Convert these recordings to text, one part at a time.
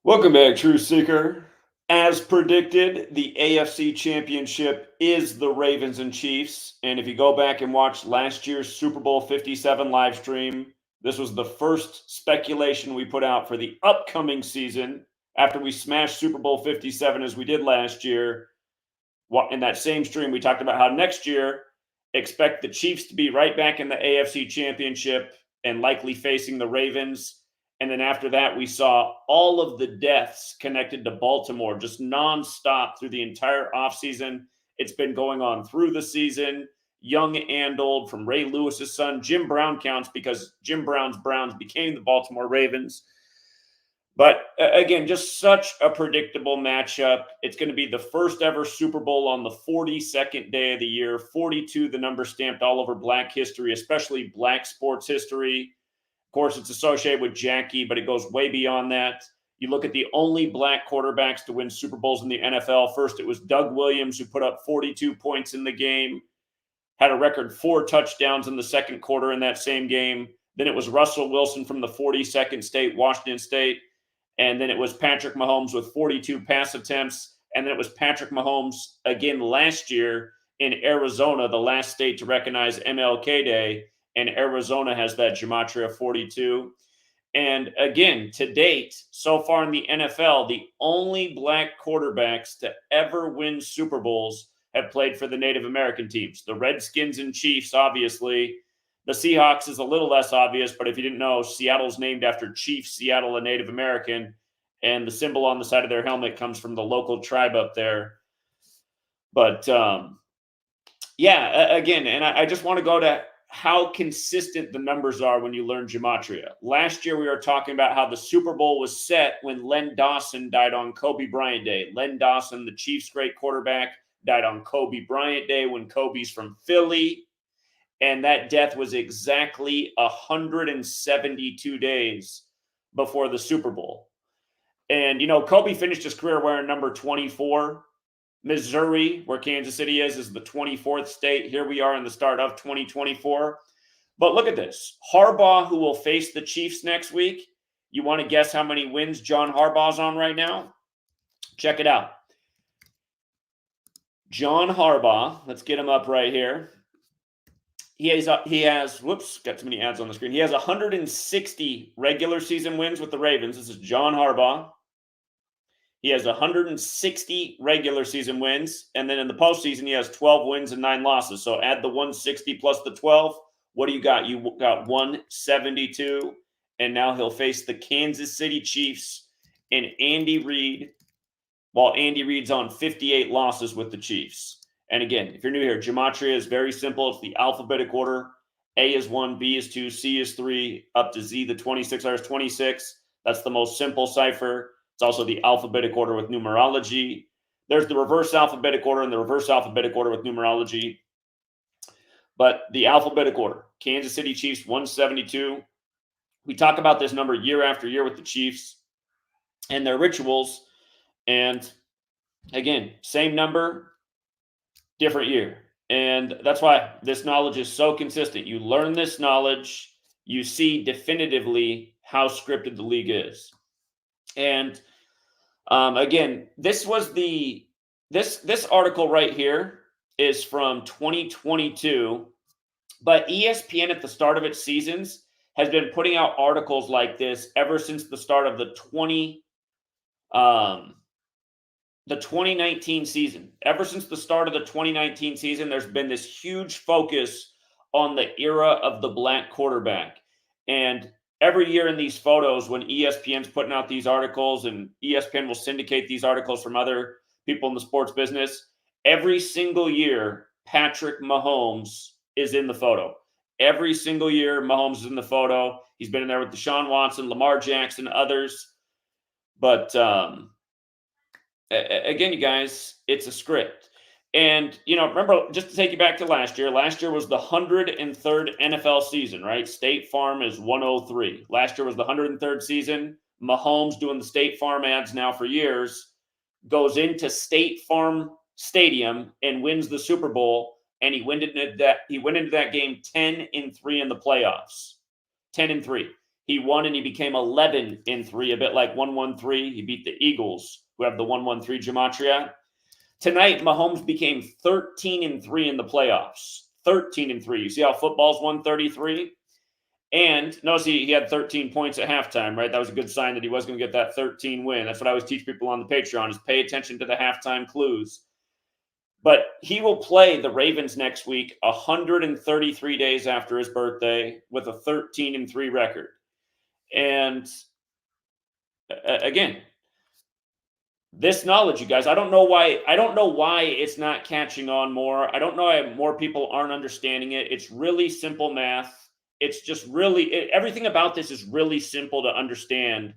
Welcome back, True Seeker. As predicted, the AFC Championship is the Ravens and Chiefs. And if you go back and watch last year's Super Bowl 57 live stream, this was the first speculation we put out for the upcoming season after we smashed Super Bowl 57 as we did last year. In that same stream, we talked about how next year, expect the Chiefs to be right back in the AFC Championship and likely facing the Ravens. And then after that, we saw all of the deaths connected to Baltimore just nonstop through the entire offseason. It's been going on through the season, young and old, from Ray Lewis's son. Jim Brown counts because Jim Brown's Browns became the Baltimore Ravens. But again, just such a predictable matchup. It's going to be the first ever Super Bowl on the 42nd day of the year. 42, the number stamped all over Black history, especially Black sports history. Of course, it's associated with Jackie, but it goes way beyond that. You look at the only Black quarterbacks to win Super Bowls in the NFL. First, it was Doug Williams, who put up 42 points in the game, had a record 4 touchdowns in the second quarter in that same game. Then it was Russell Wilson from the 42nd state, Washington State. And then it was Patrick Mahomes with 42 pass attempts. And then it was Patrick Mahomes again last year in Arizona, the last state to recognize MLK Day. And Arizona has that Gematria 42. And again, to date, so far in the NFL, the only Black quarterbacks to ever win Super Bowls have played for the Native American teams. The Redskins and Chiefs, obviously. The Seahawks is a little less obvious, but if you didn't know, Seattle's named after Chief Seattle, a Native American, and the symbol on the side of their helmet comes from the local tribe up there. But again, and I just want to go to how consistent the numbers are when you learn Gematria. Last year, we were talking about how the Super Bowl was set when Len Dawson died on Kobe Bryant Day. Len Dawson, the Chiefs' great quarterback, died on Kobe Bryant Day when Kobe's from Philly. And that death was exactly 172 days before the Super Bowl. And, Kobe finished his career wearing number 24. Missouri, where Kansas City is the 24th state. Here we are in the start of 2024. But look at this. Harbaugh, who will face the Chiefs next week. You want to guess how many wins John Harbaugh's on right now? Check it out. John Harbaugh, let's get him up right here. He has, whoops, got too many ads on the screen. He has 160 regular season wins with the Ravens. This is John Harbaugh. He has 160 regular season wins. And then in the postseason, he has 12 wins and 9 losses. So add the 160 plus the 12. What do you got? You got 172. And now he'll face the Kansas City Chiefs and Andy Reid, while Andy Reid's on 58 losses with the Chiefs. And again, if you're new here, Gematria is very simple. It's the alphabetic order. A is 1, B is 2, C is 3, up to Z, the 26 is 26. That's the most simple cipher. It's also the alphabetic order with numerology. There's the reverse alphabetic order and the reverse alphabetic order with numerology. But the alphabetic order, Kansas City Chiefs, 172. We talk about this number year after year with the Chiefs and their rituals. And again, same number, different year. And that's why this knowledge is so consistent. You learn this knowledge, you see definitively how scripted the league is. And again, this was this article right here is from 2022, but ESPN at the start of its seasons has been putting out articles like this ever since the start of the 2019 season. Ever since the start of the 2019 season, there's been this huge focus on the era of the Black quarterback. And every year in these photos, when ESPN's putting out these articles and ESPN will syndicate these articles from other people in the sports business, every single year, Patrick Mahomes is in the photo. Every single year, Mahomes is in the photo. He's been in there with Deshaun Watson, Lamar Jackson, others. But again, you guys, it's a script. And, remember, just to take you back to last year was the 103rd NFL season, right? State Farm is 103. Last year was the 103rd season. Mahomes, doing the State Farm ads now for years, goes into State Farm Stadium and wins the Super Bowl. And he went into that game 10-3 in the playoffs. 10-3. He won and he became 11-3, a bit like 1-1-3. He beat the Eagles, who have the 1-1-3 gematria. Tonight, Mahomes became 13-3 in the playoffs. 13-3. You see how football's 133? And notice he had 13 points at halftime, right? That was a good sign that he was going to get that 13 win. That's what I always teach people on the Patreon is pay attention to the halftime clues. But he will play the Ravens next week 133 days after his birthday with a 13-3 record. And again, this knowledge, you guys, I don't know why it's not catching on more. I don't know why more people aren't understanding it. It's really simple math. It's just really everything about this is really simple to understand.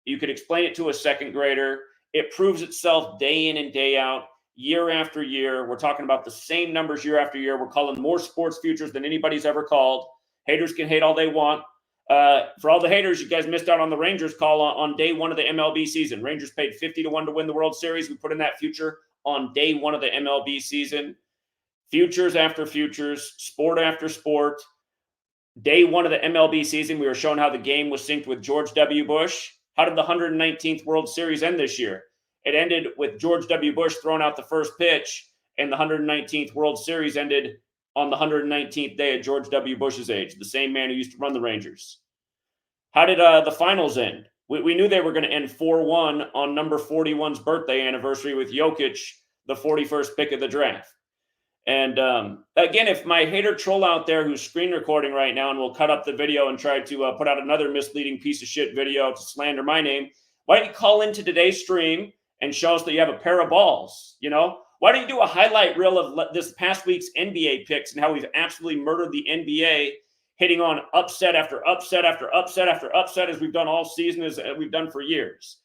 You could explain it to a second grader. It proves itself day in and day out, year after year. We're talking about the same numbers year after year. We're calling more sports futures than anybody's ever called. Haters can hate all they want. For all the haters, you guys missed out on the Rangers call on day one of the MLB season. Rangers paid 50-1 to win the World Series. We put in that future on day one of the MLB season. Futures after futures, sport after sport. Day one of the MLB season, we were showing how the game was synced with George W. Bush. How did the 119th World Series end this year? It ended with George W. Bush throwing out the first pitch, and the 119th World Series ended on the 119th day of George W. Bush's age, the same man who used to run the Rangers. How did the finals end? We knew they were going to end 4-1 on number 41's birthday anniversary with Jokic, the 41st pick of the draft. And again, if my hater troll out there who's screen recording right now and will cut up the video and try to put out another misleading piece of shit video to slander my name, why don't you call into today's stream and show us that you have a pair of balls? You know, why don't you do a highlight reel of this past week's NBA picks and how we've absolutely murdered the NBA, hitting on upset after upset after upset after upset as we've done all season, as we've done for years.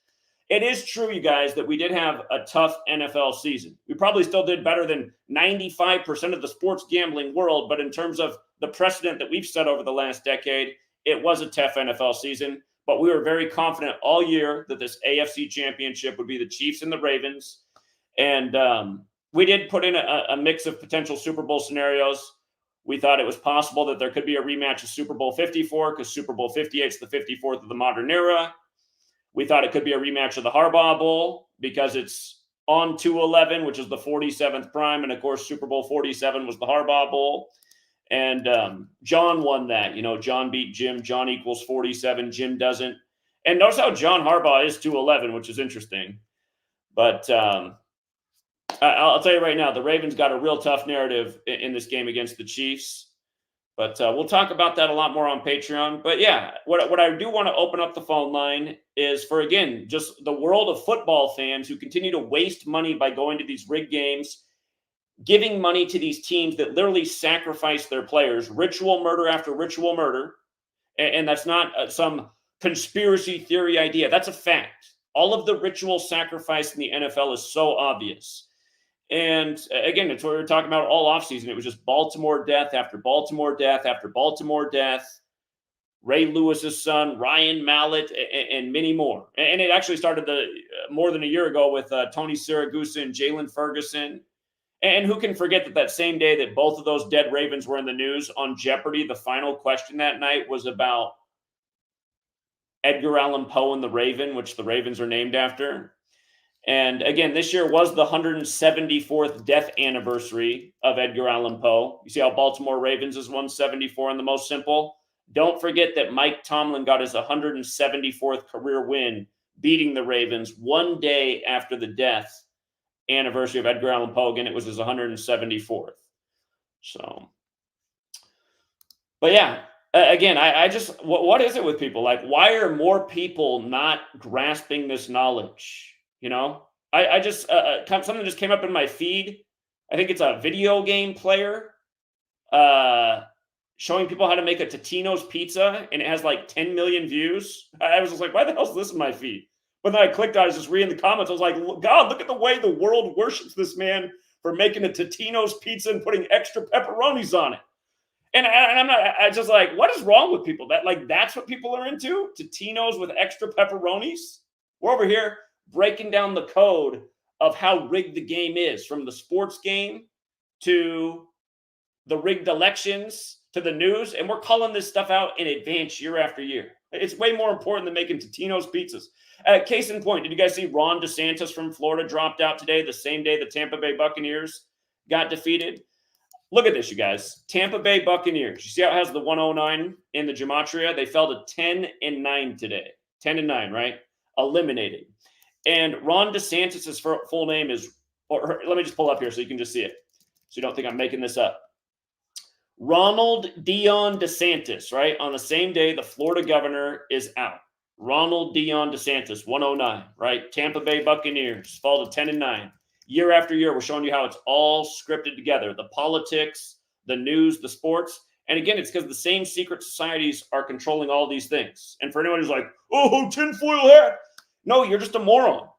It is true, you guys, that we did have a tough NFL season. We probably still did better than 95% of the sports gambling world, but in terms of the precedent that we've set over the last decade, it was a tough NFL season. But we were very confident all year that this AFC championship would be the Chiefs and the Ravens. And we did put in a mix of potential Super Bowl scenarios. We thought it was possible that there could be a rematch of Super Bowl 54 because Super Bowl 58 is the 54th of the modern era. We thought it could be a rematch of the Harbaugh Bowl because it's on 211, which is the 47th prime. And, of course, Super Bowl 47 was the Harbaugh Bowl. And John won that. You know, John beat Jim. John equals 47. Jim doesn't. And notice how John Harbaugh is 211, which is interesting. But I'll tell you right now, the Ravens got a real tough narrative in this game against the Chiefs. But we'll talk about that a lot more on Patreon. But yeah, what I do want to open up the phone line is for, again, just the world of football fans who continue to waste money by going to these rigged games, giving money to these teams that literally sacrifice their players, ritual murder after ritual murder. And that's not some conspiracy theory idea. That's a fact. All of the ritual sacrifice in the NFL is so obvious. And again, it's what we were talking about all offseason. It was just Baltimore death after Baltimore death after Baltimore death. Ray Lewis's son, Ryan Mallett, and many more. And it actually started more than a year ago with Tony Siragusa and Jalen Ferguson. And who can forget that same day that both of those dead Ravens were in the news on Jeopardy, the final question that night was about Edgar Allan Poe and the Raven, which the Ravens are named after. And again, this year was the 174th death anniversary of Edgar Allan Poe. You see how Baltimore Ravens is 174 in the most simple? Don't forget that Mike Tomlin got his 174th career win, beating the Ravens one day after the death anniversary of Edgar Allan Poe. Again, it was his 174th. So, but yeah, again, I just, what is it with people? Like, why are more people not grasping this knowledge? You know, I just, something just came up in my feed. I think it's a video game player showing people how to make a Totino's pizza, and it has like 10 million views. I was just like, why the hell is this in my feed? But then I clicked on it, I was just reading the comments. I was like, God, look at the way the world worships this man for making a Totino's pizza and putting extra pepperonis on it. And I just like, what is wrong with people? That's what people are into? Totino's with extra pepperonis? We're over here breaking down the code of how rigged the game is, from the sports game to the rigged elections to the news, and we're calling this stuff out in advance year after year. It's way more important than making Totino's pizzas. Case in point, did you guys see Ron DeSantis from Florida dropped out today, the same day the Tampa Bay Buccaneers got defeated? Look at this, you guys. Tampa Bay Buccaneers. You see how it has the 109 in the Gematria? They fell to 10-9 today. 10-9, right? Eliminated. And Ron DeSantis' full name is, or let me just pull up here so you can just see it, so you don't think I'm making this up. Ronald Dion DeSantis, right? On the same day, the Florida governor is out. Ronald Dion DeSantis, 109, right? Tampa Bay Buccaneers fall to 10-9. Year after year, we're showing you how it's all scripted together. The politics, the news, the sports. And again, it's because the same secret societies are controlling all these things. And for anyone who's like, oh, tinfoil hat. No, you're just a moron.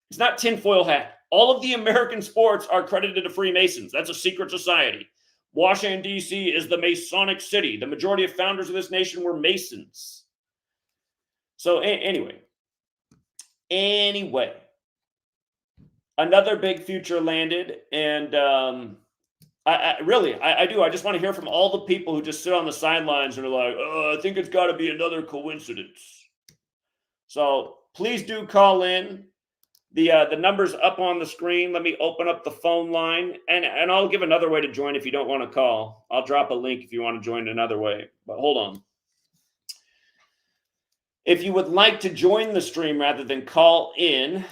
It's not tinfoil hat. All of the American sports are credited to Freemasons. That's a secret society. Washington, D.C. is the Masonic city. The majority of founders of this nation were Masons. So anyway, another big future landed, and I do. I just want to hear from all the people who just sit on the sidelines and are like, oh, I think it's got to be another coincidence. So please do call in. The number's up on the screen. Let me open up the phone line, and I'll give another way to join if you don't want to call. I'll drop a link if you want to join another way, but hold on. If you would like to join the stream rather than call in,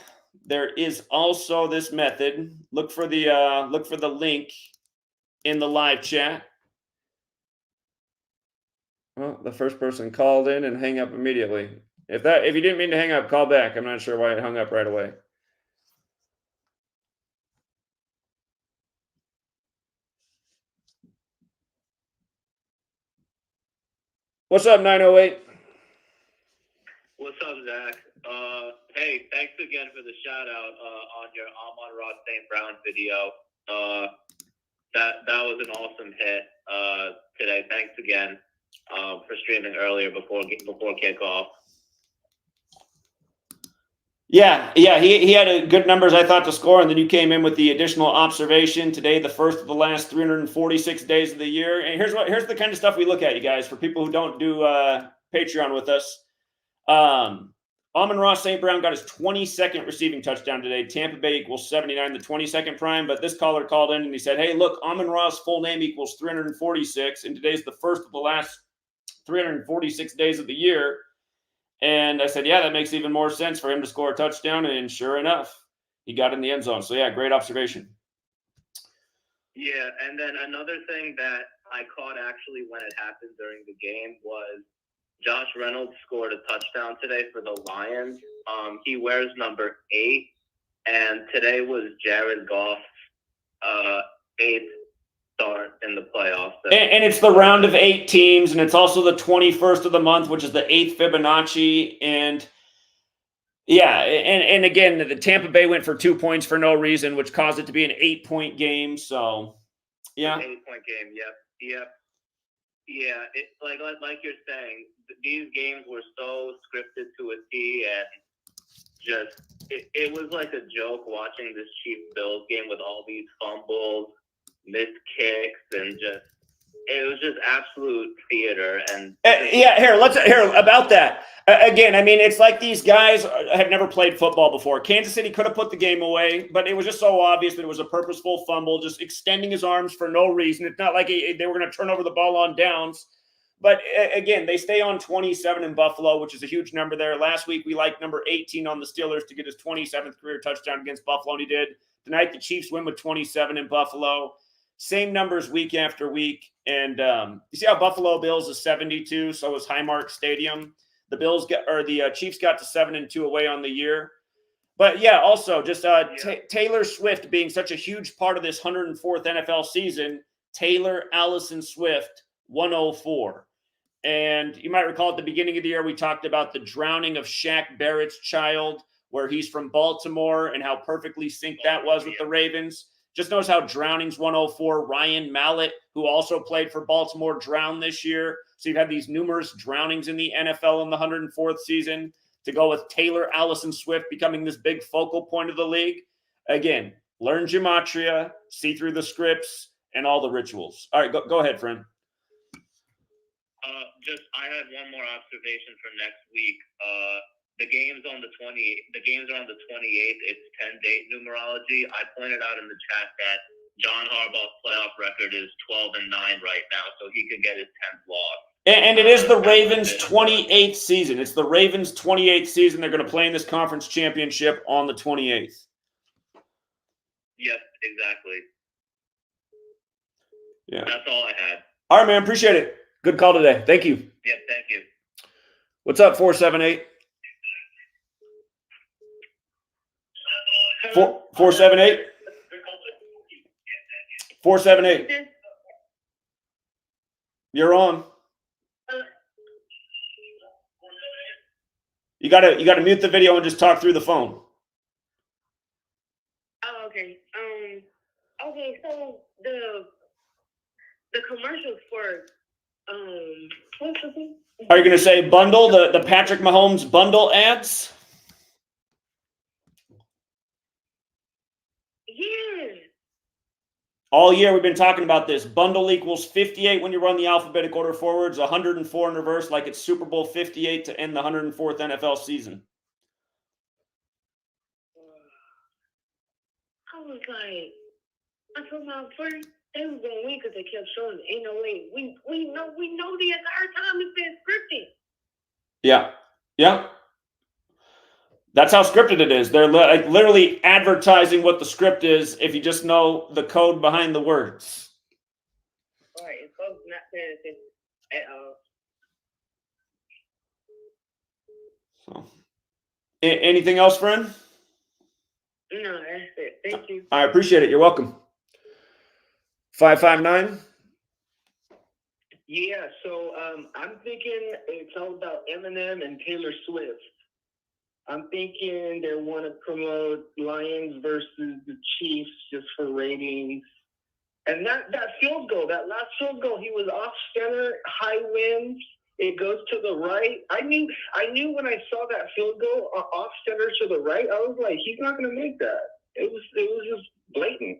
there is also this method. Look for the link in the live chat. Well, the first person called in and hang up immediately. If you didn't mean to hang up, call back. I'm not sure why it hung up right away. What's up, 908? What's up, Zach? Hey, thanks again for the shout out on your Amon-Ra St. Brown video. That was an awesome hit today. Thanks again for streaming earlier before kickoff. Yeah, he had good numbers, I thought, to score, and then you came in with the additional observation today, the first of the last 346 days of the year. And here's the kind of stuff we look at, you guys, for people who don't do Patreon with us. Amon-Ra St. Brown got his 22nd receiving touchdown today. Tampa Bay equals 79, the 22nd prime. But this caller called in and he said, hey, look, Amon-Ra's full name equals 346, and today's the first of the last 346 days of the year. And I said, yeah, that makes even more sense for him to score a touchdown. And sure enough, he got in the end zone. So, yeah, great observation. Yeah, and then another thing that I caught actually when it happened during the game was Josh Reynolds scored a touchdown today for the Lions. He wears number 8, and today was Jared Goff's 8th start in the playoffs. And it's the round of 8 teams, and it's also the 21st of the month, which is the 8th Fibonacci. And yeah, and again, the Tampa Bay went for 2 points for no reason, which caused it to be an 8-point game. So, yeah. 8-point game, yep. Yeah, like you're saying, these games were so scripted to a T, and just it was like a joke watching this Chiefs-Bills game with all these fumbles, missed kicks, and it was just absolute theater. And here about that. Again, I mean, it's like these guys have never played football before. Kansas City could have put the game away, but it was just so obvious that it was a purposeful fumble, just extending his arms for no reason. It's not like they were going to turn over the ball on downs. But again, they stay on 27 in Buffalo, which is a huge number there. Last week, we liked number 18 on the Steelers to get his 27th career touchdown against Buffalo, and he did. Tonight, the Chiefs win with 27 in Buffalo. Same numbers week after week. And you see how Buffalo Bills is 72, so is Highmark Stadium. The Chiefs got to 7-2 away on the year. But yeah, also just Taylor Swift being such a huge part of this 104th NFL season. Taylor Allison Swift, 104. And you might recall at the beginning of the year, we talked about the drowning of Shaq Barrett's child, where he's from Baltimore, and how perfectly synced that was with the Ravens. Just notice how drowning's 104. Ryan Mallett, who also played for Baltimore, drowned this year. So you've had these numerous drownings in the NFL in the 104th season, to go with Taylor Allison Swift becoming this big focal point of the league. Again, learn gematria, see through the scripts, and all the rituals. All right, go ahead, friend. I had one more observation for next week. The games are on the 28th. It's 10-date numerology. I pointed out in the chat that John Harbaugh's playoff record is 12-9 right now, so he could get his 10th loss. And it is the Ravens' 28th season. It's the Ravens' 28th season. They're going to play in this conference championship on the 28th. Yep, exactly. Yeah. That's all I had. All right, man. Appreciate it. Good call today. Thank you. Yep, thank you. What's up, 478? 478? 478. You're on. You gotta mute the video and just talk through the phone. Oh, okay. Okay, so the commercials for what's the thing? Are you gonna say bundle, the Patrick Mahomes bundle ads? Yeah. All year we've been talking about this. Bundle equals 58 when you run the alphabetic order forwards, 104 in reverse, like it's Super Bowl 58 to end the 104th NFL season. I was like, I told my friend they was gonna win because they kept showing it. Ain't no way. We know the entire time it's been scripted. Yeah. Yeah. That's how scripted it is. They're like literally advertising what the script is if you just know the code behind the words. Right, and folks not paying attention at all. So, anything else, friend? No, that's it. Thank you. I appreciate it. You're welcome. 559. Yeah, so I'm thinking it's all about Eminem and Taylor Swift. I'm thinking they want to promote Lions versus the Chiefs just for ratings. And that field goal, that last field goal, he was off center, high winds. It goes to the right. I knew when I saw that field goal off center to the right, I was like, he's not going to make that. It was just blatant.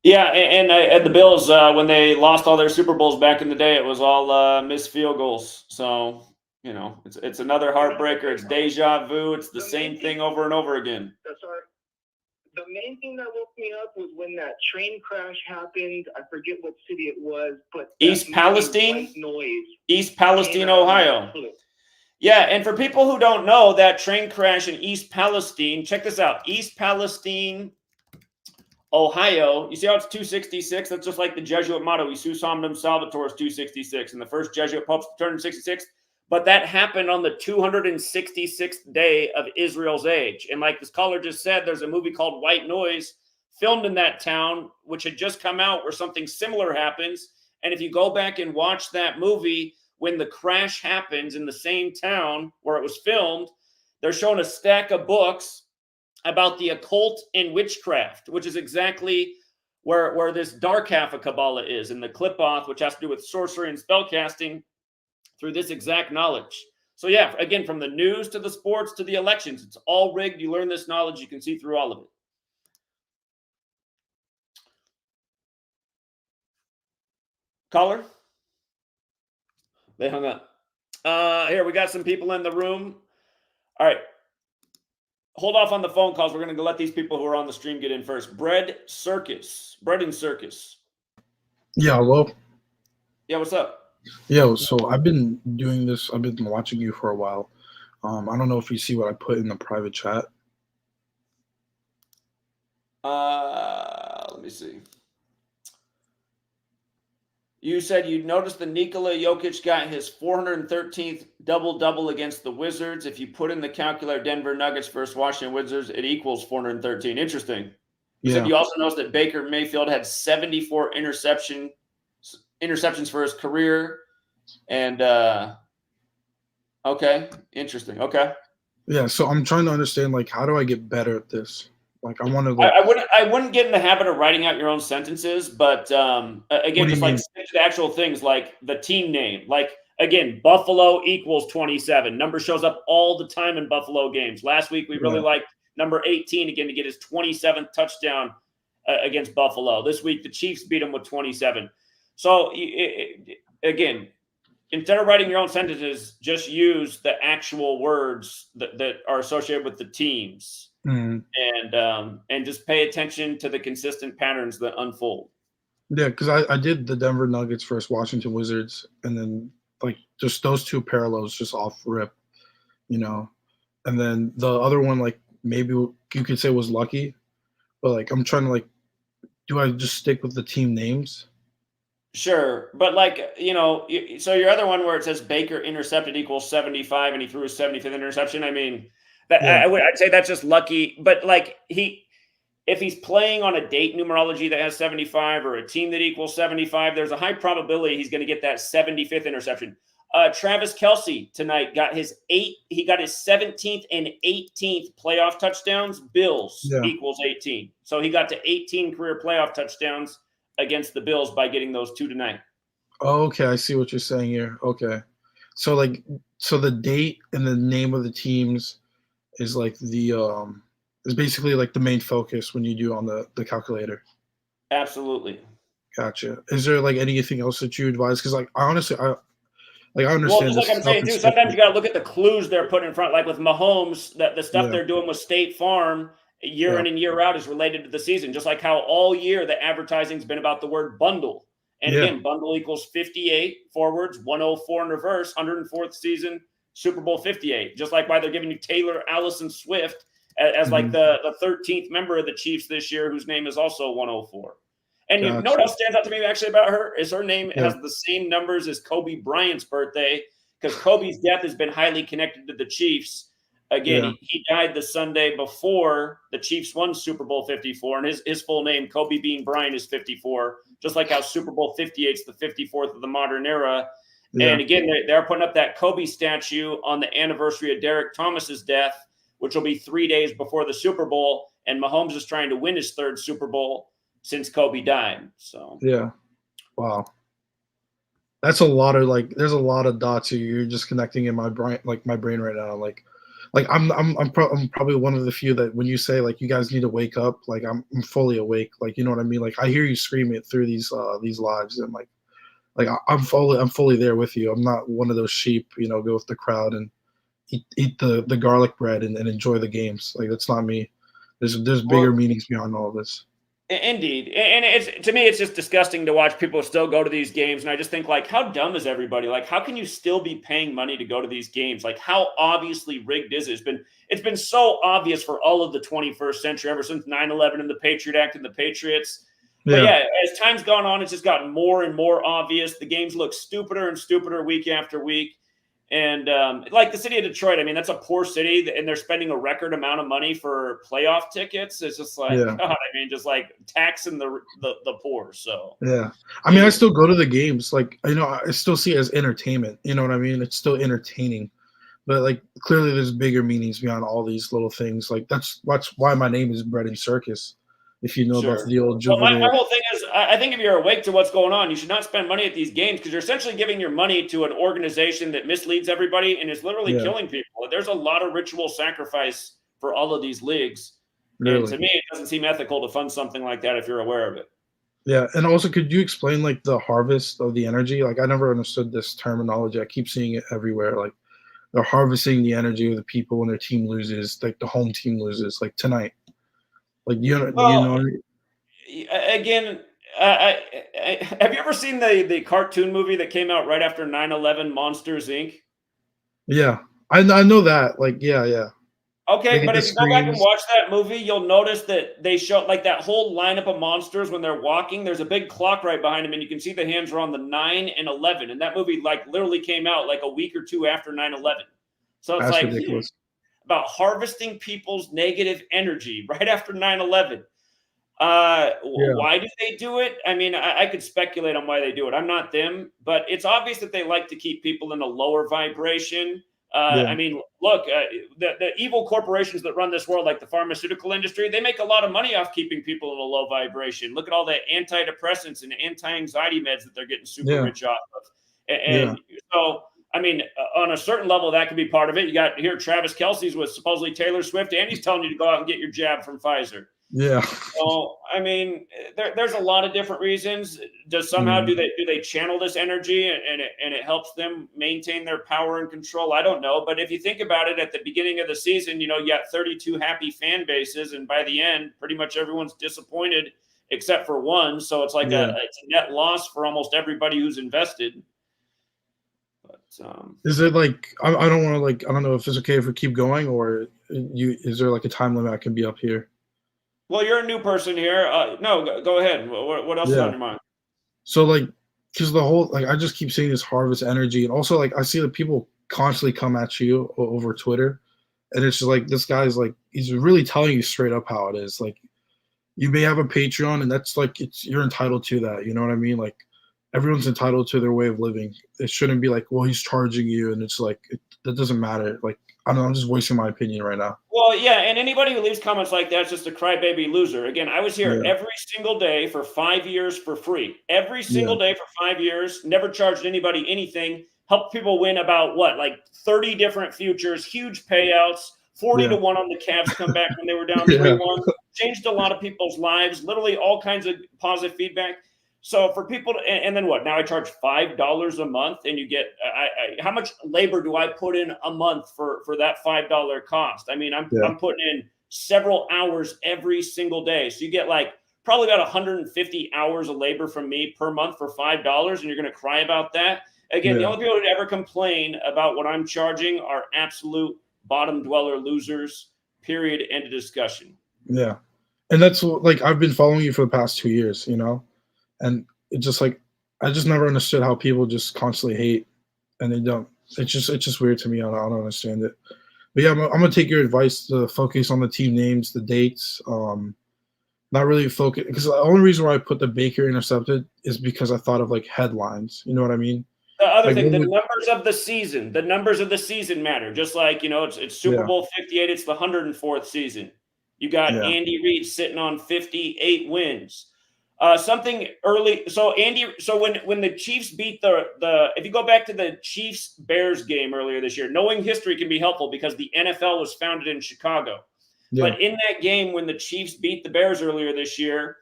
Yeah, and the Bills, when they lost all their Super Bowls back in the day, it was all missed field goals. So, you know, it's another heartbreaker. It's deja vu. It's the same thing over and over again. That's right. The main thing that woke me up was when that train crash happened. I forget what city it was, but East Palestine? white noise. East Palestine, Ohio. Yeah, and for people who don't know, that train crash in East Palestine, check this out. East Palestine, Ohio. You see how it's 266? That's just like the Jesuit motto. Jesus Omnium Salvator is 266. And the first Jesuit popes turned in 66. But that happened on the 266th day of Israel's age. And like this caller just said, there's a movie called White Noise filmed in that town, which had just come out where something similar happens. And if you go back and watch that movie, when the crash happens in the same town where it was filmed, they're showing a stack of books about the occult and witchcraft, which is exactly where this dark half of Kabbalah is, and the Qlippoth, which has to do with sorcery and spellcasting through this exact knowledge. So yeah, again, from the news to the sports to the elections, it's all rigged. You learn this knowledge, you can see through all of it. Caller? They hung up. Here, we got some people in the room. All right. Hold off on the phone calls. We're going to let these people who are on the stream get in first. Bread and Circus. Yeah, hello. Yeah, what's up? Yeah, so I've been doing this. I've been watching you for a while. I don't know if you see what I put in the private chat. Let me see. You said you noticed that Nikola Jokic got his 413th double-double against the Wizards. If you put in the calculator Denver Nuggets versus Washington Wizards, it equals 413. Interesting. You said you also noticed that Baker Mayfield had 74 interceptions for his career. And, okay, interesting. Okay. Yeah, so I'm trying to understand, like, how do I get better at this? Like, I want to. Like, I wouldn't get in the habit of writing out your own sentences, but again, just like stick to the actual things, like the team name. Like, again, Buffalo equals 27. Number shows up all the time in Buffalo games. Last week, we really liked number 18 again to get his 27th touchdown against Buffalo. This week, the Chiefs beat him with 27. So again, instead of writing your own sentences, just use the actual words that are associated with the teams, and just pay attention to the consistent patterns that unfold. Yeah, because I did the Denver Nuggets versus Washington Wizards, and then like just those two parallels just off rip, you know. And then the other one, like maybe you could say was lucky, but like I'm trying to like, do I just stick with the team names? Sure, but like so your other one where it says Baker intercepted equals 75, and he threw his 75th interception. I mean, that Yeah, I'd say that's just lucky. But like if he's playing on a date numerology that has 75 or a team that equals 75, there's a high probability he's going to get that 75th interception. Travis Kelce tonight got his 17th and 18th playoff touchdowns. Bills yeah. equals 18. So he got to 18 career playoff touchdowns against the Bills by getting those two tonight. Oh, okay, I see what you're saying here. Okay, so like, so the date and the name of the teams is like is basically like the main focus when you do on the calculator. Absolutely. Gotcha. Is there like anything else that you advise? Because like honestly, I Well, understand just like this I'm stuff saying is too, sometimes fickle. you got to look at the clues they're putting in front. Like with Mahomes, the stuff Yeah, they're doing with State Farm year yeah, in and year out is related to the season. Just like how all year the advertising's been about the word bundle. And yeah. again, bundle equals 58 forwards, 104 in reverse, 104th season, Super Bowl 58. Just like why they're giving you Taylor Allison Swift as like Mhm. the 13th member of the Chiefs this year, whose name is also 104. And you know what Gotcha. else stands out to me actually about her is her name Yeah, has the same numbers as Kobe Bryant's birthday, because Kobe's death has been highly connected to the Chiefs. Again, yeah, he died the Sunday before the Chiefs won Super Bowl 54, and his full name, Kobe Bean Bryant, is 54, just like how Super Bowl 58 is the 54th of the modern era. yeah. And again, they're putting up that Kobe statue on the anniversary of Derek Thomas's death, which will be 3 days before the Super Bowl, and Mahomes is trying to win his third Super Bowl since Kobe died. So Yeah. Wow. That's a lot of like. There's a lot of dots here. You're just connecting in my brain, like my brain right now. Like I'm probably one of the few that when you say like you guys need to wake up, like I'm fully awake. Like you know what I mean. Like I hear you scream it through these lives, and I'm fully there with you. I'm not one of those sheep, go with the crowd and eat the garlic bread and enjoy the games. Like that's not me. There's bigger well, meanings beyond all this. indeed, and it's to me, it's just disgusting to watch people still go to these games, and I just think like, how dumb is everybody? Like, how can you still be paying money to go to these games? Like, how obviously rigged is it? It's been so obvious for all of the 21st century, ever since 9/11 and the Patriot Act and the Patriots. But Yeah. yeah, as time's gone on, it's just gotten more and more obvious. The games look stupider and stupider week after week. And like the city of Detroit, I mean, that's a poor city, and they're spending a record amount of money for playoff tickets. It's just like, Yeah. God, I mean, just like taxing the poor. So Yeah. I mean, I anyway, still go to the games. Like, I still see it as entertainment. You know what I mean? It's still entertaining. But like clearly there's bigger meanings beyond all these little things. Like that's why my name is Bread and Circus. If you know about sure. the old Well, my juvenile. whole thing is, I think if you're awake to what's going on, you should not spend money at these games, because you're essentially giving your money to an organization that misleads everybody and is literally Yeah, killing people. There's a lot of ritual sacrifice for all of these leagues. And really. to me, it doesn't seem ethical to fund something like that if you're aware of it. Yeah. And also could you explain like the harvest of the energy? Like I never understood this terminology. I keep seeing it everywhere. Like they're harvesting the energy of the people when their team loses, like the home team loses, like tonight. Like you Well, know again, have you ever seen the cartoon movie that came out right after 9/11, Monsters Inc.? yeah. I know that. Like, yeah, yeah. They Okay, get but the if you go back and screams. watch that movie, you'll notice that they show like that whole lineup of monsters when they're walking. There's a big clock right behind them, and you can see the hands are on the 9 and 11. And that movie like literally came out like a week or two after 9/11. So it's That's like ridiculous. about harvesting people's negative energy right after 9/11. Yeah. Why do they do it? I mean, I could speculate on why they do it. I'm not them, but it's obvious that they like to keep people in a lower vibration. Yeah. I mean, look, the evil corporations that run this world, like the pharmaceutical industry, they make a lot of money off keeping people in a low vibration. Look at all the antidepressants and anti-anxiety meds that they're getting super Yeah. rich off of. Yeah. And so, I mean, on a certain level, that could be part of it. You got here Travis Kelsey's with supposedly Taylor Swift, and he's telling you to go out and get your jab from Pfizer. Yeah. So, I mean, there's a lot of different reasons. Does somehow Mm, do they channel this energy and it helps them maintain their power and control? I don't know, but if you think about it, at the beginning of the season, you got 32 happy fan bases, and by the end, pretty much everyone's disappointed except for one. So it's like yeah. it's a net loss for almost everybody who's invested. But Is it like I don't want to like I don't know if it's okay if we keep going or is there like a time limit I can be up here? well, you're a new person here. No, go ahead. What else is on Yeah. your mind? So like because the whole like I just keep seeing this harvest energy and also like I see that people constantly come at you over Twitter and it's just like this guy's like he's really telling you straight up how it is. Like you may have a Patreon and that's like it's you're entitled to that. You know what I mean? Like everyone's entitled to their way of living. It shouldn't be like, well, he's charging you, and it's like that doesn't matter. Like I don't know, I'm just voicing my opinion right now. Well, yeah, and anybody who leaves comments like that is just a crybaby loser. Again, I was here Yeah, every single day for 5 years for free. Every yeah, single day for 5 years, never charged anybody anything. Helped people win about what, like 30 different futures, huge payouts, 40 yeah, to 1 on the Cavs comeback when they were down yeah, 3-1. Changed a lot of people's lives, literally all kinds of positive feedback. So for people to, and then what? Now I charge $5 a month, and you get how much labor do I put in a month for that $5 cost? I mean, yeah, I'm putting in several hours every single day, so you get like probably about 150 hours of labor from me per month for $5, and you're going to cry about that. Again, the yeah, only people that ever complain about what I'm charging are absolute bottom dweller losers. Period. End of discussion. yeah. And that's like I've been following you for the past 2 years, and it just like I just never understood how people just constantly hate and they don't. It's just weird to me. I don't understand it. But yeah, I'm gonna take your advice to focus on the team names, the dates. Not really focus because the only reason why I put the Baker intercepted is because I thought of like headlines. You know what I mean? The other Like thing, when the we, numbers of the season matter. Just like it's Super yeah, Bowl 58, it's the 104th season. You got yeah, Andy Reid sitting on 58 wins. Something early. So when the Chiefs beat the if you go back to the Chiefs Bears game earlier this year, knowing history can be helpful because the NFL was founded in Chicago. yeah, But in that game when the Chiefs beat the Bears earlier this year,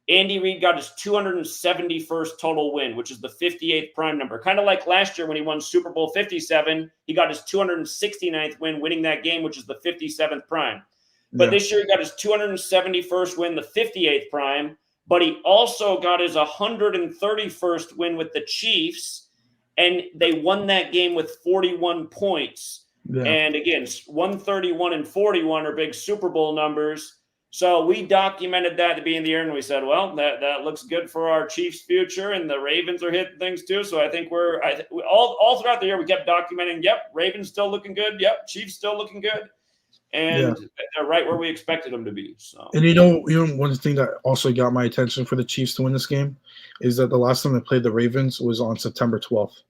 Andy Reid got his 271st total win, which is the 58th prime number. Kind of like last year when he won Super Bowl 57, he got his 269th win, winning that game, which is the 57th prime. But yeah, this year he got his 271st win, the 58th prime. But he also got his 131st win with the Chiefs, and they won that game with 41 points. yeah. And again, 131 and 41 are big Super Bowl numbers. So we documented that to be in the air, and we said, well, that looks good for our Chiefs' future, and the Ravens are hitting things too. So I think all throughout the year we kept documenting. Yep, Ravens still looking good. Yep, Chiefs still looking good, Yeah. and they're right where we expected them to be. So And one thing that also got my attention for the Chiefs to win this game is that the last time they played the Ravens was on September 12th,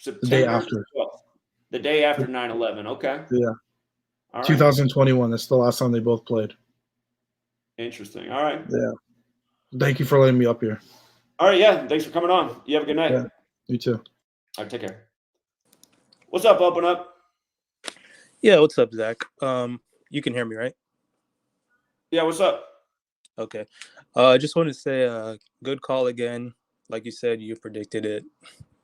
the day September after. 12th, the day after 9/11. Okay, Yeah, all right, 2021. That's the last time they both played. interesting. All right, Yeah. Thank you for letting me up here. all right. Yeah, thanks for coming on. You have a good night. Yeah. You too. All right, take care. What's up? Open up. Yeah, what's up, Zach? You can hear me, right? Yeah, what's up? Okay. I just want to say, good call again. Like you said, you predicted it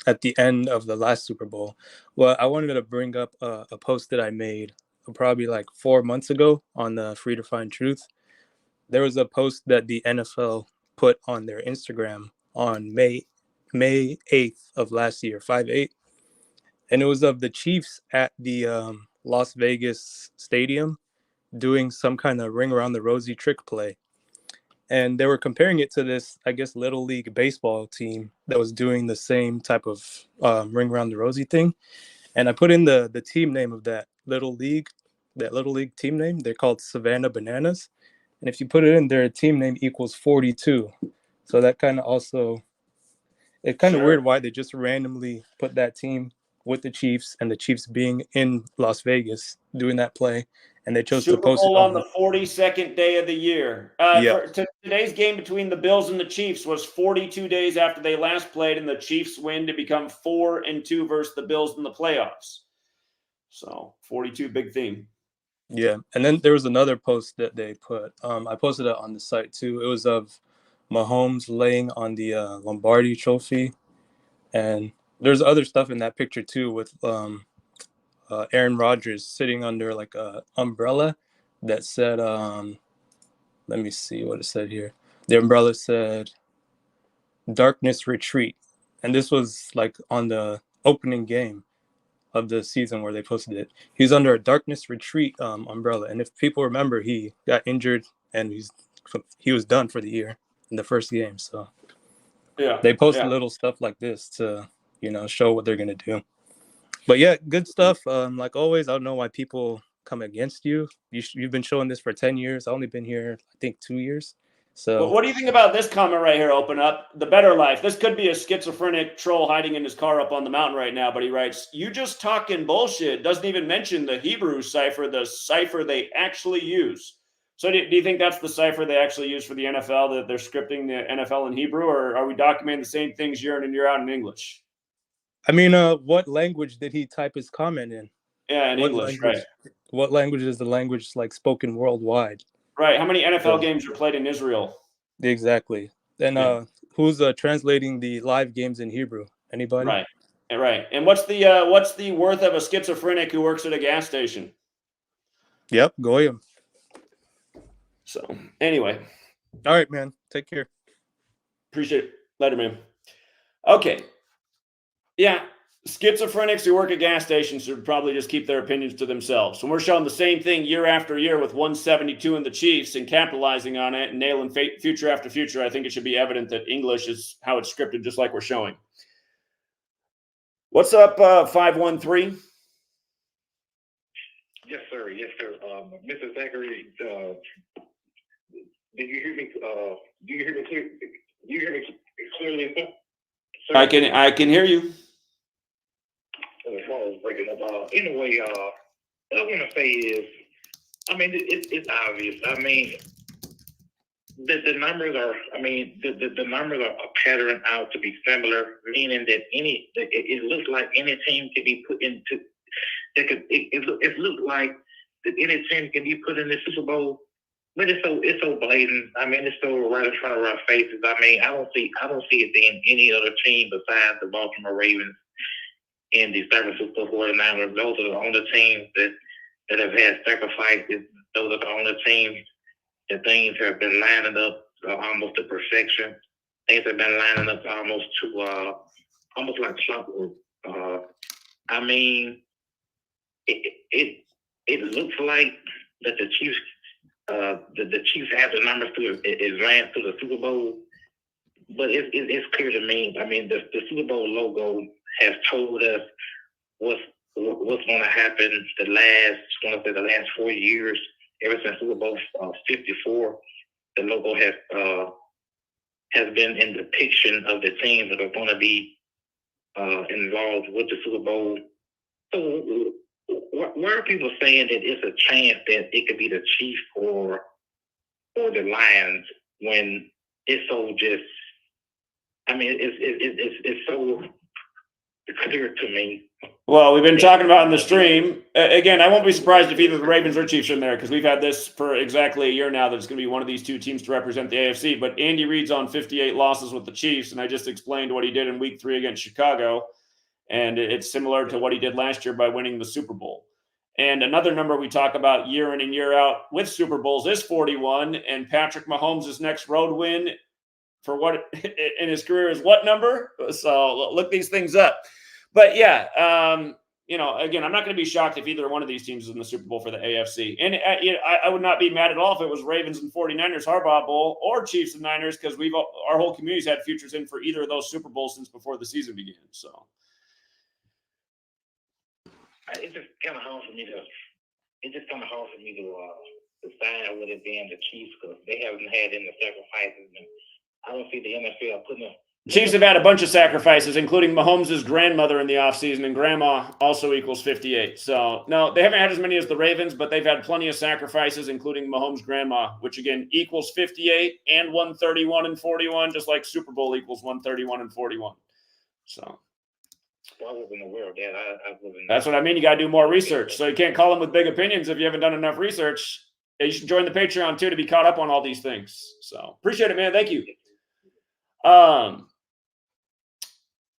at the end of the last Super Bowl. Well, I wanted to bring up a post that I made probably like 4 months ago on the Free to Find Truth. There was a post that the NFL put on their Instagram on May 8th of last year, 5/8, and it was of the Chiefs at the Las Vegas stadium doing some kind of ring around the rosy trick play. And they were comparing it to this, I guess, little league baseball team that was doing the same type of ring around the rosy thing. And I put in the team name of that little league team name. They're called Savannah Bananas. And if you put it in, their team name equals 42. So that kind of also, it's kind of Sure. weird why they just randomly put that team with the Chiefs and the Chiefs being in Las Vegas doing that play. And they chose to Super post it Bowl on the on. 42nd day of the year. Yeah. Today's game between the Bills and the Chiefs was 42 days after they last played, and the Chiefs win to become 4-2 versus the Bills in the playoffs. So 42, big theme. Yeah, and then there was another post that they put. I posted it on the site too. It was of Mahomes laying on the Lombardi Trophy, and there's other stuff in that picture too with Aaron Rodgers sitting under like a umbrella that said, let me see what it said here. The umbrella said "Darkness Retreat," and this was like on the opening game of the season where they posted it. He's under a darkness retreat umbrella, and if people remember, he got injured and he was done for the year in the first game. So Yeah, they post yeah. little stuff like this to show what they're gonna do. But yeah, good stuff. Like always, I don't know why people come against you. You've been showing this for 10 years. I've only been here, I think, 2 years. So What do you think about this comment right here? Open up the better life. This could be a schizophrenic troll hiding in his car up on the mountain right now, but he writes, "You just talking bullshit." Doesn't even mention the Hebrew cipher, the cipher they actually use. So do you think that's the cipher they actually use for the NFL, that they're scripting the NFL in Hebrew, or are we documenting the same things year in and year out in English? I mean, what language did he type his comment in? Yeah, in What English, right? language? What language is the language like spoken worldwide? Right. How many NFL So, games are played in Israel? exactly. And Yeah. who's translating the live games in Hebrew? Anybody? Right. Right. And what's the worth of a schizophrenic who works at a gas station? Yep, Goyim. So anyway, All right, man. Take care. appreciate it. Later, man. Okay. Yeah. Schizophrenics who work at gas stations should probably just keep their opinions to themselves. When we're showing the same thing year after year with 172 in the Chiefs and capitalizing on it and nailing future after future, I think it should be evident that English is how it's scripted, just like we're showing. What's up, 513? Yes, sir. Yes, sir. Mr. Zachary, did you hear me? Do you hear me clear? Do you hear me clearly? Sir? I can hear you. The phone was breaking up. Anyway, what I want to say is, I mean, it's obvious. I mean, the numbers are. I mean, the numbers are patterned out to be similar, meaning that it looks like any team can be put into. It looked like that any team can be put in the Super Bowl, but it's so blatant. I mean, it's so right in front of our faces. I mean, I don't see it being any other team besides the Baltimore Ravens and the San Francisco 49ers. Those are the only teams that have had sacrifices. Those are the only teams that things have been lining up almost to perfection. Things have been lining up almost like clockwork. I mean, it looks like that the Chiefs the Chiefs have the numbers to advance to the Super Bowl, but it's clear to me. I mean, the Super Bowl logo has told us what's going to happen the last 4 years. Ever since Super Bowl 54, the logo has been in depiction of the teams that are going to be involved with the Super Bowl. So why are people saying that it's a chance that it could be the Chiefs or the Lions when it's so just? I mean, it's so clear to me. Well, we've been talking about in the stream. Again, I won't be surprised if either the Ravens or Chiefs are in there, because we've had this for exactly a year now that it's going to be one of these two teams to represent the AFC. But Andy Reid's on 58 losses with the Chiefs, and I just explained what he did in Week 3 against Chicago, and it's similar to what he did last year by winning the Super Bowl. And another number we talk about year in and year out with Super Bowls is 41, and Patrick Mahomes' next road win for what in his career is what number? So look these things up. But yeah, again, I'm not going to be shocked if either one of these teams is in the Super Bowl for the AFC. And I would not be mad at all if it was Ravens and 49ers Harbaugh Bowl or Chiefs and Niners, because our whole community's had futures in for either of those Super Bowls since before the season began. So it's just kind of hard for me to decide with it being the Chiefs, because they haven't had any sacrifices, and I don't see the NFL putting a. Chiefs have had a bunch of sacrifices, including Mahomes' grandmother in the offseason, and grandma also equals 58. So, no, they haven't had as many as the Ravens, but they've had plenty of sacrifices, including Mahomes' grandma, which, again, equals 58 and 131 and 41, just like Super Bowl equals 131 and 41. So, Well, I wasn't aware of that. I wasn't. That's what I mean. You got to do more research. So you can't call them with big opinions if you haven't done enough research. You should join the Patreon too to be caught up on all these things. So appreciate it, man. Thank you.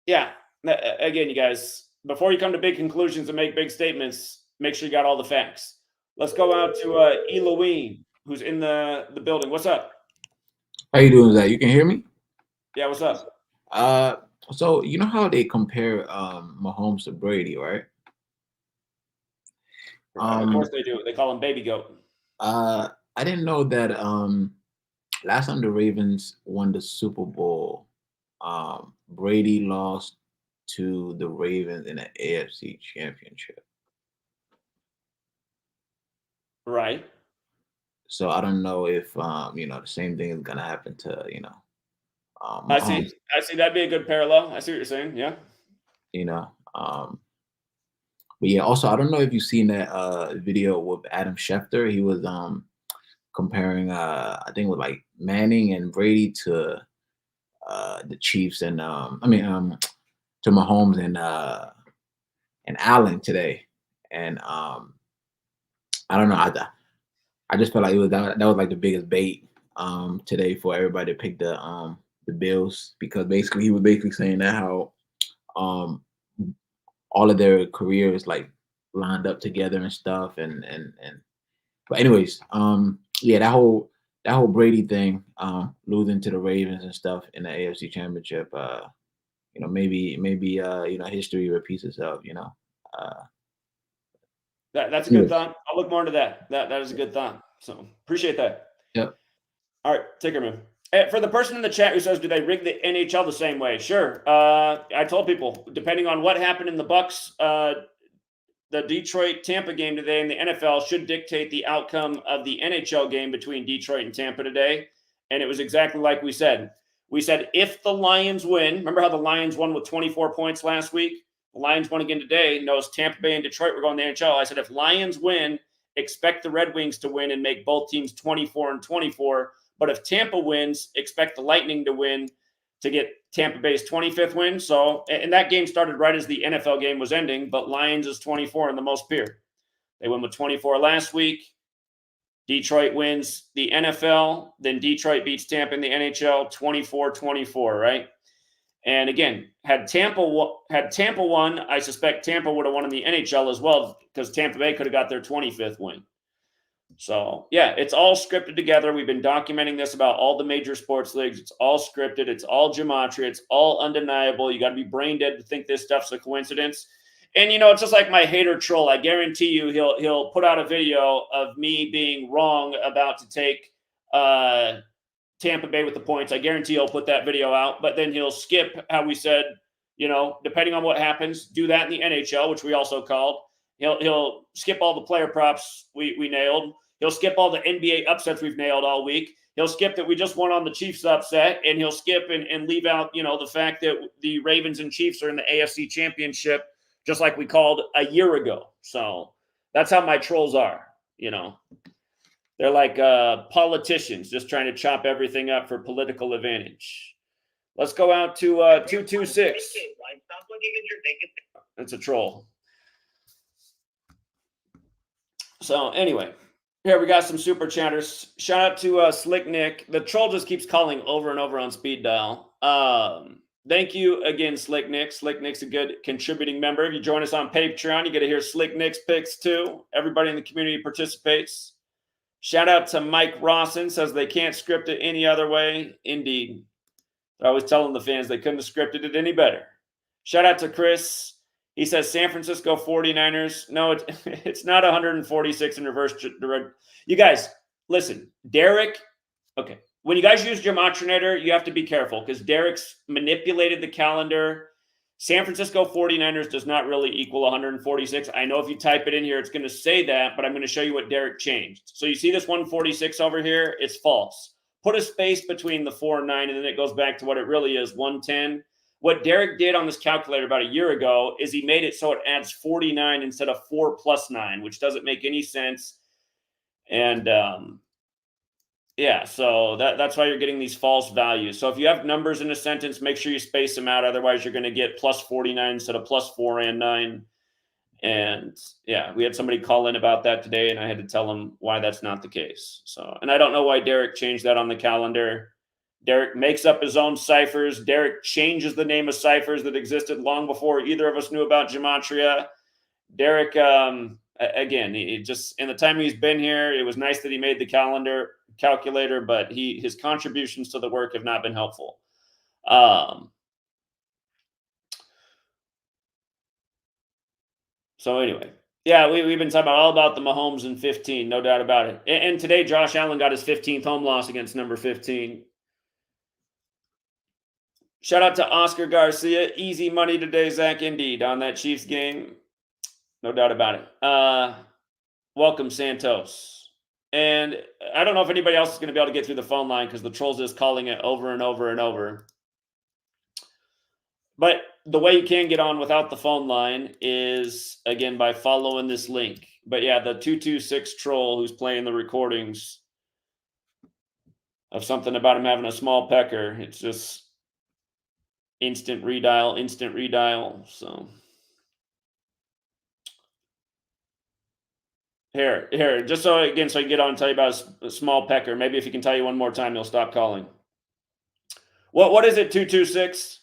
Yeah. Again, you guys, before you come to big conclusions and make big statements, make sure you got all the facts. Let's go out to Eloine, who's in the building. What's up? How you doing, Zach? You can hear me? Yeah, what's up? So you know how they compare Mahomes to Brady, right? Of course they do. They call him Baby Goat. I didn't know that last time the Ravens won the Super Bowl, Brady lost to the Ravens in the AFC Championship. Right. So I don't know if the same thing is gonna happen to I see. That'd be a good parallel. I see what you're saying. Yeah. But yeah, also I don't know if you've seen that video with Adam Schefter. He was comparing I think with like Manning and Brady to the Chiefs and to Mahomes and Allen today. And I don't know. I just felt like that was like the biggest bait today for everybody to pick the Bills, because basically he was basically saying that how all of their careers like lined up together and stuff and but anyways, yeah, that whole Brady thing, losing to the Ravens and stuff in the AFC Championship, maybe history repeats itself, That's a good thought. I'll look more into that. That is a good thought. So appreciate that. Yep. All right, take care, man. For the person in the chat who says, "Do they rig the NHL the same way?" Sure. I told people, depending on what happened in the Bucks, the Detroit Tampa game today in the NFL should dictate the outcome of the NHL game between Detroit and Tampa today. And it was exactly like we said. We said if the Lions win, remember how the Lions won with 24 points last week? The Lions won again today. Knows Tampa Bay and Detroit were going to the NHL. I said if Lions win, expect the Red Wings to win and make both teams 24-24. But if Tampa wins, expect the Lightning to win to get Tampa Bay's 25th win. So, and that game started right as the NFL game was ending, but Lions is 24 in the most period. They won with 24 last week. Detroit wins the NFL. Then Detroit beats Tampa in the NHL 24-24, right? And again, had Tampa won, I suspect Tampa would have won in the NHL as well, because Tampa Bay could have got their 25th win. So, yeah, it's all scripted together. We've been documenting this about all the major sports leagues. It's all scripted. It's all gematria. It's all undeniable. You got to be brain dead to think this stuff's a coincidence. And, it's just like my hater troll. I guarantee you he'll put out a video of me being wrong about to take Tampa Bay with the points. I guarantee he'll put that video out. But then he'll skip how we said, depending on what happens, do that in the NHL, which we also called. He'll skip all the player props we nailed. He'll skip all the NBA upsets we've nailed all week. He'll skip that we just won on the Chiefs upset, and he'll skip and leave out, the fact that the Ravens and Chiefs are in the AFC Championship, just like we called a year ago. So that's how my trolls are, They're like politicians just trying to chop everything up for political advantage. Let's go out to 226. That's a troll. So anyway, here we got some super chatters. Shout out to Slick Nick. The troll just keeps calling over and over on speed dial. Thank you again, Slick Nick. Slick Nick's a good contributing member. If you join us on Patreon, you get to hear Slick Nick's picks too. Everybody in the community participates. Shout out to Mike Rawson, says they can't script it any other way. Indeed. I was telling the fans they couldn't have scripted it any better. Shout out to Chris. He says San Francisco 49ers. No, it's not 146 in reverse. You guys, listen, Derek. Okay. When you guys use Gematrinator, you have to be careful because Derek's manipulated the calendar. San Francisco 49ers does not really equal 146. I know if you type it in here, it's going to say that, but I'm going to show you what Derek changed. So you see this 146 over here? It's false. Put a space between the 4 and 9, and then it goes back to what it really is, 110. What Derek did on this calculator about a year ago is he made it so it adds 49 instead of 4 plus 9, which doesn't make any sense. And Yeah, so that's why you're getting these false values. So if you have numbers in a sentence, make sure you space them out. Otherwise, you're going to get plus 49 instead of plus 4 and 9. And yeah, we had somebody call in about that today, and I had to tell them why that's not the case. So, and I don't know why Derek changed that on the calendar. Derek makes up his own ciphers. Derek changes the name of ciphers that existed long before either of us knew about Gematria. Derek, again, he just in the time he's been here, it was nice that he made the calculator, but his contributions to the work have not been helpful. So anyway, yeah, we've been talking all about the Mahomes in 15, no doubt about it. And today, Josh Allen got his 15th home loss against number 15. Shout out to Oscar Garcia. Easy money today, Zach, indeed, on that Chiefs game. No doubt about it. Welcome, Santos. And I don't know if anybody else is going to be able to get through the phone line because the trolls is calling it over and over and over. But the way you can get on without the phone line is, again, by following this link. But yeah, the 226 troll who's playing the recordings of something about him having a small pecker, it's just instant redial. So here, just so again, so I can get on and tell you about a small pecker. Maybe if he can tell you one more time, you'll stop calling. What is it, 226?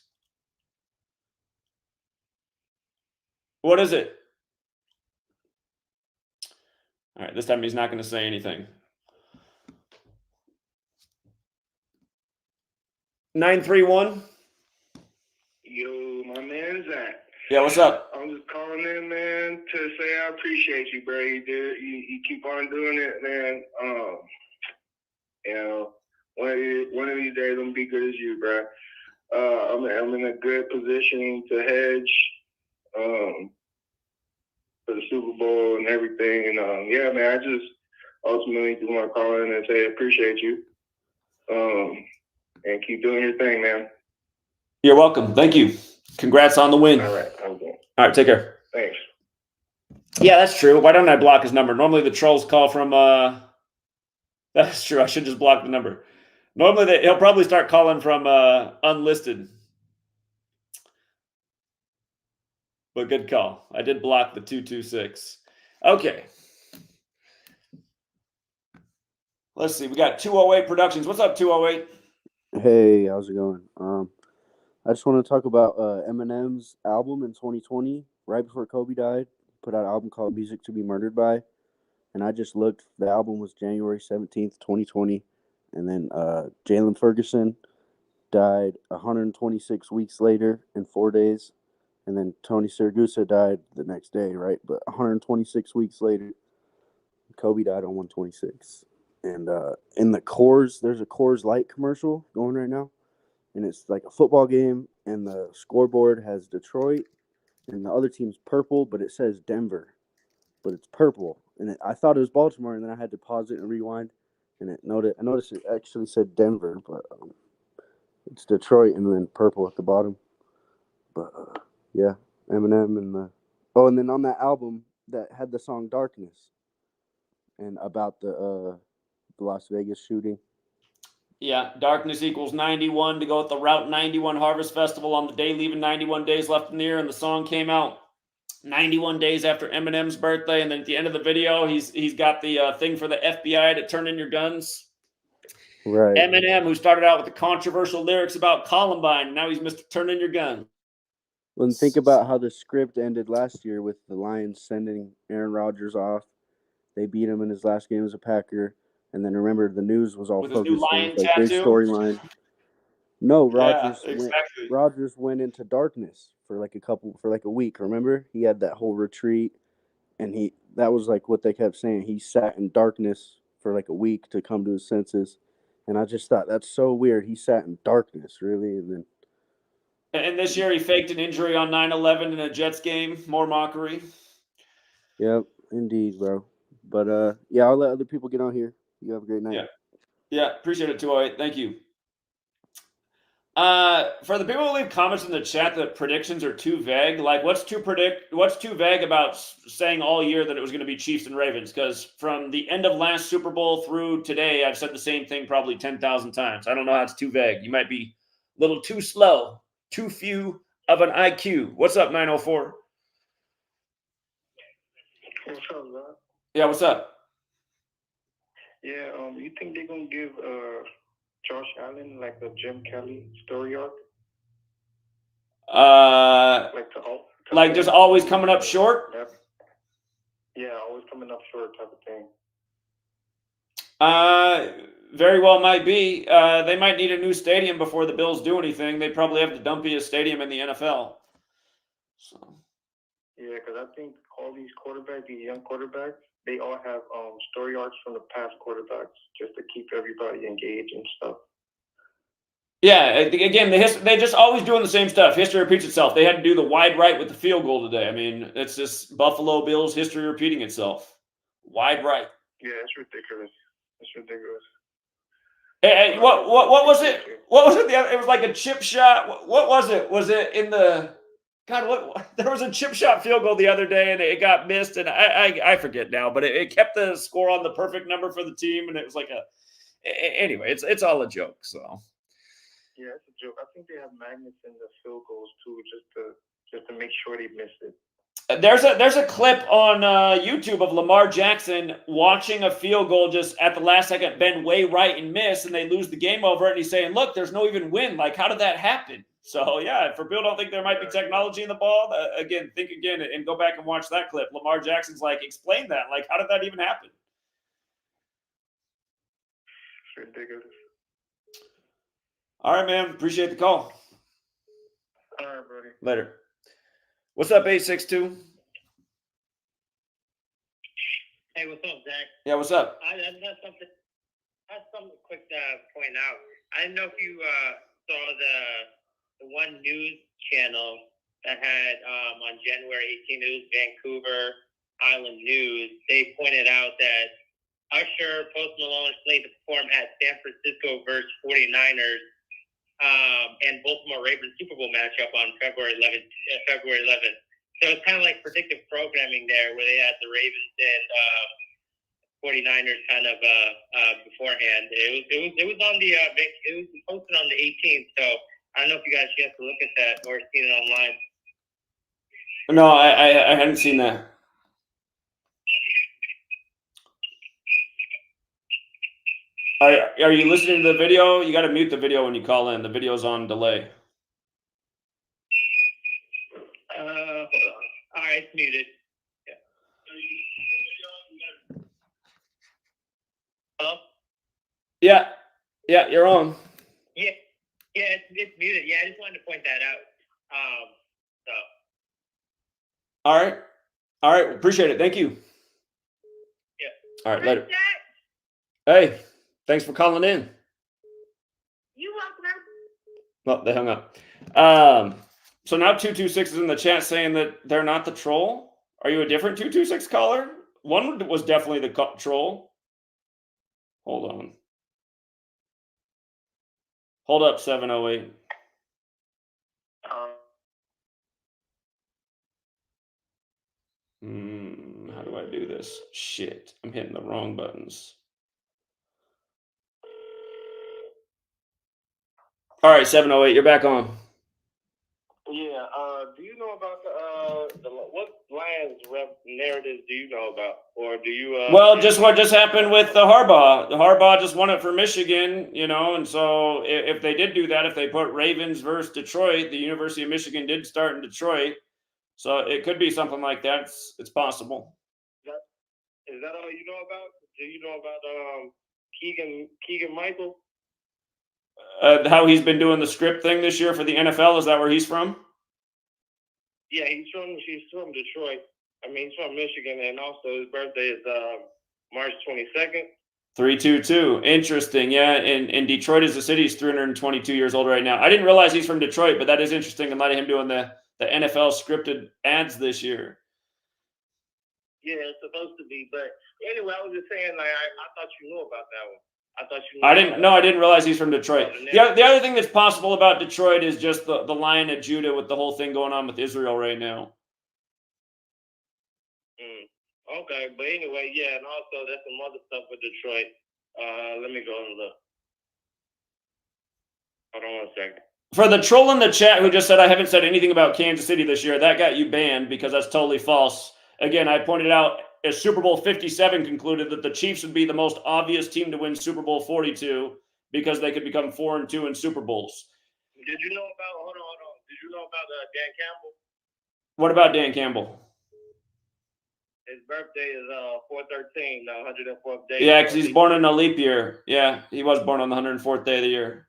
What is it? All right, this time he's not going to say anything. 931. Yo, my man Zach. Yeah, what's up? I'm just calling in, man, to say I appreciate you, bro. You keep on doing it, man. You know, one of these days I'm gonna be good as you, bro. I'm in a good position to hedge, for the Super Bowl and everything. And yeah, man, I just ultimately do want to call in and say I appreciate you. And keep doing your thing, man. You're welcome. Thank you. Congrats on the win. All right, I'm good. All right, take care. Thanks. Yeah, that's true. Why don't I block his number? Normally the trolls call from that's true. I should just block the number. Normally he'll probably start calling from unlisted. But good call. I did block the 226. Okay. Let's see. We got 208 Productions. What's up, 208? Hey, how's it going? I just want to talk about Eminem's album in 2020, right before Kobe died. Put out an album called Music to Be Murdered By. And I just looked. The album was January 17th, 2020. And then Jalen Ferguson died 126 weeks later in 4 days. And then Tony Siragusa died the next day, right? But 126 weeks later, Kobe died on 126. And in the Coors, there's a Coors Light commercial going right now. And it's like a football game, and the scoreboard has Detroit, and the other team's purple, but it says Denver, but it's purple. And I thought it was Baltimore, and then I had to pause it and rewind, and I noticed it actually said Denver, but it's Detroit, and then purple at the bottom. But yeah, Eminem and then on that album that had the song Darkness, and about the Las Vegas shooting. Yeah, Darkness equals 91 to go at the Route 91 Harvest Festival on the day, leaving 91 days left in the year, and the song came out 91 days after Eminem's birthday. And then at the end of the video, he's got the thing for the FBI to turn in your guns. Right. Eminem, who started out with the controversial lyrics about Columbine, and now he's Mr. Turn in your gun. Well, and think about how the script ended last year with the Lions sending Aaron Rodgers off. They beat him in his last game as a Packer. And then remember, the news was all With his new focused on lion like big tattoo? storyline. No, exactly. Rodgers went into darkness for like a week. Remember, he had that whole retreat, and that was like what they kept saying. He sat in darkness for like a week to come to his senses, and I just thought that's so weird. He sat in darkness, really, and then. And this year he faked an injury on 9/11 in a Jets game. More mockery. Yep, indeed, bro. But yeah, I'll let other people get on here. You have a great night. Yeah, appreciate it, 208. Thank you. For the people who leave comments in the chat that predictions are too vague, like what's too vague about saying all year that it was going to be Chiefs and Ravens? Because from the end of last Super Bowl through today, I've said the same thing probably 10,000 times. I don't know how it's too vague. You might be a little too slow, too few of an IQ. What's up, 904? What's up, man? Yeah, what's up? Yeah, you think they're gonna give Josh Allen like a Jim Kelly story arc? Like just always coming up short? Yeah, always coming up short type of thing. Very well might be. They might need a new stadium before the Bills do anything. They probably have the dumpiest stadium in the NFL. So. Yeah, because I think all these quarterbacks, these young quarterbacks, they all have story arcs from the past quarterbacks just to keep everybody engaged and stuff. Yeah, again, they just always doing the same stuff. History repeats itself. They had to do the wide right with the field goal today. I mean, it's just Buffalo Bills history repeating itself. Wide right. Yeah, it's ridiculous. It's ridiculous. Hey, what was it? What was it? It was like a chip shot. What was it? Was it in the? God, what? There was a chip shot field goal the other day, and it got missed, and I forget now, but it kept the score on the perfect number for the team, and it was like anyway, it's all a joke. So. Yeah, it's a joke. I think they have magnets in the field goals too, just to make sure they miss it. There's a clip on YouTube of Lamar Jackson watching a field goal just at the last second bend way right and miss, and they lose the game over it. And he's saying, "Look, there's no even win. Like, how did that happen?" So yeah, for people don't think there might be technology in the ball, think again and go back and watch that clip. Lamar Jackson's like, "Explain that. Like, how did that even happen?" It's ridiculous. All right, man. Appreciate the call. All right, buddy. Later. What's up, 862? Hey, what's up, Zach? Yeah, what's up? I have something quick to point out. I didn't know if you saw the one news channel that had on January 18th, it was Vancouver Island News. They pointed out that Usher, Post Malone, slated to perform at San Francisco versus 49ers and Baltimore Ravens Super Bowl matchup on February 11th. So it's kind of like predictive programming there, where they had the Ravens and 49ers kind of beforehand. It was on the it was posted on the 18th. So I don't know if you guys get to look at that or seen it online. No, I hadn't seen that. Are you listening to the video? You got to mute the video when you call in. The video's on delay. Hold on. All right, it's muted. Yeah. Hello? Yeah, you're on. Yeah, it's muted. Yeah, I just wanted to point that out. All right. Appreciate it. Thank you. Yeah. All right, later. Hey, thanks for calling in. You welcome. Well, they hung up. So now 226 is in the chat saying that they're not the troll. Are you a different 226 caller? One was definitely the troll. Hold on. Hold up, 708. How do I do this? Shit, I'm hitting the wrong buttons. All right, 708, you're back on. Yeah. Do you know about what Lions rep narratives do you know about, or do you? Well, just what just happened with the Harbaugh. The Harbaugh just won it for Michigan, and so if they did do that, if they put Ravens versus Detroit, the University of Michigan did start in Detroit, so it could be something like that. It's possible. Is that all you know about? Do you know about Keegan Michael? How he's been doing the script thing this year for the NFL? Is that where he's from? Yeah, he's from Detroit. I mean, he's from Michigan, and also his birthday is March 22nd. 322. Interesting. Yeah, and Detroit is the city. He's 322 years old right now. I didn't realize he's from Detroit, but that is interesting in light of him doing the NFL scripted ads this year. Yeah, it's supposed to be. But anyway, I was just saying, like, I thought you knew about that one. I thought you. I didn't. No, I didn't realize he's from Detroit. The other thing that's possible about Detroit is just the Lion of Judah with the whole thing going on with Israel right now. Okay, but anyway, yeah, and also there's some other stuff with Detroit. Let me go and look. Hold on 1 second. For the troll in the chat who just said I haven't said anything about Kansas City this year, that got you banned because that's totally false. Again, I pointed out as Super Bowl 57 concluded that the Chiefs would be the most obvious team to win Super Bowl 42 because they could become 4-2 in Super Bowls. Did you know about? Hold on. Did you know about Dan Campbell? What about Dan Campbell? His birthday is 4/13, 104th day. Yeah, because he's born in a leap year. Yeah, he was born on the 104th day of the year.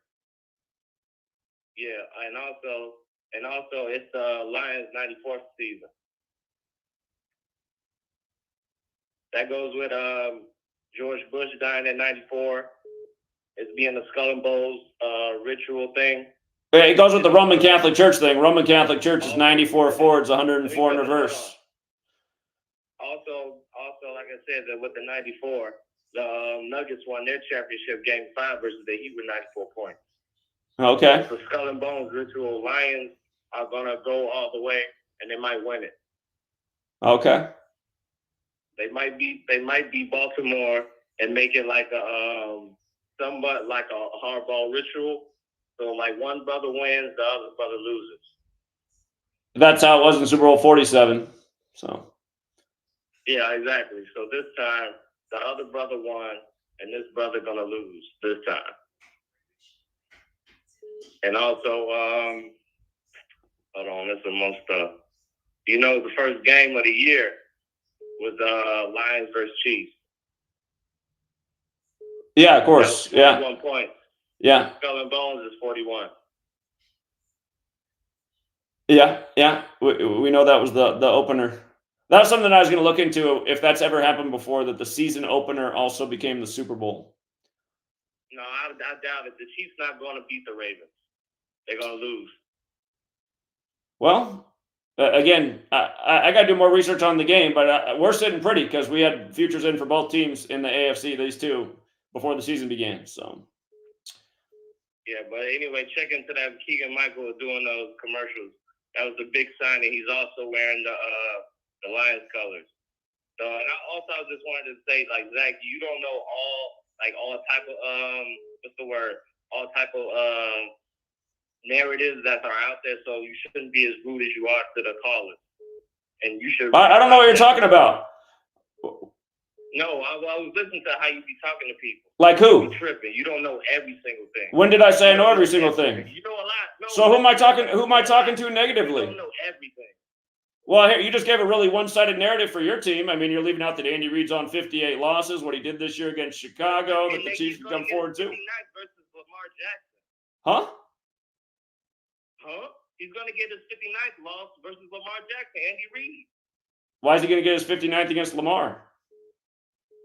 Yeah, and also it's the Lions 94th season. That goes with George Bush dying in 94. It's being the Skull and Bones ritual thing. Yeah, it goes with the Roman Catholic Church thing. Roman Catholic Church is 94 forwards, 104 in reverse. Also, like I said, that with the 94, the Nuggets won their championship game 5 versus the Heat with 94 points. Okay. The Skull and Bones ritual. Lions are gonna go all the way, and they might win it. Okay. They might be Baltimore and make it like a somewhat like a hardball ritual. So like one brother wins, the other brother loses. That's how it was in Super Bowl 47. So. Yeah, exactly. So this time the other brother won, and this brother gonna lose this time. And also, hold on, there's some more stuff. You know, the first game of the year was Lions versus Chiefs. Yeah, of course. That was 41 points. Yeah. Skull and Bones is 41. Yeah. We know that was the opener. That's something I was going to look into if that's ever happened before, that the season opener also became the Super Bowl. No, I doubt it. The Chiefs not going to beat the Ravens. They're going to lose. Well, again, I got to do more research on the game, but we're sitting pretty because we had futures in for both teams in the AFC, these two, before the season began. So. Yeah, but anyway, check into that. Keegan Michael doing those commercials. That was a big signing. He's also wearing the Lions colors. So, and I just wanted to say, like, Zach, you don't know all type of all type of narratives that are out there. So you shouldn't be as rude as you are to the callers. And you should. I don't know what you're talking about. No, I was listening to how you be talking to people. Like who? You tripping. You don't know every single thing. When did I say I know every single thing? You know a lot. No, so who am I talking to negatively? You don't know everything. Well, here, you just gave a really one-sided narrative for your team. I mean, you're leaving out that Andy Reid's on 58 losses, what he did this year against Chicago, that the Chiefs become 4-2. Versus Lamar Jackson. Huh? He's going to get his 59th loss versus Lamar Jackson, Andy Reid. Why is he going to get his 59th against Lamar?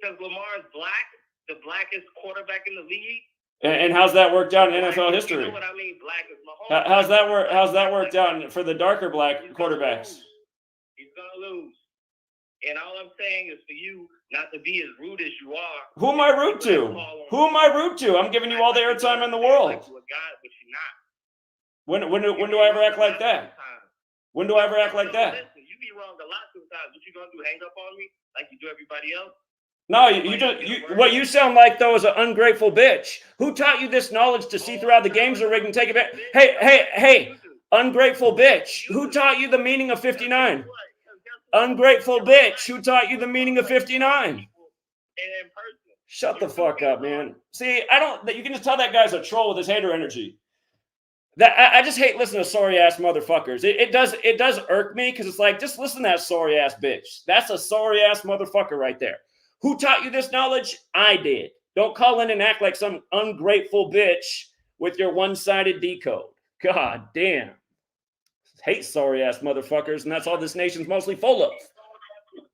Because Lamar is black, the blackest quarterback in the league. And how's that worked out in NFL history? You know what I mean? Black is Mahomes. How's that worked out for the darker black quarterbacks? He's gonna lose. And all I'm saying is for you not to be as rude as you are. Who am I rude to? Who am I rude to? I'm giving you all the airtime in the world. Like you're a guy, but you're not. When do I ever act like that? When do I ever act like that? Listen, you be wrong a lot sometimes. What you gonna do? Hang up on me like you do everybody else? No, what you sound like, though, is an ungrateful bitch. Who taught you this knowledge to see throughout the games are rigged and take it? Hey, ungrateful bitch. Who taught you the meaning of 59? Ungrateful bitch. Who taught you the meaning of 59? Shut the fuck up, man. See, you can just tell that guy's a troll with his hater energy. I just hate listening to sorry ass motherfuckers. It does irk me because it's like, just listen to that sorry ass bitch. That's a sorry ass motherfucker right there. Who taught you this knowledge? I did. Don't call in and act like some ungrateful bitch with your one-sided decode. God damn. Hate sorry-ass motherfuckers, and that's all this nation's mostly full of.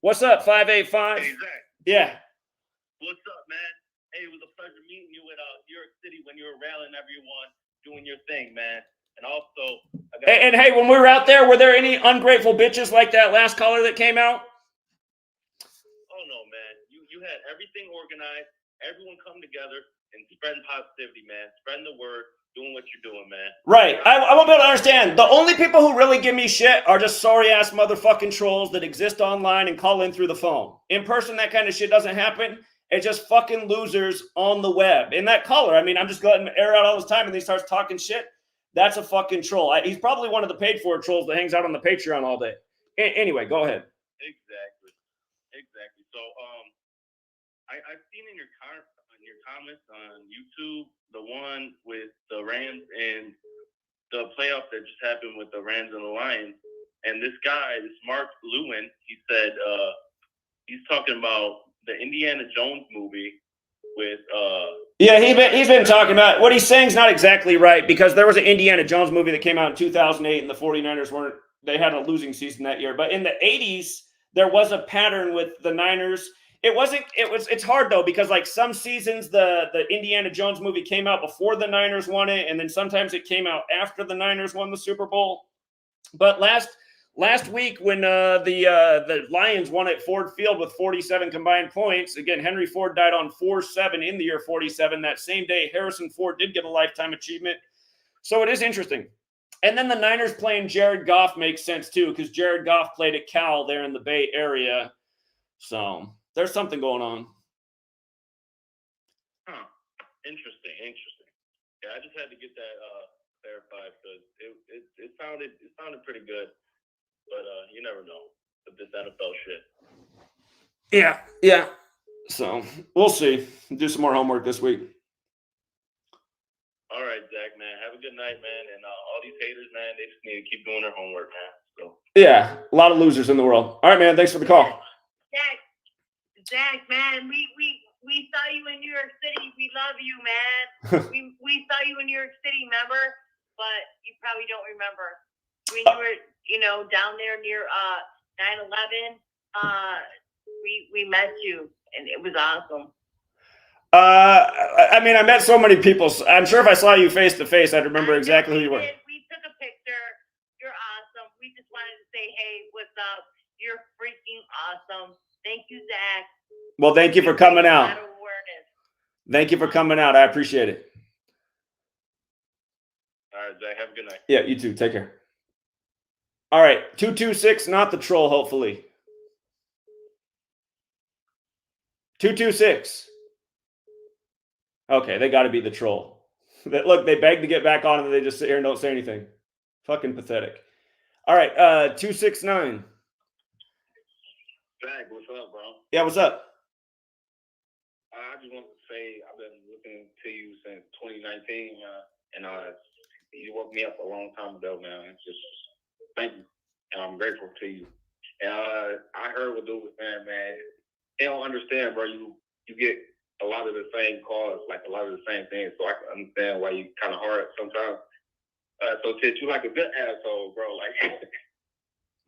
What's up, 585? Hey, Zach. Yeah. What's up, man? Hey, it was a pleasure meeting you in New York City when you were rallying everyone, doing your thing, man. And also... And hey, when we were out there, were there any ungrateful bitches like that last caller that came out? Oh, no, man. You had everything organized. everyone come together and spreading positivity, man. Spreading the word, doing what you're doing, man. Right. I won't be able to understand. The only people who really give me shit are just sorry-ass motherfucking trolls that exist online and call in through the phone. In person, that kind of shit doesn't happen. It's just fucking losers on the web. And that caller, I mean, I'm just letting him air out all this time and he starts talking shit. That's a fucking troll. He's probably one of the paid-for trolls that hangs out on the Patreon all day. Anyway, go ahead. Exactly. So, I've seen in your comments on YouTube the one with the Rams and the playoff that just happened with the Rams and the Lions. And this guy, this Mark Lewin, he said he's talking about the Indiana Jones movie with Yeah, he's been talking about what he's saying is not exactly right, because there was an Indiana Jones movie that came out in 2008 and the 49ers they had a losing season that year. But in the 80s, there was a pattern with the Niners. It's hard though, because like some seasons the Indiana Jones movie came out before the Niners won it, and then sometimes it came out after the Niners won the Super Bowl. But last week when the Lions won at Ford Field with 47 combined points, again, Henry Ford died on 4/7 in the year 47. That same day, Harrison Ford did get a lifetime achievement. So it is interesting. And then the Niners playing Jared Goff makes sense too, because Jared Goff played at Cal there in the Bay Area. So there's something going on. Interesting. Yeah, I just had to get that clarified because it sounded pretty good, but you never know with this NFL shit. Yeah. So we'll see. Do some more homework this week. All right, Zach, man. Have a good night, man. And all these haters, man, they just need to keep doing their homework, man. So yeah, a lot of losers in the world. All right, man. Thanks for the call. Zach, man, we saw you in New York City. We love you, man. we saw you in New York City, remember? But you probably don't remember when you were, down there near 9/11. We met you, and it was awesome. I mean, I met so many people. I'm sure if I saw you face to face, I'd remember exactly who you were. We took a picture. You're awesome. We just wanted to say, hey, what's up? You're freaking awesome. Thank you, Zach. Well, thank you for coming out. Thank you for coming out. I appreciate it. All right, Zach. Have a good night. Yeah, you too. Take care. All right, 226, not the troll, hopefully. 226. Okay, they got to be the troll. Look, they beg to get back on and they just sit here and don't say anything. Fucking pathetic. All right, 269. Zach, what's up, bro? Yeah, what's up? I just want to say I've been listening to you since 2019, and you woke me up a long time ago, man. Just thank you, and I'm grateful to you. And I heard what dude was saying, man. They don't understand, bro. You get a lot of the same calls, like a lot of the same things, so I can understand why you kind of hard sometimes. So, Tit, you like a good asshole, bro. Like,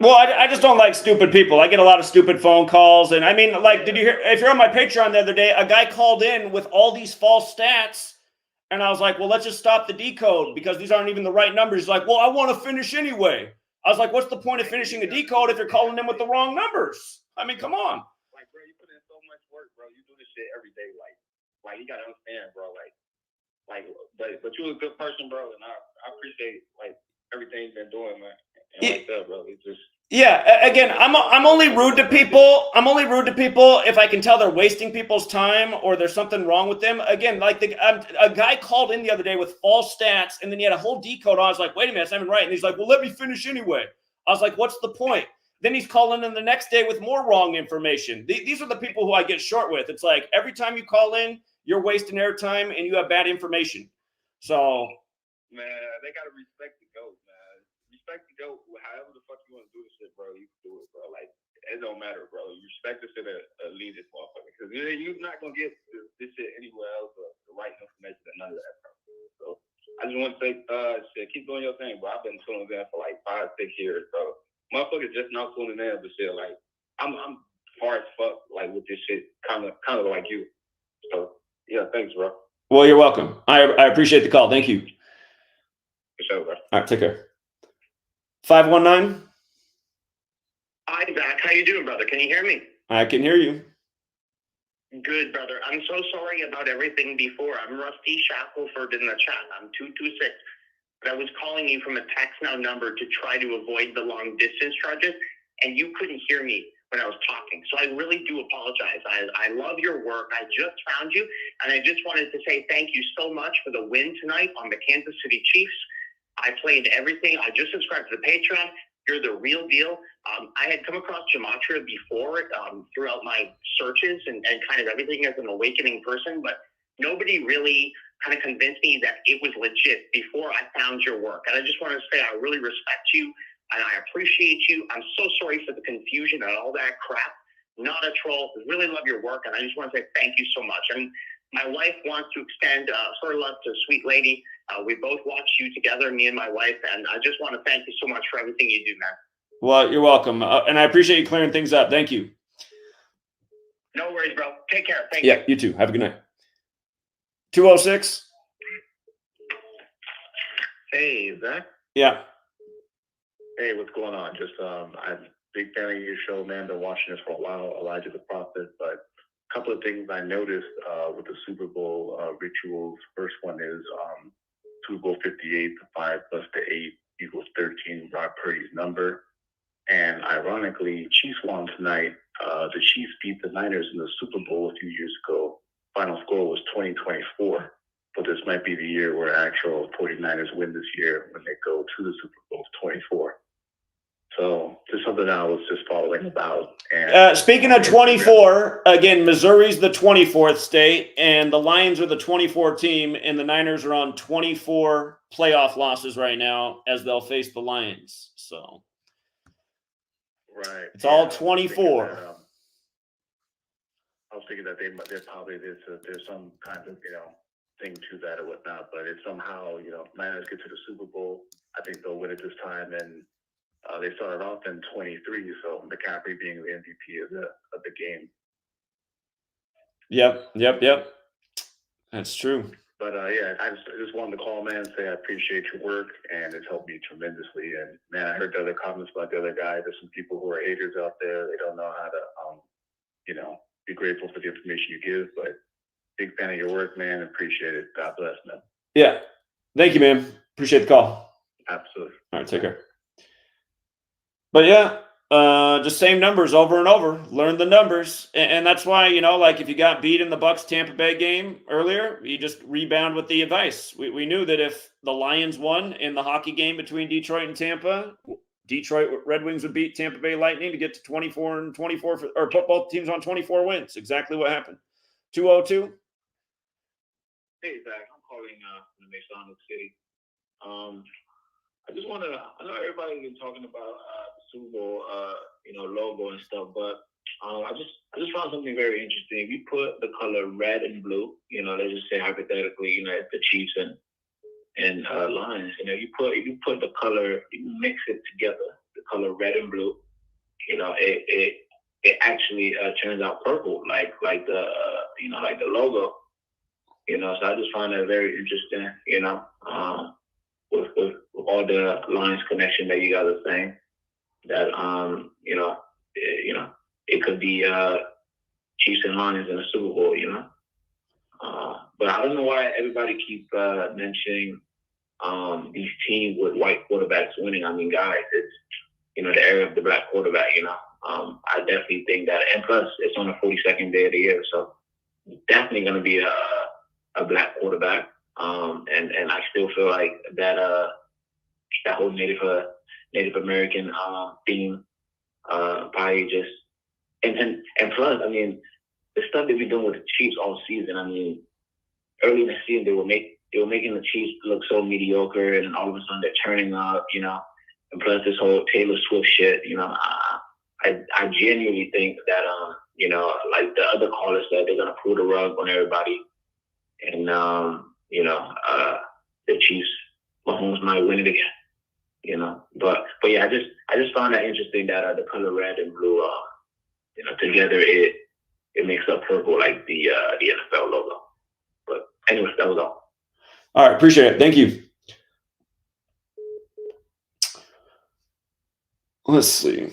well, I just don't like stupid people. I get a lot of stupid phone calls, and I mean, like, did you hear? If you're on my Patreon the other day, a guy called in with all these false stats, and I was like, well, let's just stop the decode because these aren't even the right numbers. He's like, well, I want to finish anyway. I was like, what's the point of finishing a decode if you're calling in with the wrong numbers? I mean, come on. Like, bro, you put in so much work, bro. You do this shit every day, like you gotta understand, bro. But you're a good person, bro, and I appreciate like everything you've been doing, man. And like that, bro. It's just. Yeah, again, I'm only rude to people. I'm only rude to people if I can tell they're wasting people's time or there's something wrong with them. Again, like a guy called in the other day with false stats, and then he had a whole decode. I was like, wait a minute, that's not even right. And he's like, well, let me finish anyway. I was like, what's the point? Then he's calling in the next day with more wrong information. These are the people who I get short with. It's like every time you call in, you're wasting airtime and you have bad information. So, man, they gotta respect the GOAT, man. Respect the GOAT. However the fuck you want to do this shit, bro, you can do it, bro. Like, it don't matter, bro. You respect this shit and lead this motherfucker. Because you're not going to get this shit anywhere else or the right information and none of that, bro. So, I just want to say, shit, keep doing your thing, bro. I've been tuning in for like 5-6 years, bro. Motherfuckers just not tuning in, but shit, like, I'm far as fuck, like, with this shit, kind of like you. So, yeah, thanks, bro. Well, you're welcome. I appreciate the call. Thank you. For sure, bro. All right, take care. 519. Hi, Zach. How you doing, brother? Can you hear me? I can hear you. Good, brother. I'm so sorry about everything before. I'm Rusty Shackelford in the chat. I'm 226. But I was calling you from a text now number to try to avoid the long distance charges, and you couldn't hear me when I was talking. So I really do apologize. I love your work. I just found you, and I just wanted to say thank you so much for the win tonight on the Kansas City Chiefs. I played everything. I just subscribed to the Patreon. You're the real deal. I had come across Gematria before throughout my searches and kind of everything as an awakening person, but nobody really kind of convinced me that it was legit before I found your work. And I just want to say I really respect you and I appreciate you. I'm so sorry for the confusion and all that crap. Not a troll. Really love your work, and I just want to say thank you so much. And my wife wants to extend her love to Sweet Lady. We both watch you together, me and my wife, and I just want to thank you so much for everything you do, man. Well, you're welcome. And I appreciate you clearing things up. Thank you. No worries, bro. Take care. Thank you. Yeah, you too. Have a good night. 206. Hey, Zach. Yeah. Hey, what's going on? Just, I'm a big fan of your show, man. Been watching this for a while, Elijah the Prophet. But a couple of things I noticed with the Super Bowl rituals. First one is Super Bowl 58, the 5 plus the 8 equals 13, Brock Purdy's number. And ironically, Chiefs won tonight. The Chiefs beat the Niners in the Super Bowl a few years ago. Final score was 20-24. But this might be the year where actual 49ers win this year when they go to the Super Bowl 24. So just something I was just following about. And speaking of 24, again, Missouri's the 24th state, and the Lions are the 24 team, and the Niners are on 24 playoff losses right now as they'll face the Lions. So right, it's all 24. I was thinking that they probably there's some kind of thing to that or whatnot, but it's somehow Niners get to the Super Bowl. I think they'll win it this time, and they started off in 23, so McCaffrey being the MVP of the game. Yep. That's true. But yeah, I just wanted to call, man, and say I appreciate your work, and it's helped me tremendously. And man, I heard the other comments about the other guy. There's some people who are haters out there. They don't know how to, be grateful for the information you give. But big fan of your work, man. Appreciate it. God bless, man. Yeah. Thank you, man. Appreciate the call. Absolutely. All right, take care. But yeah, just same numbers over and over. Learn the numbers. And that's why, like if you got beat in the Bucs Tampa Bay game earlier, you just rebound with the advice. We knew that if the Lions won in the hockey game between Detroit and Tampa, Detroit Red Wings would beat Tampa Bay Lightning to get to 24-24 or put both teams on 24 wins. Exactly what happened. 202. Hey, Zach, I'm calling from the Masonic City. I just want to, I know everybody's been talking about the Super Bowl, logo and stuff, but I just found something very interesting. If you put the color red and blue, let's just say hypothetically, it's the Chiefs and Lions, if you put the color, you mix it together, the color red and blue, it actually turns out purple, like the logo. So I just find that very interesting, with all the Lions connection that you guys are saying, that it could be Chiefs and Lions in the Super Bowl, but I don't know why everybody keep mentioning these teams with white quarterbacks winning. I mean, guys, it's the era of the black quarterback. I definitely think that, and plus it's on the 42nd day of the year, so definitely going to be a black quarterback. And I still feel like that that whole Native American theme probably just and plus, I mean, the stuff they've been doing with the Chiefs all season. I mean, early in the season they were making the Chiefs look so mediocre, and then all of a sudden they're turning up, and plus this whole Taylor Swift shit, I genuinely think that like the other callers said, they're gonna pull the rug on everybody, and the Chiefs, Mahomes might win it again, But yeah, I just found that interesting that the color red and blue, together it makes up purple like the NFL logo. But anyway, that was all. All right, appreciate it. Thank you. Let's see.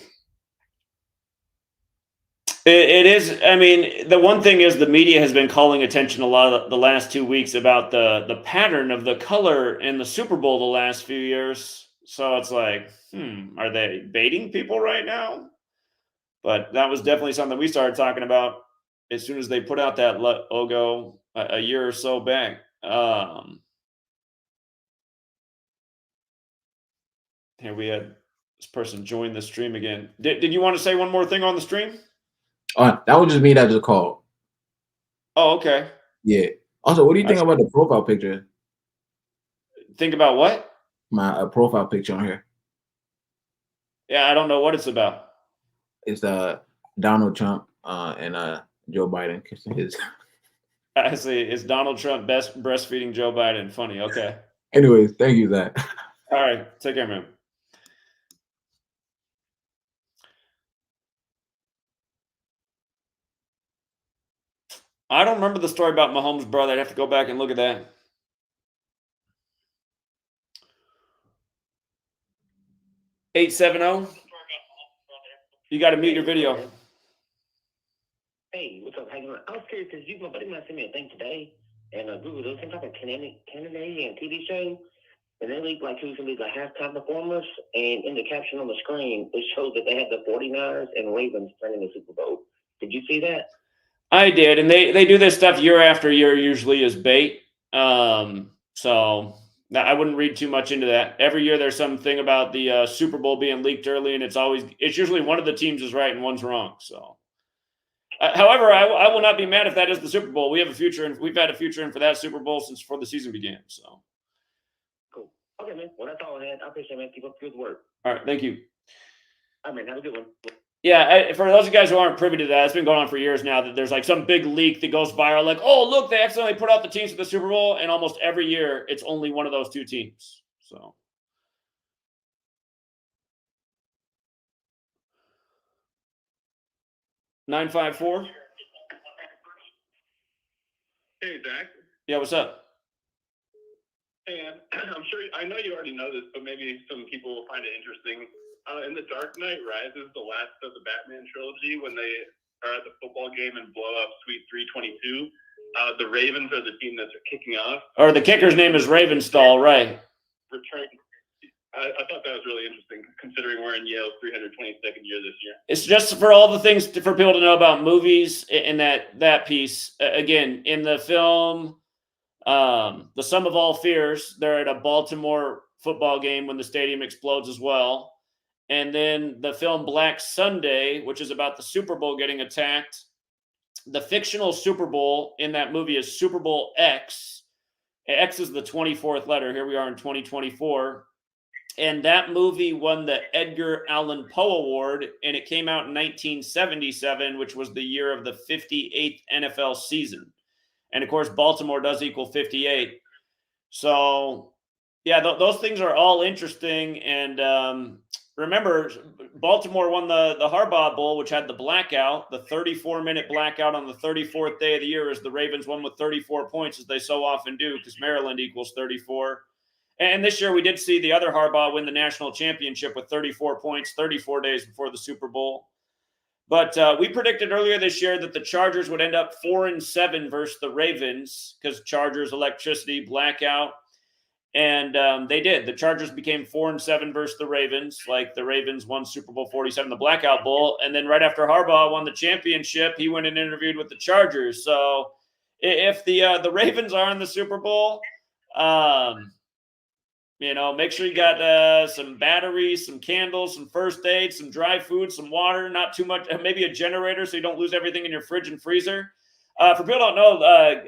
It is. I mean, the one thing is the media has been calling attention a lot of the last 2 weeks about the pattern of the color in the Super Bowl the last few years. So it's like, are they baiting people right now? But that was definitely something we started talking about as soon as they put out that logo a year or so back. Here we had this person join the stream again. Did you want to say one more thing on the stream? That was just me that just called. Oh, okay. Yeah. Also, what do you think about the profile picture? Think about what? My profile picture on here. Yeah, I don't know what it's about. It's Donald Trump and Joe Biden kissing his. I see. Is Donald Trump best breastfeeding Joe Biden? Funny. Okay. Anyways, thank you, Zach. All right. Take care, man. I don't remember the story about Mahomes' brother. I'd have to go back and look at that. $870. You got to mute your video. Hey, what's up? How you doing? I was curious because my buddy might send me a thing today, and Google those some type of Canadian TV show, and they leaked like who's gonna be the halftime performers, and in the caption on the screen it showed that they had the 49ers and Ravens playing in the Super Bowl. Did you see that? I did, and they do this stuff year after year, usually as bait. So I wouldn't read too much into that. Every year there's something about the Super Bowl being leaked early, and it's usually one of the teams is right and one's wrong. So. However, I will not be mad if that is the Super Bowl. We have a future, and we've had a future in for that Super Bowl since before the season began. So, cool. Okay, man. Well, that's all I had. I appreciate it, man. Keep up the good work. All right, thank you. All right, man. Have a good one. Yeah, for those of you guys who aren't privy to that, it's been going on for years now that there's like some big leak that goes viral. Like, oh, look, they accidentally put out the teams for the Super Bowl, and almost every year it's only one of those two teams. So. $954. Hey, Zach. Yeah, what's up? Hey, I'm sure I know you already know this, but maybe some people will find it interesting. In The Dark Knight Rises, the last of the Batman trilogy, when they are at the football game and blow up Suite 322, the Ravens are the team that's kicking off. Or the kicker's name is Ravenstall, right? Return. I thought that was really interesting, considering we're in Yale's 322nd year this year. It's just for all the things for people to know about movies in that piece. Again, in the film, The Sum of All Fears, they're at a Baltimore football game when the stadium explodes as well. And then the film Black Sunday, which is about the Super Bowl getting attacked. The fictional Super Bowl in that movie is Super Bowl X. X is the 24th letter. Here we are in 2024. And that movie won the Edgar Allan Poe Award, and it came out in 1977, which was the year of the 58th NFL season. And, of course, Baltimore does equal 58. So, yeah, those things are all interesting. And remember, Baltimore won the Harbaugh Bowl, which had the blackout, the 34-minute blackout on the 34th day of the year, as the Ravens won with 34 points, as they so often do, because Maryland equals 34. And this year we did see the other Harbaugh win the national championship with 34 points, 34 days before the Super Bowl. But we predicted earlier this year that the Chargers would end up 4-7 versus the Ravens because Chargers electricity blackout. And they did. The Chargers became 4-7 versus the Ravens, like the Ravens won Super Bowl 47, the Blackout Bowl. And then right after Harbaugh won the championship, he went and interviewed with the Chargers. So if the Ravens are in the Super Bowl, make sure you got some batteries, some candles, some first aid, some dry food, some water, not too much, maybe a generator so you don't lose everything in your fridge and freezer. For people who don't know,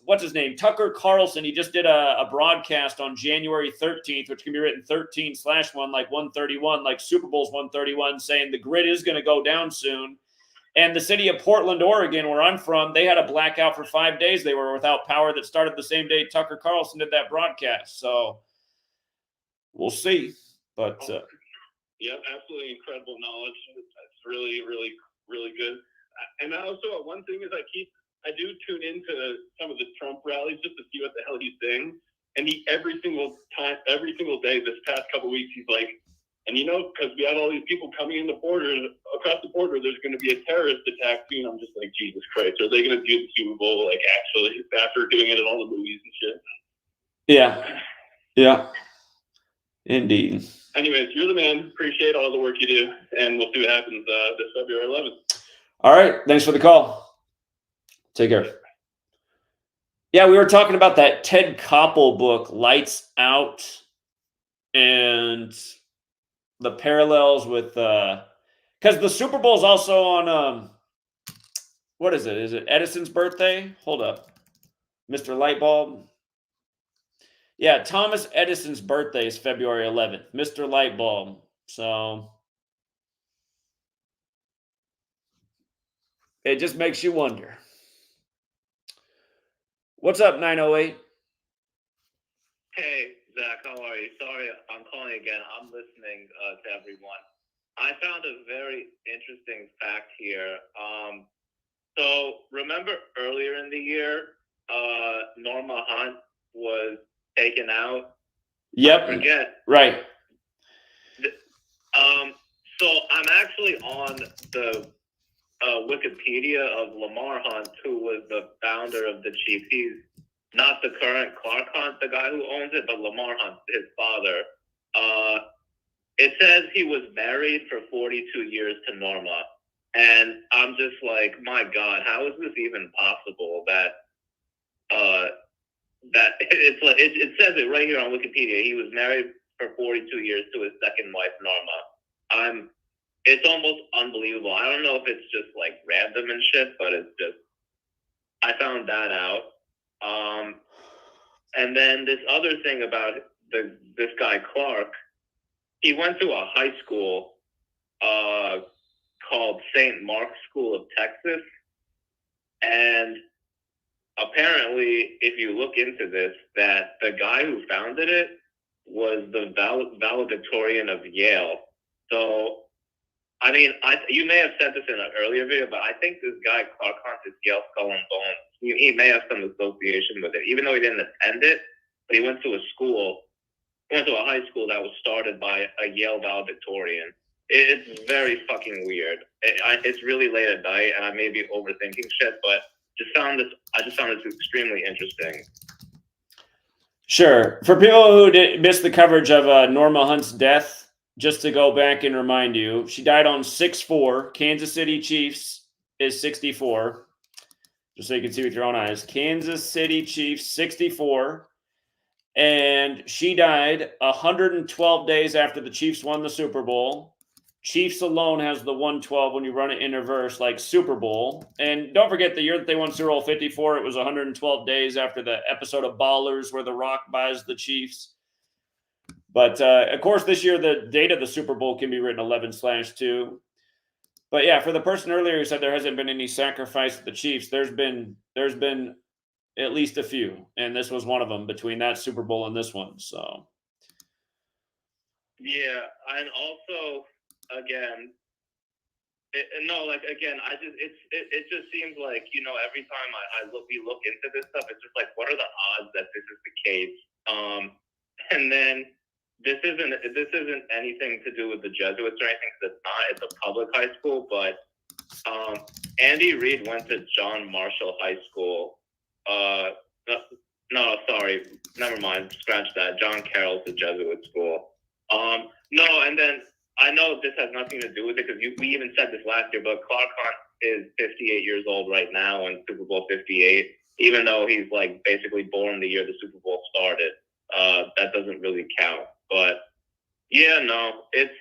what's his name? Tucker Carlson, he just did a broadcast on January 13th, which can be written 13/1, like 131, like Super Bowl's 131, saying the grid is going to go down soon. And the city of Portland, Oregon, where I'm from, they had a blackout for 5 days. They were without power that started the same day Tucker Carlson did that broadcast. So we'll see. But yeah, absolutely incredible knowledge. It's really, really, really good. And also, one thing is I do tune into some of the Trump rallies just to see what the hell he's saying. And every single day this past couple of weeks, he's like, And, because we have all these people coming in the border, across the border, there's going to be a terrorist attack soon. I'm just like, Jesus Christ, are they going to do the Super Bowl, like, actually, after doing it in all the movies and shit? Yeah. Yeah. Indeed. Anyways, you're the man. Appreciate all the work you do, and we'll see what happens this February 11th. All right. Thanks for the call. Take care. Yeah, we were talking about that Ted Koppel book, Lights Out, and the parallels with because the Super Bowl is also on what is it? Is it Edison's birthday? Hold up. Mr. Lightbulb. Yeah, Thomas Edison's birthday is February 11th. Mr. Lightbulb. So it just makes you wonder. What's up, 908? Hey, Zach, how are you? Sorry, I'm calling again. I'm listening to everyone. I found a very interesting fact here. So remember earlier in the year, Norma Hunt was taken out? Yep. I forget. Right. So I'm actually on the Wikipedia of Lamar Hunt, who was the founder of the Chiefs. He's not the current Clark Hunt, the guy who owns it, but Lamar Hunt, his father. It says he was married for 42 years to Norma. And I'm just like, my God, how is this even possible that it says it right here on Wikipedia. He was married for 42 years to his second wife, Norma. It's almost unbelievable. I don't know if it's just like random and shit, but it's just, I found that out. And then this other thing about this guy Clark, he went to a high school called St. Mark's School of Texas. And apparently, if you look into this, that the guy who founded it was the valedictorian of Yale. So, I mean, you may have said this in an earlier video, but I think this guy, Clark Hunt, is Yale Skull and Bones. He may have some association with it, even though he didn't attend it, but he went to a high school that was started by a Yale valedictorian. It's very fucking weird. It's really late at night, and I may be overthinking shit, but I just found this extremely interesting. Sure. For people who missed the coverage of Norma Hunt's death, just to go back and remind you, she died on 6/4. Kansas City Chiefs is 64. Just so you can see with your own eyes. Kansas City Chiefs, 64. And she died 112 days after the Chiefs won the Super Bowl. Chiefs alone has the 112 when you run it in reverse, like Super Bowl. And don't forget the year that they won Super Bowl 54, it was 112 days after the episode of Ballers where The Rock buys the Chiefs. But, of course, this year the date of the Super Bowl can be written 11/2. But, yeah, for the person earlier who said there hasn't been any sacrifice to the Chiefs, there's been at least a few. And this was one of them between that Super Bowl and this one. So, yeah, and also, again, it just seems like, every time we look into this stuff, it's just like, what are the odds that this is the case? And then this isn't anything to do with the Jesuits or anything, because it's a public high school, but Andy Reid went to John Marshall High School. No, sorry, never mind, scratch that. John Carroll's the Jesuit school. No, and then I know this has nothing to do with it, because we even said this last year, but Clark Hunt is 58 years old right now in Super Bowl 58, even though he's like basically born the year the Super Bowl started. That doesn't really count. But yeah, no, it's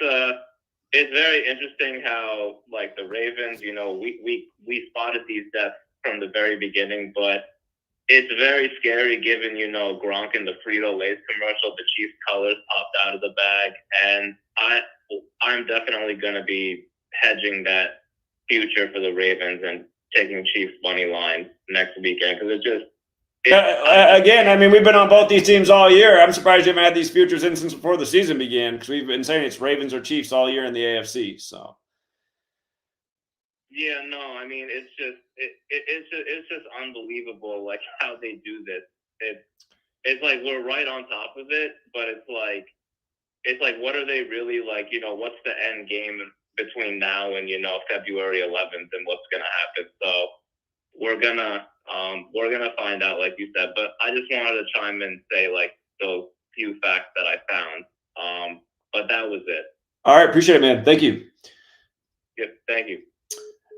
very interesting how, like, the Ravens, we spotted these deaths from the very beginning, but it's very scary given, Gronk in the Frito-Lay's commercial, the Chiefs colors popped out of the bag, and I'm definitely going to be hedging that future for the Ravens and taking Chiefs money line next weekend, because again, I mean, we've been on both these teams all year. I'm surprised you haven't had these futures in since before the season began, because we've been saying it's Ravens or Chiefs all year in the AFC. So, yeah, no, I mean, it's just unbelievable, like, how they do this. It's like we're right on top of it, but it's like it's like, what are they really like? What's the end game between now and February 11th, and what's gonna happen? So we're gonna find out, like you said. But I just wanted to chime in and say like those few facts that I found. But that was it. All right, appreciate it, man. Thank you. Yep, thank you.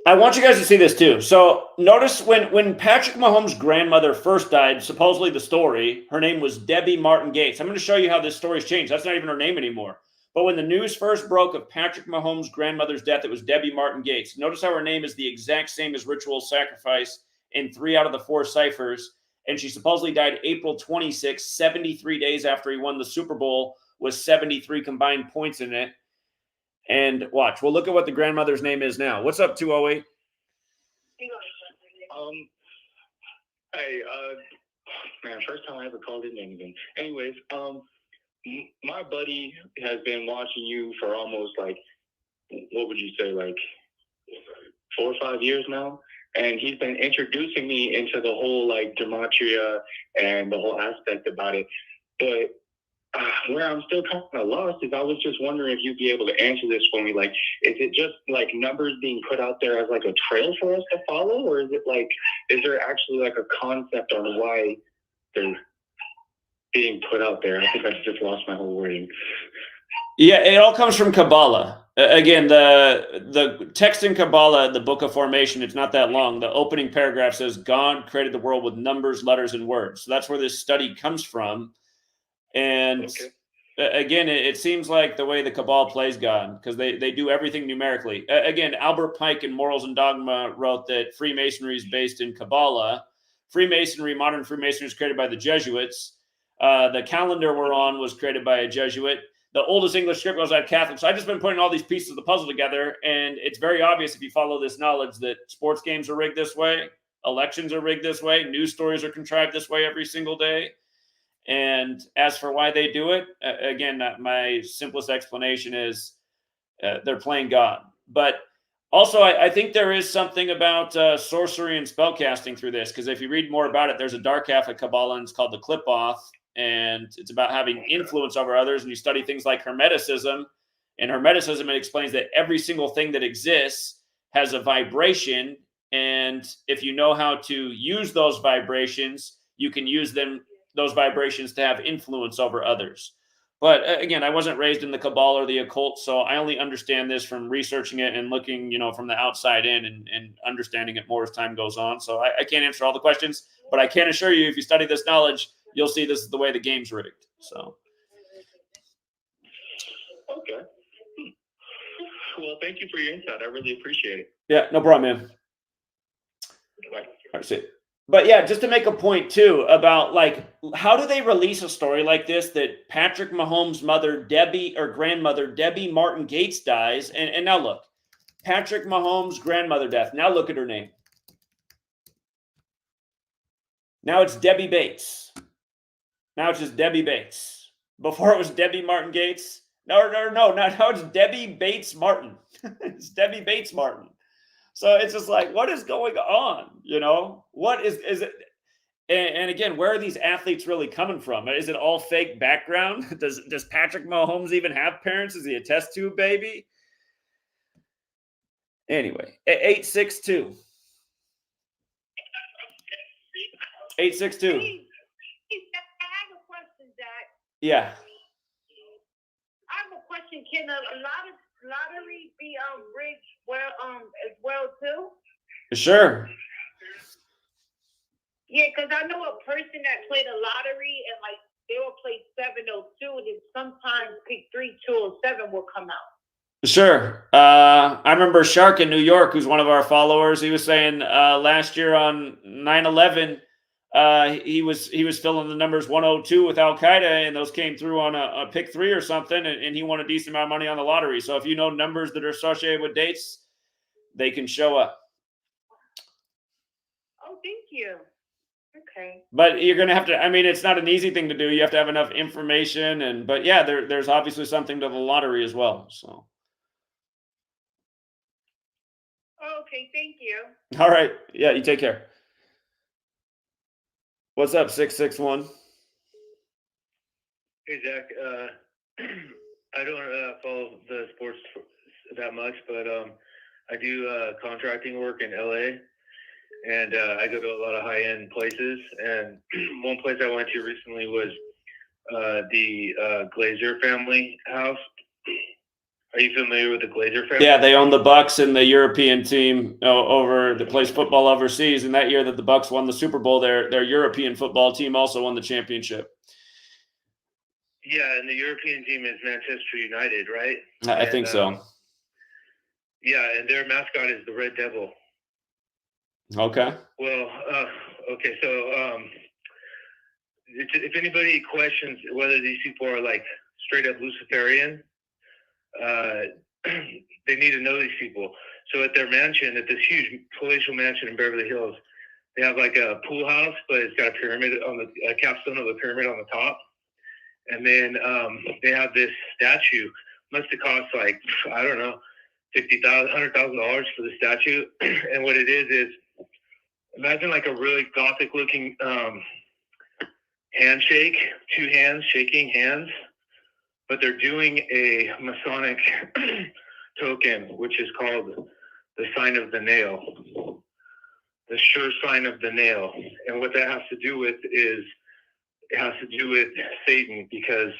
I want you guys to see this too. So notice when Patrick Mahomes' grandmother first died, supposedly the story, her name was Debbie Martin Gates. I'm going to show you how this story's changed. That's not even her name anymore. But when the news first broke of Patrick Mahomes' grandmother's death, it was Debbie Martin Gates. Notice how her name is the exact same as Ritual Sacrifice in 3 out of the 4 ciphers. And she supposedly died April 26, 73 days after he won the Super Bowl with 73 combined points in it. And watch, we'll look at what the grandmother's name is now. What's up, 208? Hey, man, first time I ever called in anything. Anyways, my buddy has been watching you for almost like, what would you say, like 4 or 5 years now? And he's been introducing me into the whole like gematria and the whole aspect about it. But where I'm still kind of lost is I was just wondering if you'd be able to answer this for me. Like, is it just like numbers being put out there as like a trail for us to follow? Or is it like, is there actually like a concept on why they're being put out there? I think I just lost my whole wording. Yeah, it all comes from Kabbalah. Again, the text in Kabbalah, the Book of Formation, it's not that long. The opening paragraph says, God created the world with numbers, letters, and words. So that's where this study comes from. And again, it seems like the way the Kabbalah plays God, because they do everything numerically. Again, Albert Pike in Morals and Dogma wrote that Freemasonry is based in Kabbalah. Freemasonry, modern Freemasonry, is created by the Jesuits. The calendar we're on was created by a Jesuit. The oldest English script was at Catholic. So I've just been putting all these pieces of the puzzle together, and it's very obvious if you follow this knowledge that sports games are rigged this way, elections are rigged this way, news stories are contrived this way every single day. And as for why they do it, again, my simplest explanation is they're playing God. But also, I think there is something about sorcery and spellcasting through this, because if you read more about it, there's a dark half of Kabbalah, and it's called the Clip-Off, and it's about having influence over others. And you study things like Hermeticism. In Hermeticism, it explains that every single thing that exists has a vibration, and if you know how to use those vibrations, you can use those vibrations to have influence over others. But again, I wasn't raised in the Kabbalah or the occult, so I only understand this from researching it and looking, from the outside in and understanding it more as time goes on. So I can't answer all the questions, but I can assure you, if you study this knowledge, you'll see this is the way the game's rigged. So. Okay. Well, thank you for your insight. I really appreciate it. Yeah, no problem, man. Bye. All right, see it. But yeah, just to make a point too about like, how do they release a story like this that Patrick Mahomes' grandmother, Debbie Martin Gates dies. And now look, Patrick Mahomes' grandmother death. Now look at her name. Now it's Debbie Bates. Now it's just Debbie Bates. Before it was Debbie Martin Gates. No. Now it's Debbie Bates Martin. It's Debbie Bates Martin. So it's just like, what is going on? What is it? And again, where are these athletes really coming from? Is it all fake background? Does Patrick Mahomes even have parents? Is he a test tube baby? Anyway, 862. 862. I have a question, Zach. Yeah. I have a question. Can a lottery be rigged as well too? Sure. Yeah, because I know a person that played a lottery and like they will play 702 and then sometimes pick 3207 will come out. Sure. I remember Shark in New York, who's one of our followers. He was saying last year on 9/11, he was filling the numbers 102 with Al Qaeda, and those came through on a pick 3 or something, and he won a decent amount of money on the lottery. So if you know numbers that are associated with dates, they can show up. Oh, thank you. Okay. But you're going to have to, it's not an easy thing to do. You have to have enough information, but yeah, there's obviously something to the lottery as well. So. Okay, thank you. All right. Yeah, you take care. What's up, 661? Hey, Zach. I don't follow the sports that much, but I do contracting work in LA, and I go to a lot of high-end places. And one place I went to recently was the Glazer family house. Are you familiar with the Glazer family? Yeah, they own the Bucks and the European team over that plays football overseas. And that year that the Bucks won the Super Bowl, their European football team also won the championship. Yeah, and the European team is Manchester United, right? I think so. Yeah, and their mascot is the Red Devil. Okay. Well, okay, so if anybody questions whether these people are like straight up Luciferian, they need to know these people. So at their mansion, at this huge palatial mansion in Beverly Hills, they have like a pool house, but it's got a pyramid on a capstone of a pyramid on the top. And then they have this statue. Must have cost like, I don't know, $50,000, $100,000 for the statue. And what it is imagine like a really gothic looking handshake, two hands shaking hands, but they're doing a Masonic token, which is called the sign of the nail, the sure sign of the nail. And what that has to do with is, it has to do with Satan, because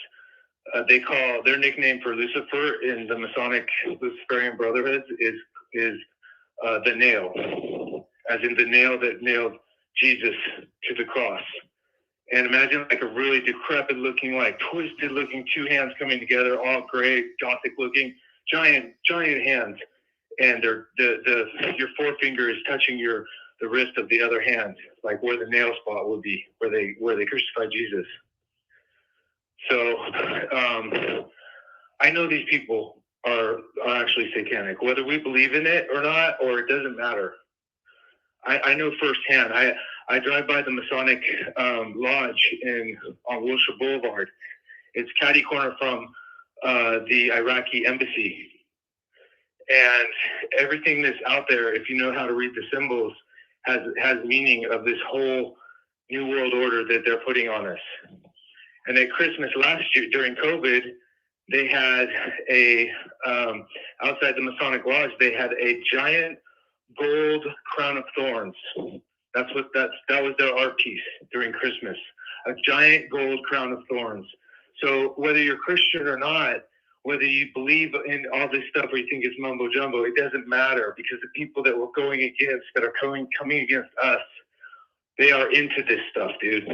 they call their nickname for Lucifer in the Masonic Luciferian Brotherhood is the nail, as in the nail that nailed Jesus to the cross. And imagine like a really decrepit looking, like twisted looking two hands coming together, all gray, gothic looking, giant hands. And your forefinger is touching the wrist of the other hand, like where the nail spot would be, where they crucified Jesus. So I know these people are actually satanic, whether we believe in it or not, or it doesn't matter. I know firsthand. I drive by the Masonic Lodge on Wilshire Boulevard. It's catty corner from the Iraqi embassy. And everything that's out there, if you know how to read the symbols, has meaning of this whole new world order that they're putting on us. And at Christmas last year during COVID, they had outside the Masonic Lodge, they had a giant gold crown of thorns. That was their art piece during Christmas, a giant gold crown of thorns. So whether you're Christian or not, whether you believe in all this stuff or you think it's mumbo jumbo, it doesn't matter, because the people that we're going against, that are coming against us, they are into this stuff, dude.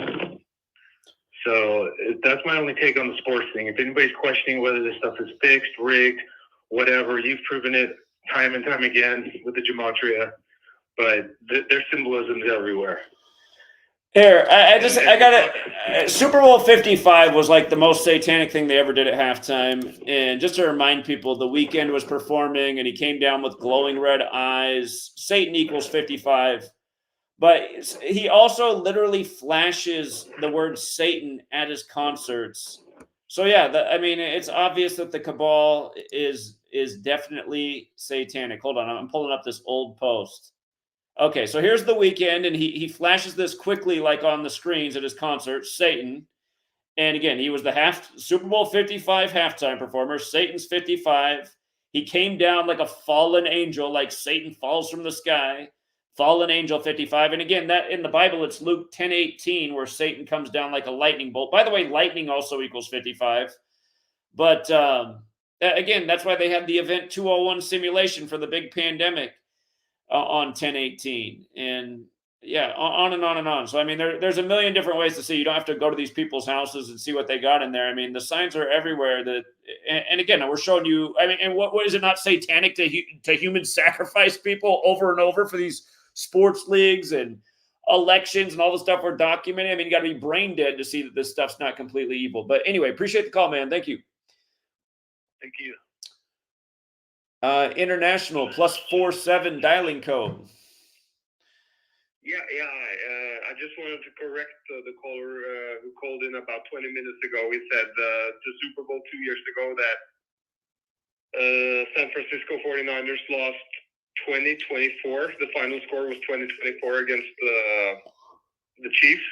So that's my only take on the sports thing. If anybody's questioning whether this stuff is fixed, rigged, whatever, you've proven it time and time again with the Gematria, but there's symbolisms everywhere. Here, I got it. Super Bowl 55 was like the most satanic thing they ever did at halftime. And just to remind people, The Weeknd was performing and he came down with glowing red eyes. Satan equals 55. But he also literally flashes the word Satan at his concerts. So yeah, I mean, it's obvious that the cabal is definitely satanic. Hold on, I'm pulling up this old post. Okay, so here's The Weeknd, and he flashes this quickly, like on the screens at his concert, Satan. And again, he was the Super Bowl 55 halftime performer. Satan's 55. He came down like a fallen angel, like Satan falls from the sky. Fallen angel 55. And again, that in the Bible, it's Luke 10:18, where Satan comes down like a lightning bolt. By the way, lightning also equals 55. But again, that's why they had the Event 201 simulation for the big pandemic on 10:18. And yeah, on and on and on. So, I mean, there's a million different ways to see. You don't have to go to these people's houses and see what they got in there. I mean, the signs are everywhere. And again, we're showing you, I mean, and what is it not satanic to human sacrifice people over and over for these sports leagues and elections and all the stuff we're documenting? I mean, you got to be brain dead to see that this stuff's not completely evil. But anyway, appreciate the call, man. Thank you. Thank you. International +47 dialing code. Yeah. I just wanted to correct the caller who called in about 20 minutes ago. He said the Super Bowl 2 years ago that San Francisco 49ers lost 20-24. The final score was 20-24 against the Chiefs.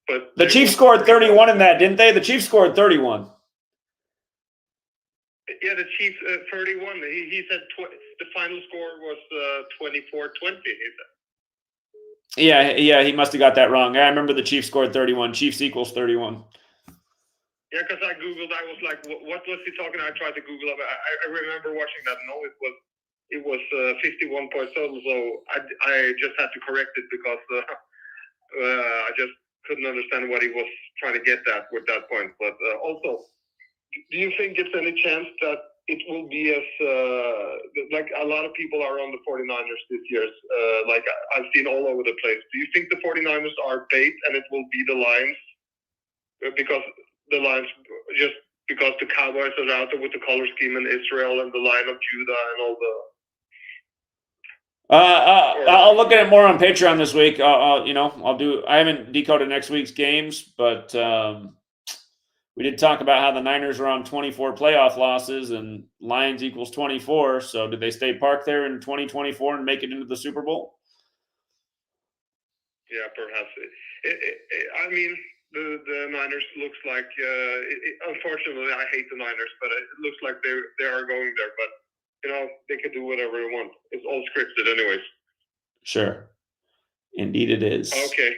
But the Chiefs scored 31 in that, didn't they? The Chiefs scored 31. the Chiefs 31. He said the final score was 24-20. He said. Yeah, he must have got that wrong. I remember the Chiefs scored 31. Chiefs equals 31. Yeah, because I Googled, I was like, what was he talking? I tried to Google it. I remember watching that. No, it was 51 point total. So I just had to correct it because I just couldn't understand what he was trying to get at with that point. But also, do you think it's any chance that it will be as like a lot of people are on the 49ers this year? Like I've seen all over the place. Do you think the 49ers are bait and it will be the Lions? Because the Lions, just because the Cowboys are out there with the color scheme in Israel and the Lion of Judah and all the. I'll look at it more on Patreon this week. I'll do. I haven't decoded next week's games, but we did talk about how the Niners are on 24 playoff losses and Lions equals 24. So did they stay parked there in 2024 and make it into the Super Bowl? Yeah, perhaps. I mean, the Niners looks like. Unfortunately, I hate the Niners, but it looks like they are going there. But they can do whatever they want. It's all scripted, anyways. Sure, indeed it is. Okay,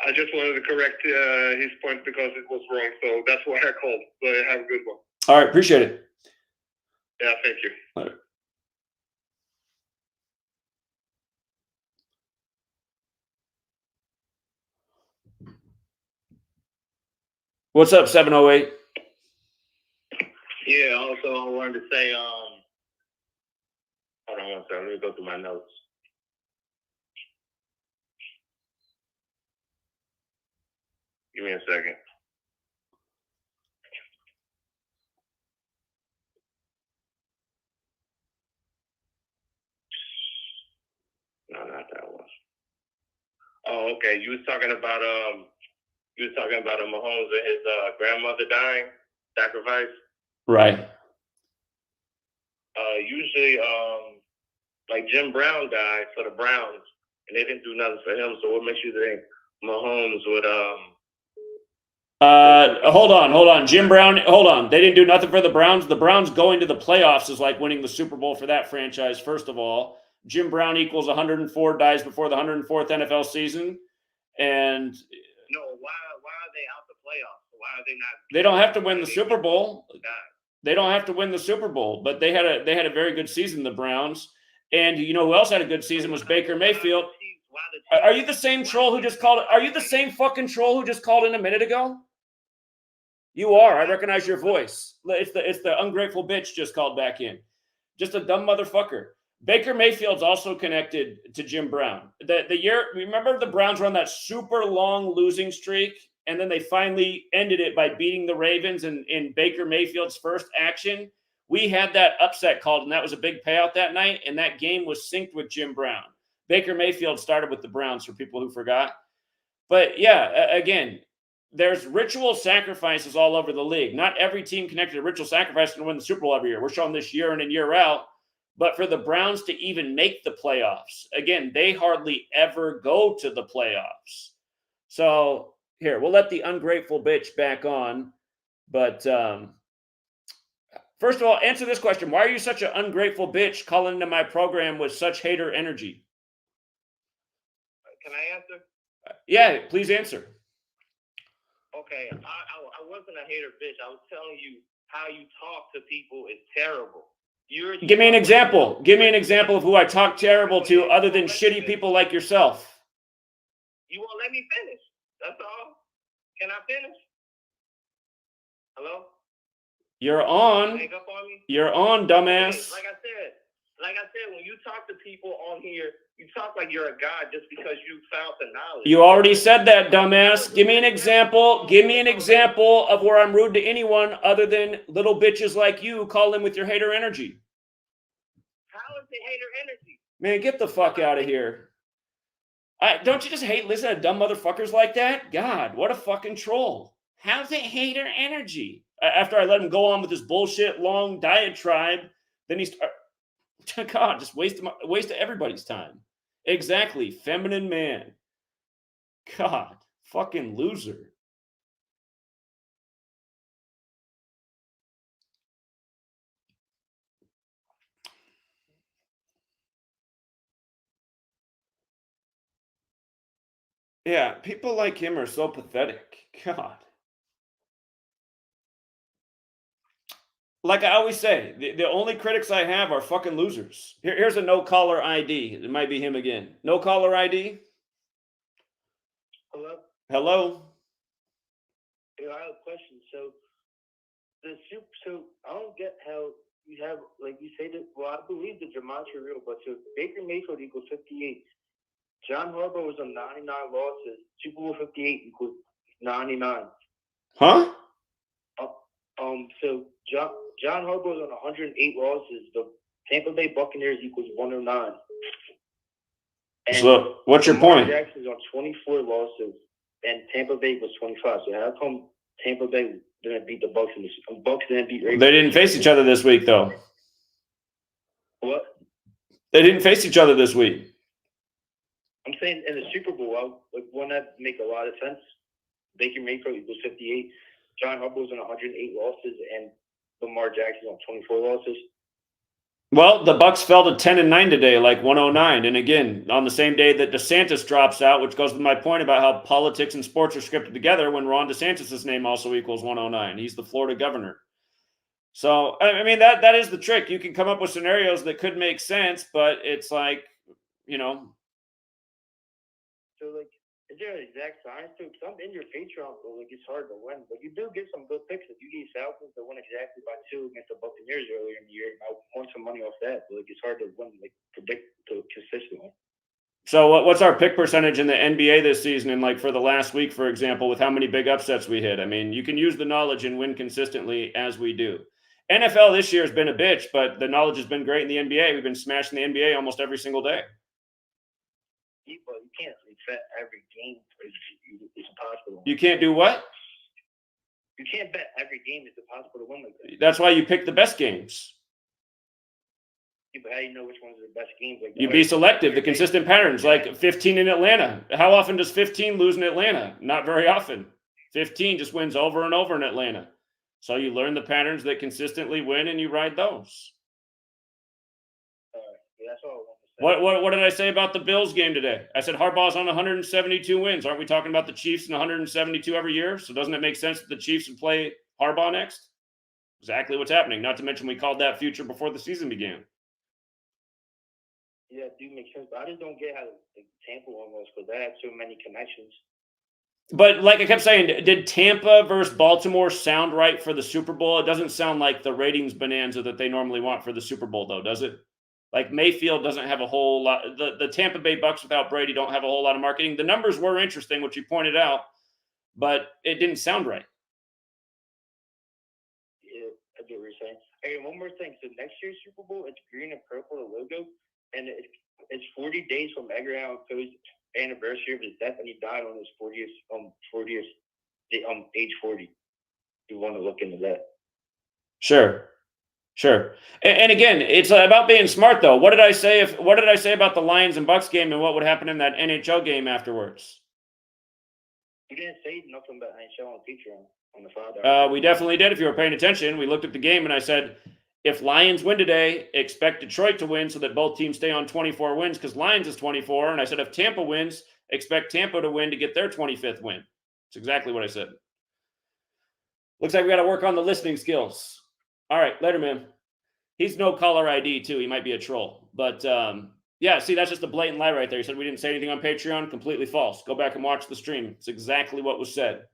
I just wanted to correct his point because it was wrong. So that's why I called. So have a good one. All right, appreciate it. Yeah, thank you. Later. What's up, 708? Yeah, also I wanted to say, hold on one second, let me go through my notes. Give me a second. No, not that one. Oh, okay. You was talking about Mahomes and his grandmother dying, sacrifice. Right. Usually, like Jim Brown died for the Browns, and they didn't do nothing for him. So what makes you think Mahomes would Hold on. Jim Brown, hold on. They didn't do nothing for the Browns. The Browns going to the playoffs is like winning the Super Bowl for that franchise, first of all. Jim Brown equals 104, dies before the 104th NFL season. And no, why are they out the playoffs? Why are they not? They don't have to win the Super Bowl. They don't have to win the Super Bowl, but they had a very good season, the Browns. And you know who else had a good season was Baker Mayfield. Are you the same troll who just called? Are you the same fucking troll who just called in a minute ago? You are. I recognize your voice. It's the ungrateful bitch just called back in. Just a dumb motherfucker. Baker Mayfield's also connected to Jim Brown. The year, remember the Browns were on that super long losing streak, and then they finally ended it by beating the Ravens in Baker Mayfield's first action. We had that upset called, and that was a big payout that night, and that game was synced with Jim Brown. Baker Mayfield started with the Browns, for people who forgot. But yeah, again, there's ritual sacrifices all over the league. Not every team connected to ritual sacrifice can win the Super Bowl every year. We're showing this year in and year out. But for the Browns to even make the playoffs, again, they hardly ever go to the playoffs. So here, we'll let the ungrateful bitch back on. But first of all, answer this question. Why are you such an ungrateful bitch calling into my program with such hater energy? Can I answer? Yeah, please answer. Okay, I wasn't a hater bitch. I was telling you how you talk to people is terrible. Give me an example. Give me an example of who I talk terrible to other than shitty people like yourself. You won't let me finish. That's all. Can I finish? Hello? You're on. Hang up on me? You're on, dumbass. Okay, like I said, when you talk to people on here, you talk like you're a god just because you found the knowledge. You already said that, dumbass. Give me an example. Give me an example of where I'm rude to anyone other than little bitches like you call in with your hater energy. How is it hater energy? Man, get the fuck out of here. Don't you just hate listening to dumb motherfuckers like that? God, what a fucking troll. How's it hater energy? After I let him go on with this bullshit long diatribe, then he's... God, just waste everybody's time. Exactly. Feminine man. God, fucking loser. Yeah, people like him are so pathetic. God. Like I always say, the only critics I have are fucking losers. Here's a no caller ID. It might be him again. No caller ID. Hello? Hello. Yeah, I have a question. So I don't get how you have, like you say that, well, I believe the gematria real, but so Baker Mayfield equals 58. John Harbaugh was on 99 losses. Super Bowl 58 equals 99. Huh? So John Harbaugh was on 108 losses. The Tampa Bay Buccaneers equals 109. And So what's your Lamar point? Jackson's on 24 losses, and Tampa Bay was 25. So how come Tampa Bay didn't beat the Bucs and the Bucs didn't beat Ravens? They didn't face each other this week, though. What? They didn't face each other this week. I'm saying in the Super Bowl, wouldn't that make a lot of sense? Baker Mayfield equals 58. John Harbaugh's on 108 losses, and Lamar Jackson's on 24 losses. Well, the Bucs fell to 10-9 today, like 109. And again, on the same day that DeSantis drops out, which goes to my point about how politics and sports are scripted together when Ron DeSantis' name also equals 109. He's the Florida governor. So, I mean, that is the trick. You can come up with scenarios that could make sense, but it's like, you know. So, is there an exact science to it? Because I'm in your Patreon, but it's hard to win. But you do get some good picks. If you get Falcons to win exactly by 2 against the Buccaneers earlier in the year, I want some money off that. But it's hard to win, predict consistently. So what's our pick percentage in the NBA this season and for the last week, for example, with how many big upsets we hit? I mean, you can use the knowledge and win consistently as we do. NFL this year has been a bitch, but the knowledge has been great in the NBA. We've been smashing the NBA almost every single day. But you can't bet every game. It's impossible. You can't do what? You can't bet every game. It's impossible to win like that. That's why you pick the best games. Yeah, but how do you know which ones are the best games? You be selective, the consistent patterns, like 15 in Atlanta. How often does 15 lose in Atlanta? Not very often. 15 just wins over and over in Atlanta. So you learn the patterns that consistently win and you ride those. Yeah, that's all I want to say. What did I say about the Bills game today? I said Harbaugh's on 172 wins. Aren't we talking about the Chiefs in 172 every year? So doesn't it make sense that the Chiefs would play Harbaugh next? Exactly what's happening. Not to mention we called that future before the season began. Yeah, it do make sense. But I just don't get how Tampa won was because they have so many connections. But like I kept saying, did Tampa versus Baltimore sound right for the Super Bowl? It doesn't sound like the ratings bonanza that they normally want for the Super Bowl, though, does it? Like Mayfield doesn't have a whole lot. The Tampa Bay Bucs without Brady don't have a whole lot of marketing. The numbers were interesting, which you pointed out, but it didn't sound right. Yeah, I get what you're saying. Hey, one more thing. So next year's Super Bowl, it's green and purple, the logo, and it's 40 days from Edgar Allan Poe's anniversary of his death, and he died on his 40th age 40. You want to look into that? Sure. And again, it's about being smart, though. What did I say about the Lions and Bucks game, and what would happen in that NHL game afterwards? You didn't say nothing about NHL on Patreon on the 5 hour. We definitely did. If you were paying attention, we looked at the game, and I said, if Lions win today, expect Detroit to win so that both teams stay on 24 wins because Lions is 24. And I said, if Tampa wins, expect Tampa to win to get their 25th win. That's exactly what I said. Looks like we got to work on the listening skills. All right, later, man. He's no caller ID, too. He might be a troll. But, yeah, see, that's just a blatant lie right there. He said we didn't say anything on Patreon. Completely false. Go back and watch the stream. It's exactly what was said.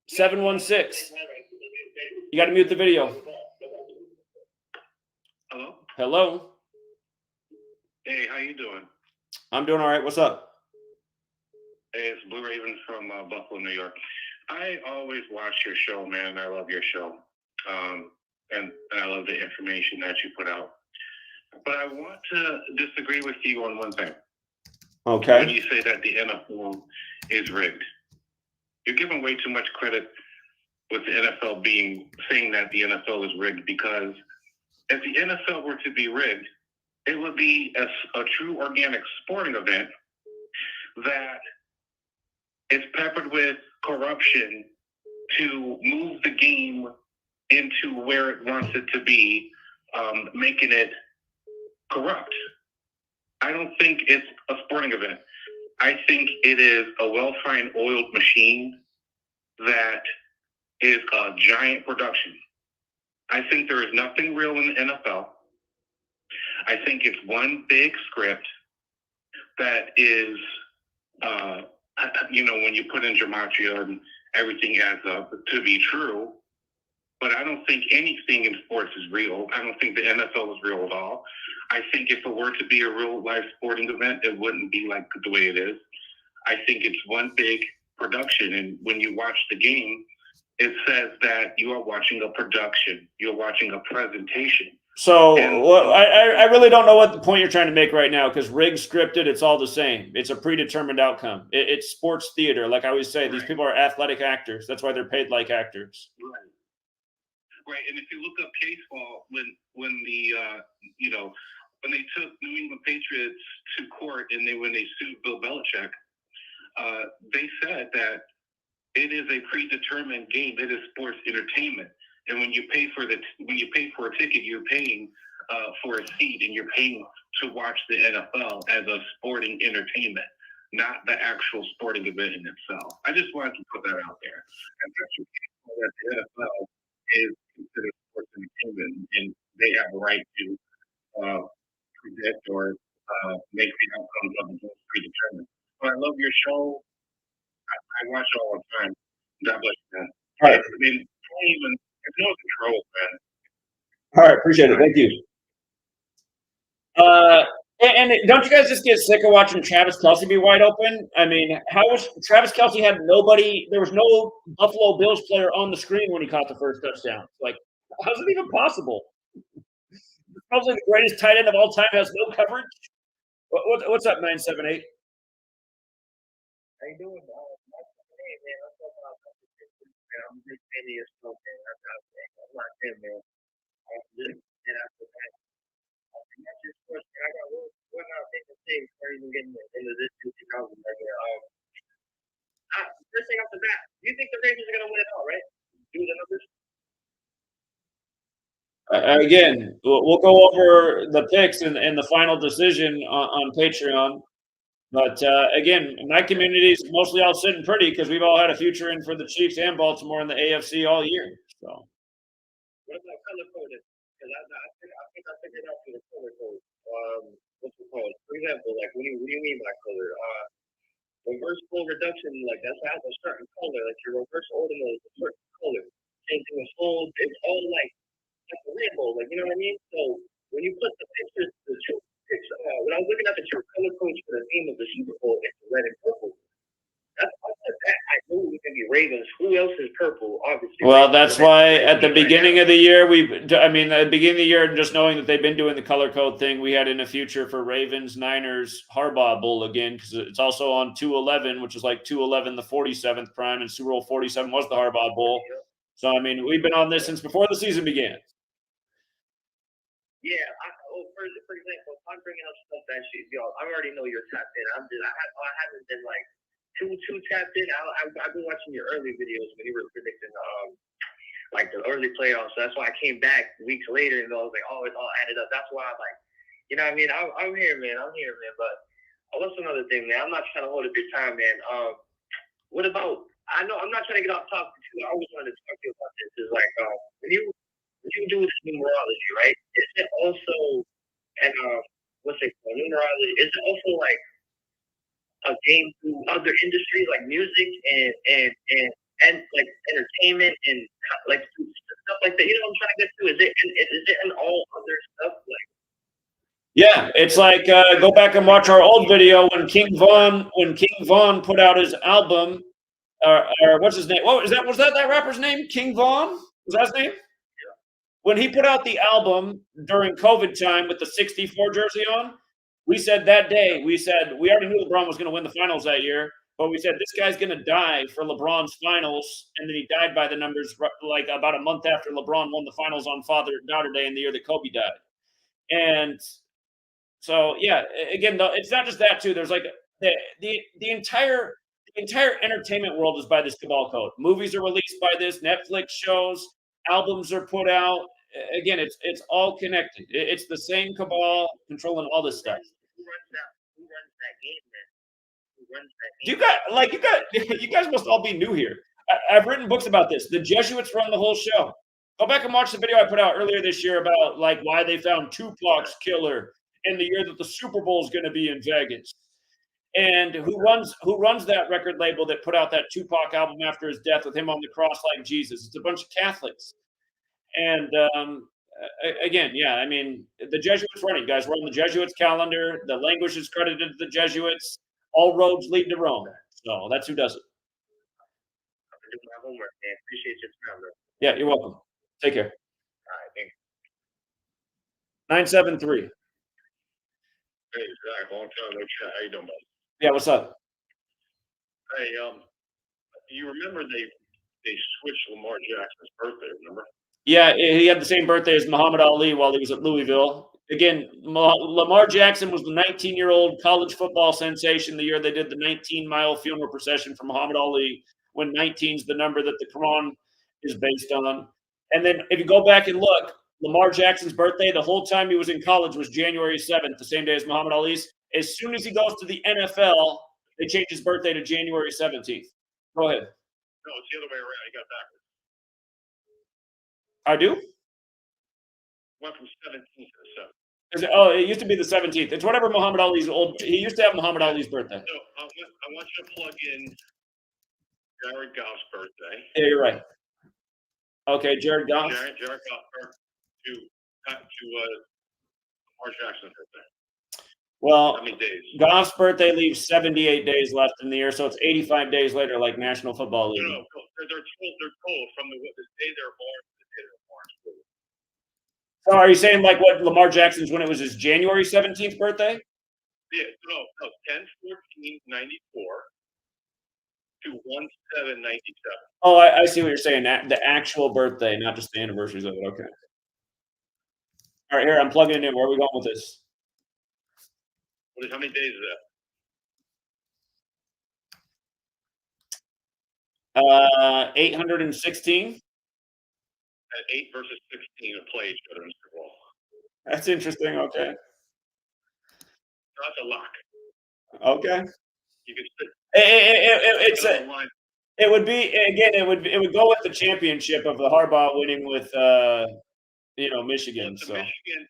716. You got to mute the video. Hello? Hello? Hey, how you doing? I'm doing all right. What's up? Hey, it's Blue Raven from Buffalo, New York. I always watch your show, man. I love your show. And I love the information that you put out. But I want to disagree with you on one thing. Okay. When you say that the NFL is rigged. You're giving way too much credit with the NFL saying that the NFL is rigged, because if the NFL were to be rigged, it would be a true organic sporting event that is peppered with corruption to move the game into where it wants it to be, making it corrupt. I don't think it's a sporting event. I think it is a well-trained, oiled machine that is a giant production. I think there is nothing real in the NFL. I think it's one big script that is, when you put in gematria and everything adds up to be true. But I don't think anything in sports is real. I don't think the NFL is real at all. I think if it were to be a real life sporting event, it wouldn't be like the way it is. I think it's one big production. And when you watch the game, it says that you are watching a production. You're watching a presentation. So I really don't know what the point you're trying to make right now, because rigged, scripted, it's all the same. It's a predetermined outcome. It's sports theater. Like I always say, these people are athletic actors. That's why they're paid like actors. Right, and if you look up baseball, when they took New England Patriots to court and when they sued Bill Belichick, they said that it is a predetermined game. It is sports entertainment, and when you pay for a ticket, you're paying for a seat, and you're paying to watch the NFL as a sporting entertainment, not the actual sporting event in itself. I just wanted to put that out there, and that's that the NFL is considered sports entertainment, and they have a right to predict or make the outcomes of the game predetermined. But I love your show. I watch it all the time. God bless you, man. All right. I mean, it's no control, man. All right, appreciate it. Thank you. And don't you guys just get sick of watching Travis Kelce be wide open? I mean, how was Travis Kelce had nobody? There was no Buffalo Bills player on the screen when he caught the first touchdown. Like, how's it even possible? Probably the greatest tight end of all time has no coverage. What's up, 978? How you doing? Hey, man, I'm talking about I'm a big fan of your show, man. I'm not him, man. I'm just, and after that, that's just question. I got one thing to say before even getting into this 2000 right here. First thing off the bat, you think the Ravens are going to win it all, right? Do the numbers. Again, we'll go over the picks and the final decision on Patreon. But again, my community is mostly all sitting pretty because we've all had a future in for the Chiefs and Baltimore in the AFC all year. So. What about color coded? Because I think I figured out for the color code. What's it called? For example, like what do you mean by color? Reversible reduction, like that has a certain color. Like your reverse ordinal is a certain color. Same thing with fold. It's all like a rainbow. Like you know what I mean? So when you put the pictures, when I was looking at the color codes for the theme of the Super Bowl, it's red and purple. I knew it was going to be Ravens. Who else is purple? Obviously. Well, that's why at the beginning of the year, at the beginning of the year, just knowing that they've been doing the color code thing, we had in the future for Ravens, Niners, Harbaugh Bowl again, because it's also on 211, which is like 211, the 47th prime, and Super Bowl 47 was the Harbaugh Bowl. So, I mean, we've been on this since before the season began. Yeah, for example, if I'm bringing up stuff that shit, I already know you're tapped in. I haven't been like too tapped in. I've been watching your early videos when you were predicting like the early playoffs. So that's why I came back weeks later and I was like, oh, it all added up. That's why I'm like, you know what I mean? I'm here, man. But what's another thing, man? I'm not trying to hold up your time, man. What about? I know I'm not trying to get off topic too. I always wanted to talk to you about this. Is like when you do this numerology, right? Is it also and what's it called? Numerology. Is it also like a game to other industries like music and like entertainment and like stuff like that? You know what I'm trying to get to? Is it in all other stuff like? Yeah, it's like go back and watch our old video when King Von put out his album, or what's his name? Was that rapper's name? King Von? Was that his name? Yeah. When he put out the album during COVID time with the 64 jersey on, we said that day, we already knew LeBron was going to win the finals that year, but we said this guy's going to die for LeBron's finals, and then he died by the numbers like about a month after LeBron won the finals on Father-Daughter Day in the year that Kobe died. And so, yeah, again, it's not just that too. There's like the entire entertainment world is by this cabal code. Movies are released by this. Netflix shows, albums are put out. Again, it's all connected. It's the same cabal controlling all this stuff. Who runs that game then? Who Do you guys must all be new here. I've written books about this. The Jesuits run the whole show. Go back and watch the video I put out earlier this year about like why they found Tupac's killer in the year that the Super Bowl is going to be in Vegas. And who runs that record label that put out that Tupac album after his death with him on the cross like Jesus? It's a bunch of Catholics. And again, yeah, I mean, the Jesuits running, guys. We're on the Jesuits calendar. The language is credited to the Jesuits. All roads lead to Rome. So that's who does it. I do my homework, man. Appreciate your time, bro. Yeah, you're welcome. Take care. All right, thanks. 973. Hey, Zach, long time no chat. How you doing, buddy? Yeah, what's up? Hey, you remember they switched Lamar Jackson's birthday, remember? Yeah, he had the same birthday as Muhammad Ali while he was at Louisville. Again, Lamar Jackson was the 19-year-old college football sensation the year they did the 19-mile funeral procession for Muhammad Ali, when 19 is the number that the Quran is based on. And then if you go back and look, Lamar Jackson's birthday, the whole time he was in college, was January 7th, the same day as Muhammad Ali's. As soon as he goes to the NFL, they change his birthday to January 17th. Go ahead. No, it's the other way around. You got backwards. I do? Went from 17th to the 7th. It used to be the 17th. It's whatever Muhammad Ali's old. He used to have Muhammad Ali's birthday. So I want you to plug in Jared Goff's birthday. Yeah, you're right. Okay, Jared Goff. Jared Goff to Lamar Jackson's birthday. Well, how many days? Goff's birthday leaves 78 days left in the year, so it's 85 days later, like National Football League. No, they're told from the day they're born to the day they're born. So are you saying like what Lamar Jackson's when it was his January 17th birthday? Yeah, no, 10/14/94 to 1/7/97. Oh, I see what you're saying. The actual birthday, not just the anniversaries of it. Okay. All right, here, I'm plugging it in. Where are we going with this? How many days is that? 816. At 8 versus 16, a play each other in the Super Bowl. That's interesting. Okay. That's a lock. Okay. You can sit. It would be again. It would go with the championship of the Harbaugh winning with Michigan. It's so Michigan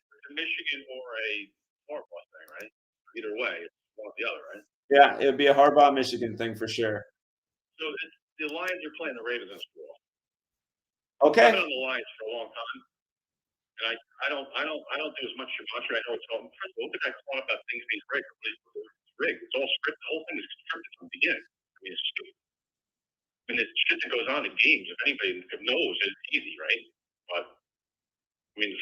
or a Harbaugh thing, right? Either way, it's one or the other, right? yeah, it would be a Harbaugh Michigan thing for sure. So the Lions are playing the Ravens in Super Bowl. Okay. I've been on the Lions for a long time, and I don't do as much gematria. I know it's all. First of all, look at that calling about things being rigged. It's rigged. It's all scripted. The whole thing is scripted from the beginning. I mean, it's stupid. I mean, it's shit that goes on in games. If anybody knows, it's easy, right? But I mean,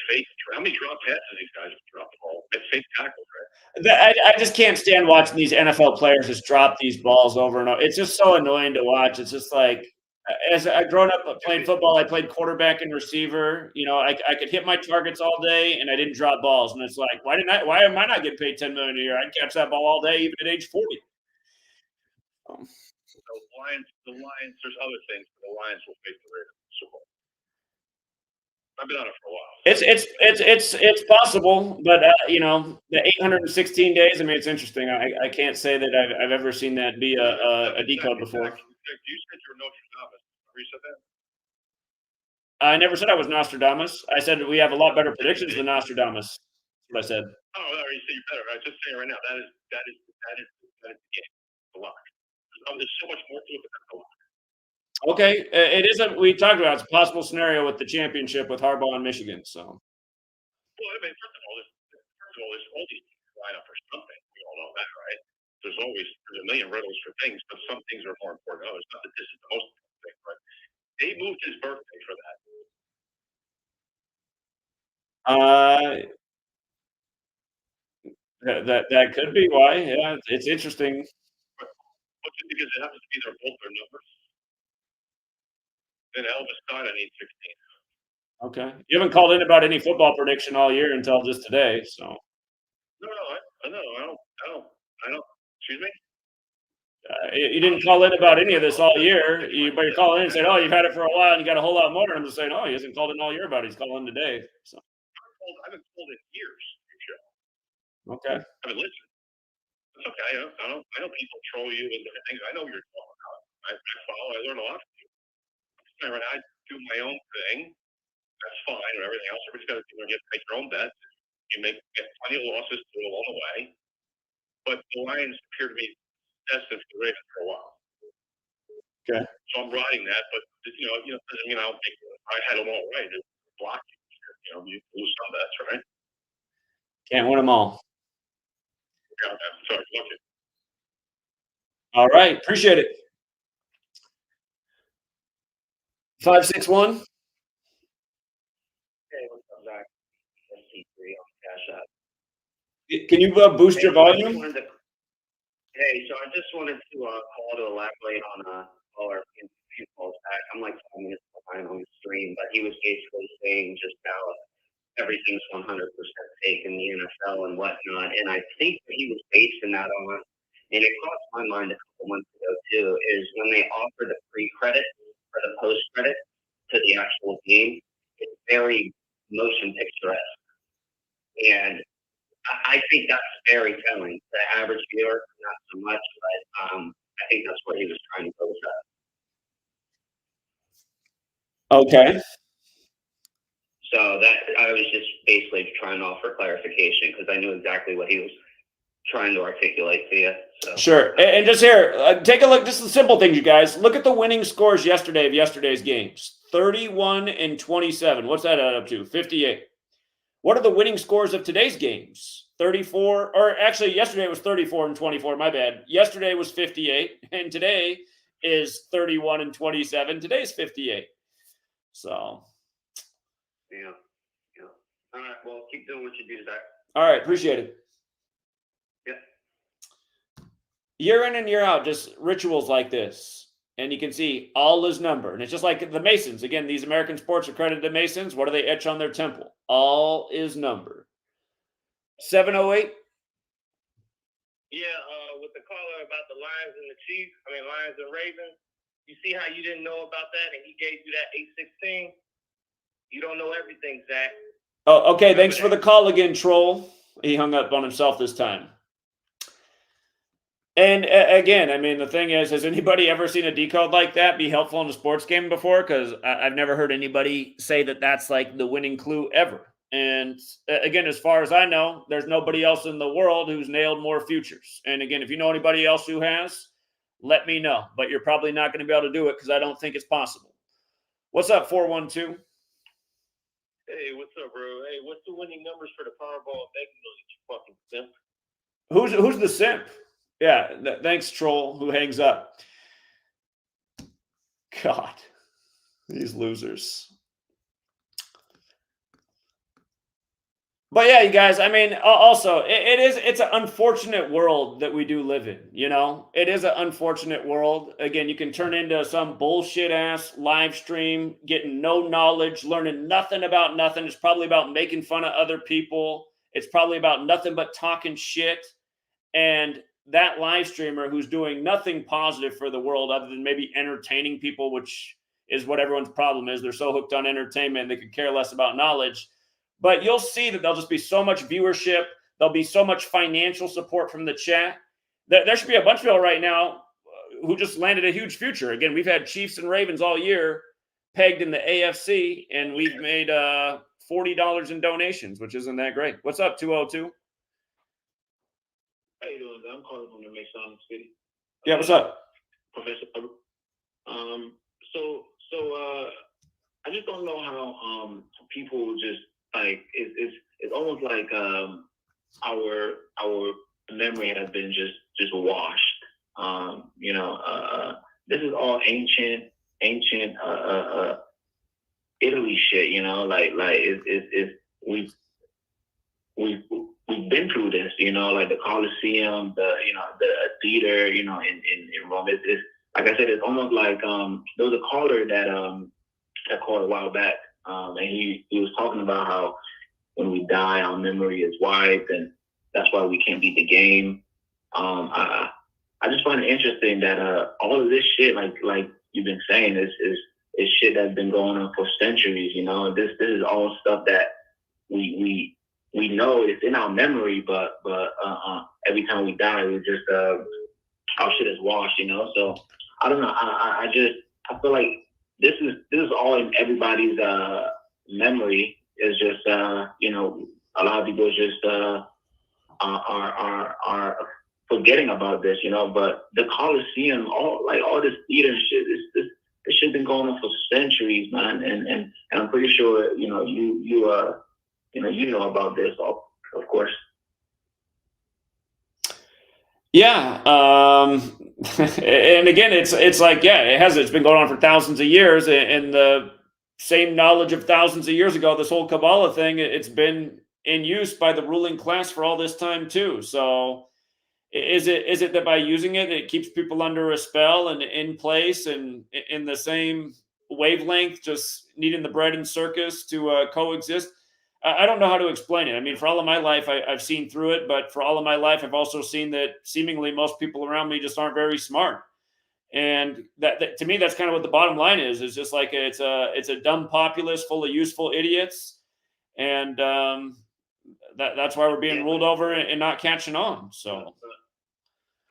how many drop passes these guys have dropped the ball? It's fake tackles, right? I just can't stand watching these NFL players just drop these balls over and over. It's just so annoying to watch. It's just like, as I grown up playing football, I played quarterback and receiver. You know, I could hit my targets all day, and I didn't drop balls. And it's like, why am I not getting paid $10 million a year? I'd catch that ball all day, even at age 40. The Lions. There's other things, but the Lions will face the Ravens in the Super Bowl. I've been on it for a while. It's possible, but the 816 days. I mean, it's interesting. I can't say that I've ever seen that be a decode before. You said you were Nostradamus. Remember you said that? I never said I was Nostradamus. I said we have a lot better predictions than Nostradamus. That's what I said. Oh, you say you're better. I was just saying right now. That is the game. The lock. There's so much more to it than the lock. Okay, it isn't. We talked about it's a possible scenario with the championship with Harbaugh and Michigan. So. Well, I mean, first of all, there's all these things line up for something. We all know that, right? There's a million riddles for things, but some things are more important than others. Not that this is the most important thing, but they moved his birthday for that. That could be why. Yeah, it's interesting. But just because it happens to be both their numbers. Then Elvis died on 8/16. Okay, you haven't called in about any football prediction all year until just today. So. No, I don't. Excuse me. You didn't call in about any of this all year. But you're calling in and saying, "Oh, you've had it for a while, and you got a whole lot more." And I'm just saying, "Oh, he hasn't called in all year about it. He's calling today." So. I've been told in years. Okay. I mean, listen. It's okay. I know people troll you and different things. I know what you're talking about. I follow. I learn a lot from you. I do my own thing. That's fine. Or everything else. Everybody's got to do. You have to make your own bets. You get plenty of losses too along the way. But the Lions appear to be destined for the Ravens for a while. Okay. So I'm riding that, but doesn't mean I don't think I had them all right. It's block you lose some bets, right? Can't win them all. Yeah, sorry, look it. All right, appreciate it. 561. Hey, what's up, Zach? SC3 on CashApp. Can you boost your volume? Hey, so I just wanted to call to elaborate on caller a few calls back. I'm like 5 minutes behind on the stream, but he was basically saying just how everything's 100% fake in the NFL and whatnot. And I think what he was basing that on, and it crossed my mind a couple months ago too, is when they offer the pre-credit or the post-credit to the actual game, it's very motion picturesque. And I think that's very telling. The average viewer, not so much, but I think that's what he was trying to go with that. Okay. So that I was just basically trying to offer clarification because I knew exactly what he was trying to articulate to you. So. Sure. And just here, take a look. Just the simple things, you guys. Look at the winning scores yesterday of yesterday's games. 31 and 27. What's that add up to? 58. What are the winning scores of today's games? 34, or actually yesterday was 34 and 24, my bad. Yesterday was 58, and today is 31 and 27. Today's 58. So. Yeah. All right, well, keep doing what you do, Zach. All right, appreciate it. Yeah. Year in and year out, just rituals like this. And you can see all is number. And it's just like the Masons. Again, these American sports accredited Masons, what do they etch on their temple? All is number. 708. Yeah, with the caller about the Lions and Ravens, you see how you didn't know about that and he gave you that 816? You don't know everything, Zach. Oh, okay. Thanks for the call again, troll. He hung up on himself this time. And again, I mean, the thing is, has anybody ever seen a decode like that be helpful in a sports game before? Because I've never heard anybody say that that's like the winning clue ever. And again, as far as I know, there's nobody else in the world who's nailed more futures. And again, if you know anybody else who has, let me know. But you're probably not going to be able to do it because I don't think it's possible. What's up, 412? Hey, what's up, bro? Hey, what's the winning numbers for the Powerball and Mega Millions, you fucking simp? Who's the simp? Yeah, thanks, troll, who hangs up. God, these losers. But yeah, you guys, I mean, also, it's an unfortunate world that we do live in, you know? It is an unfortunate world. Again, you can turn into some bullshit-ass live stream, getting no knowledge, learning nothing about nothing. It's probably about making fun of other people. It's probably about nothing but talking shit. And that live streamer who's doing nothing positive for the world other than maybe entertaining people, which is what everyone's problem is. They're so hooked on entertainment, they could care less about knowledge. But you'll see that there'll just be so much viewership. There'll be so much financial support from the chat. There should be a bunch of people right now who just landed a huge future. Again, we've had Chiefs and Ravens all year pegged in the AFC, and we've made $40 in donations, which isn't that great. What's up, 202? How you doing? I'm calling from the Masonic City. Yeah, what's up? Professor. I just don't know how people just like it's almost like our memory has been just washed. This is all ancient Italy shit. You know, like we've been through this, you know, like the Colosseum, the theater, in Rome. It's like I said, it's almost like there was a caller that called a while back, and he was talking about how when we die, our memory is wiped, and that's why we can't beat the game. I just find it interesting that all of this shit, like you've been saying, is shit that's been going on for centuries. You know, this is all stuff that we we know it's in our memory, but every time we die, we just our shit is washed, you know. So I don't know. I feel like this is all in everybody's memory. It's just you know, a lot of people just are forgetting about this, you know. But the Coliseum, all this theater and shit, this shit been going on for centuries, man. And I'm pretty sure, you know, you know about this, of course. Yeah. And again, it's like, yeah, it's been going on for thousands of years, and the same knowledge of thousands of years ago, this whole Kabbalah thing, it's been in use by the ruling class for all this time too. So is it that by using it, it keeps people under a spell and in place and in the same wavelength, just needing the bread and circus to coexist? I don't know how to explain it. I mean, for all of my life, I've seen through it, but for all of my life, I've also seen that seemingly most people around me just aren't very smart. And that to me, that's kind of what the bottom line is. It's just like it's a dumb populace full of useful idiots, and that's why we're being ruled over and not catching on. So,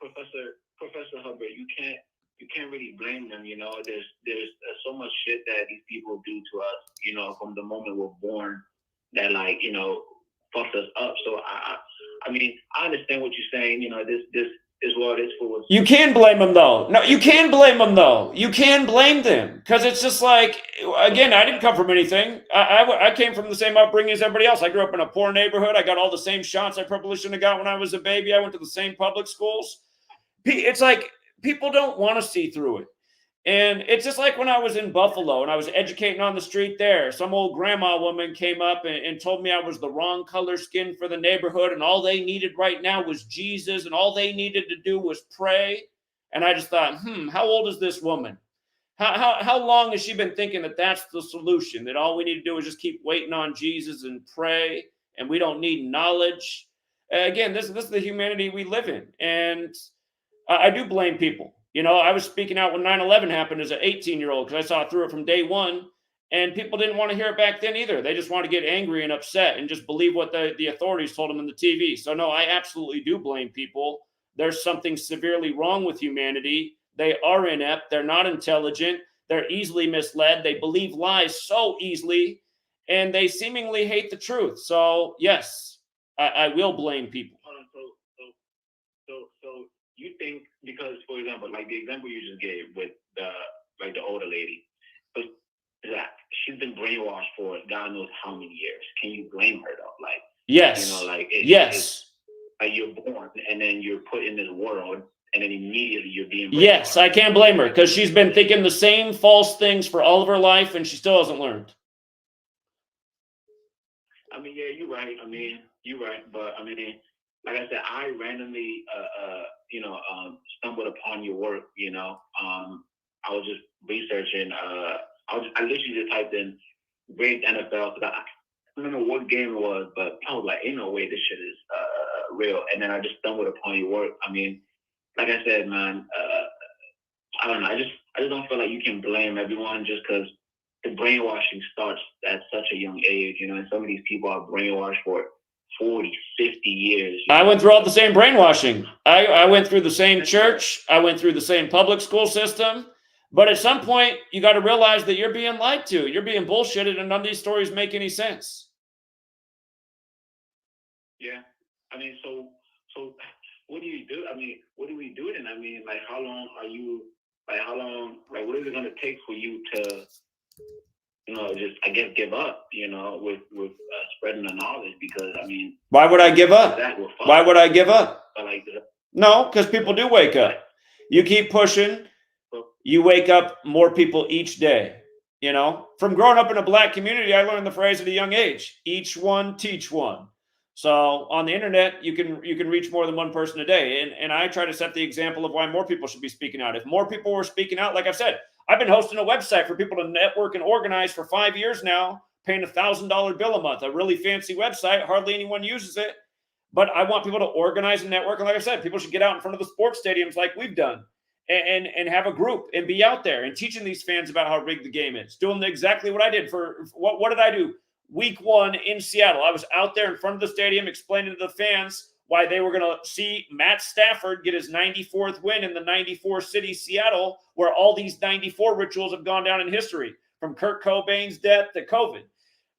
Professor Hubbard, you can't really blame them. You know, there's so much shit that these people do to us. You know, from the moment we're born, that, like, you know, fucked us up. So I mean, I understand what you're saying. You know, this is what it's for. You can blame them though. No, you can blame them though. You can blame them because it's just like, again, I didn't come from anything. I came from the same upbringing as everybody else. I grew up in a poor neighborhood. I got all the same shots I probably shouldn't have got when I was a baby. I went to the same public schools. It's like people don't want to see through it. And it's just like when I was in Buffalo and I was educating on the street there, some old grandma woman came up and told me I was the wrong color skin for the neighborhood, and all they needed right now was Jesus, and all they needed to do was pray. And I just thought, how old is this woman? How long has she been thinking that that's the solution, that all we need to do is just keep waiting on Jesus and pray, and we don't need knowledge? Again, this is the humanity we live in. And I do blame people. You know, I was speaking out when 9/11 happened as an 18-year-old because I saw through it from day one, and people didn't want to hear it back then either. They just want to get angry and upset and just believe what the authorities told them on the TV. So no, I absolutely do blame people. There's something severely wrong with humanity. They are inept. They're not intelligent. They're easily misled. They believe lies so easily, and they seemingly hate the truth. So yes, I will blame people. So you think, because, for example, like the example you just gave with the older lady, but that she's been brainwashed for God knows how many years. Can you blame her though? Like, yes, you know, like yes, like you're born and then you're put in this world and then immediately you're being brainwashed. Yes, I can't blame her because she's been thinking the same false things for all of her life and she still hasn't learned. I mean, yeah, you're right. I mean, you're right, but I mean, like I said, I randomly, stumbled upon your work. You know, I was just researching. I literally just typed in "ranked NFL" because I don't know what game it was, but I was like, "Ain't no way this shit is real." And then I just stumbled upon your work. I mean, like I said, man, I don't know. I just don't feel like you can blame everyone just because the brainwashing starts at such a young age. You know, and some of these people are brainwashed for 40, 50 years. I went through all the same brainwashing. I went through the same church. I went through the same public school system. But at some point, you got to realize that you're being lied to. You're being bullshitted, and none of these stories make any sense. Yeah. I mean, so what do you do? I mean, what do we do then? I mean, like, how long, what is it going to take for you to, you know, just, I guess, give up, you know, with spreading the knowledge? Because, I mean, why would I give up? Why would I give up? No, because people do wake up. You keep pushing, you wake up more people each day. You know, from growing up in a black community, I learned the phrase at a young age: each one, teach one. So on the internet, you can reach more than one person a day. And I try to set the example of why more people should be speaking out. If more people were speaking out, like I've said, I've been hosting a website for people to network and organize for 5 years now, paying $1,000 bill a month, a really fancy website. Hardly anyone uses it, but I want people to organize and network. And like I said, people should get out in front of the sports stadiums like we've done and have a group and be out there and teaching these fans about how rigged the game is, doing exactly what I did. For what did I do? week 1 in Seattle. I was out there in front of the stadium explaining to the fans why they were going to see Matt Stafford get his 94th win in the 94 city Seattle, where all these 94 rituals have gone down in history, from Kurt Cobain's death to COVID.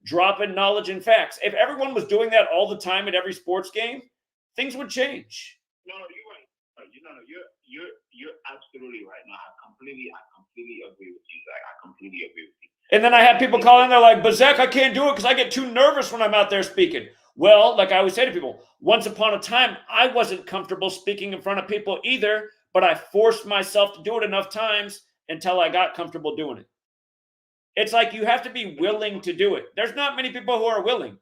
Dropping knowledge and facts. If everyone was doing that all the time at every sports game, things would change. No, you're right. You're absolutely right. No, I completely agree with you, Zach. I completely agree with you. And then I have people calling, they're like, but Zach, I can't do it because I get too nervous when I'm out there speaking. Well, like I always say to people, once upon a time, I wasn't comfortable speaking in front of people either, but I forced myself to do it enough times until I got comfortable doing it. It's like you have to be willing to do it. There's not many people who are willing.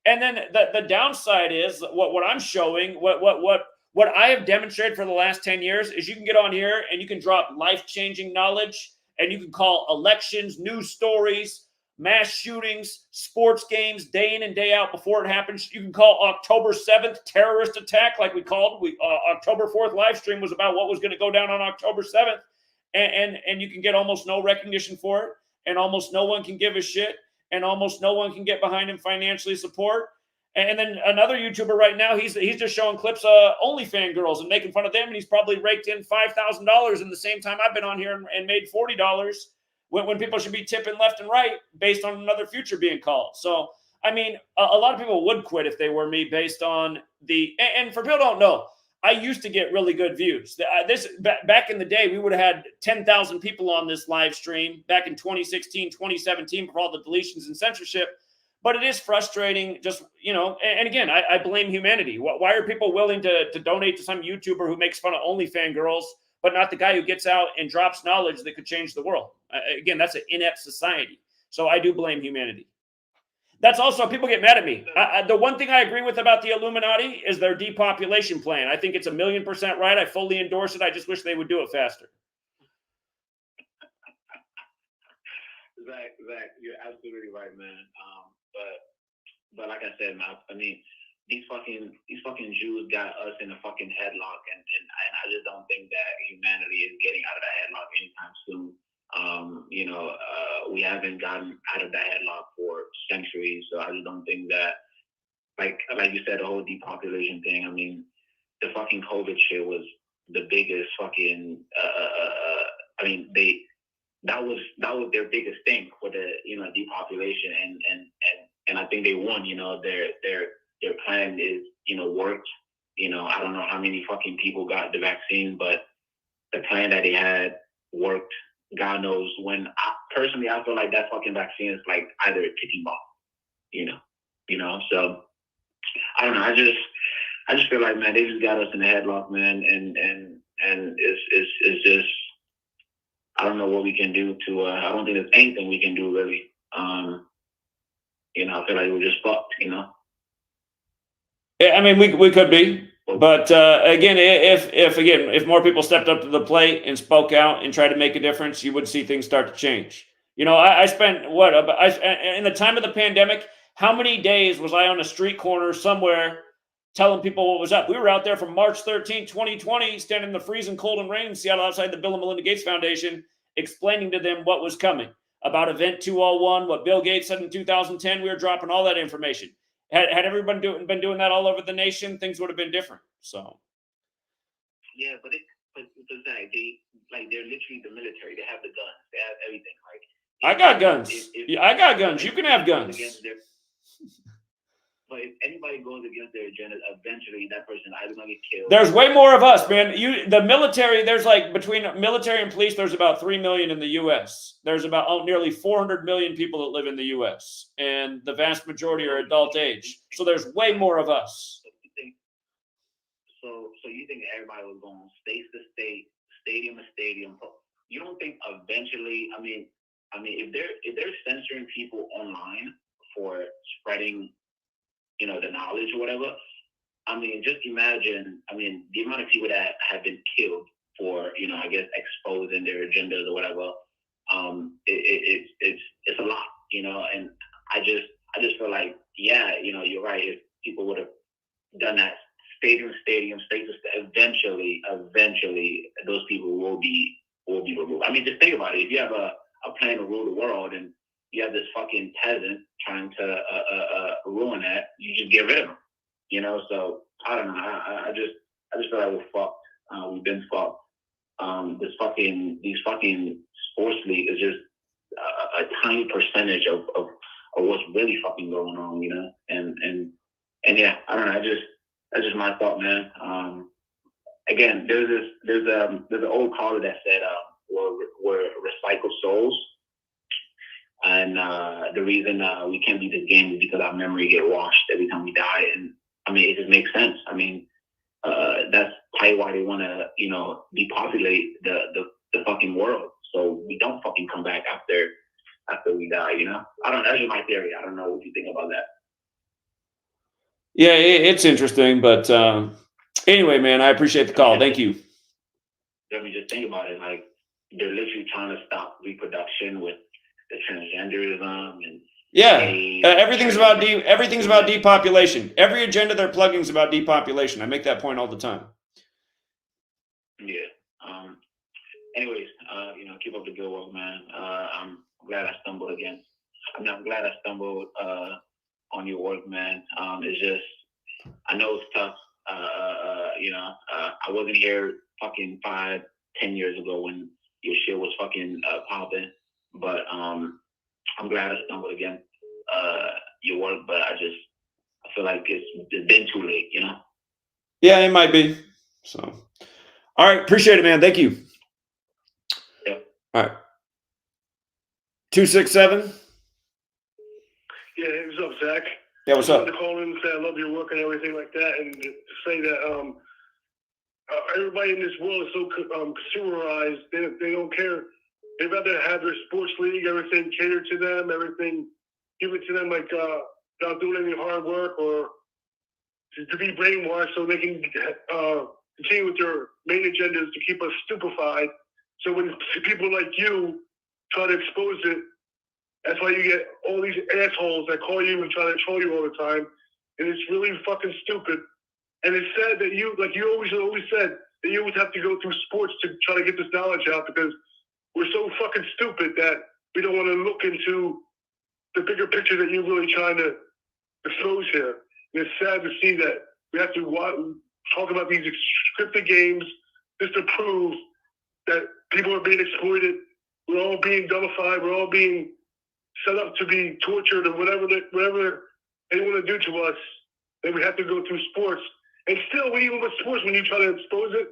And then the downside is what I'm showing, what I have demonstrated for the last 10 years is you can get on here and you can drop life-changing knowledge, and you can call elections, news stories, mass shootings, sports games, day in and day out before it happens. You can call October 7th terrorist attack like we called. October 4th live stream was about what was going to go down on October 7th. And you can get almost no recognition for it. And almost no one can give a shit. And almost no one can get behind him financially support. And then another YouTuber right now, he's just showing clips of OnlyFans girls and making fun of them, and he's probably raked in $5,000 in the same time I've been on here and made $40 when people should be tipping left and right based on another future being called. So, I mean, a lot of people would quit if they were me based on and for people who don't know, I used to get really good views. Back in the day, we would have had 10,000 people on this live stream back in 2016, 2017 before all the deletions and censorship. But it is frustrating, just, and again, I blame humanity. Why are people willing to donate to some YouTuber who makes fun of OnlyFans girls, but not the guy who gets out and drops knowledge that could change the world? Again, that's an inept society. So I do blame humanity. That's also, people get mad at me. The one thing I agree with about the Illuminati is their depopulation plan. I think it's 1,000,000% right. I fully endorse it. I just wish they would do it faster. Zach, you're absolutely right, man. But like I said, man, I mean, these fucking Jews got us in a fucking headlock, and I just don't think that humanity is getting out of that headlock anytime soon. We haven't gotten out of that headlock for centuries, so I just don't think that, like you said, the whole depopulation thing. I mean, the fucking COVID shit was the biggest fucking. That was their biggest thing for the depopulation, and I think they won. Their plan is worked. I don't know how many fucking people got the vaccine, but the plan that they had worked. God knows when. Personally, I feel like that fucking vaccine is like either a ticking bomb. So I don't know. I just feel like, man, they just got us in the headlock, man, and it's just. I don't know what we can do to. I don't think there's anything we can do really. I feel like we're just fucked. Yeah, I mean, we could be, but again, if more people stepped up to the plate and spoke out and tried to make a difference, you would see things start to change. I spent in the time of the pandemic. How many days was I on a street corner somewhere telling people what was up? We were out there from March 13, 2020, standing in the freezing cold and rain in Seattle outside the Bill and Melinda Gates Foundation, explaining to them what was coming about Event 201, what Bill Gates said in 2010. We were dropping all that information. Had everyone been doing that all over the nation, things would have been different. So. Yeah, but they're literally the military. They have the guns. They have everything. I got guns. I got guns. You can have guns. But if anybody goes against their agenda, eventually that person either gonna get killed. There's way more of us, man. The military. There's between military and police. There's about 3 million in the U.S. There's about nearly 400 million people that live in the U.S. and the vast majority are adult age. So there's way more of us. So you think everybody was going state to state, stadium to stadium? You don't think eventually? I mean, if they're censoring people online for spreading, the knowledge or whatever. I mean, just imagine. I mean, the amount of people that have been killed for, I guess, exposing their agendas or whatever. It's a lot, And I just feel like, yeah, you're right. If people would have done that stadium, state to state, eventually, those people will be removed. I mean, just think about it. If you have a plan to rule the world and you have this fucking peasant trying to ruin that. You just get rid of him, you know. So I don't know. I just feel like we're fucked. We've been fucked. These fucking sports league is just a tiny percentage of what's really fucking going on, you know. And yeah, I don't know. That's just my thought, man. Again, there's an old caller that said we're recycled souls. And the reason we can't beat this game is because our memory get washed every time we die. And I mean, it just makes sense. I mean, that's probably why they want to, you know, depopulate the fucking world, so we don't fucking come back after we die. You know, I don't. That's just my theory. I don't know what you think about that. Yeah, it's interesting, but anyway, man, I appreciate the call. Thank you. Let me just think about it. Like, they're literally trying to stop reproduction with the transgenderism and everything's about depopulation. Every agenda they're plugging is about depopulation. I make that point all the time. Yeah. Anyways, you know, keep up the good work, man. I'm glad I stumbled again. I'm glad I stumbled on your work, man. It's just, I know it's tough. You know, I wasn't here fucking 5-10 years ago when your shit was fucking popping, but I'm glad I stumbled again. Your work, but I feel like it's been too late, you know. Yeah, it might be. So, all right, appreciate it, man. Thank you. Yep. All right. 267. Yeah, hey, what's up, Zach? Yeah, what's up? I wanted to call in and say I love your work and everything like that, and to say that everybody in this world is so consumerized. They don't care. They'd rather have their sports league, everything catered to them, everything given to them, like without doing any hard work or to be brainwashed, so they can continue with their main agendas to keep us stupefied. So when people like you try to expose it, that's why you get all these assholes that call you and try to troll you all the time. And it's really fucking stupid. And it's sad that you, like you always said, that you always have to go through sports to try to get this knowledge out, because we're so fucking stupid that we don't want to look into the bigger picture that you're really trying to expose here. And it's sad to see that we have to talk about these scripted games just to prove that people are being exploited. We're all being dumbified. We're all being set up to be tortured or whatever they want to do to us. Then we have to go through sports. And still, even with sports, when you try to expose it,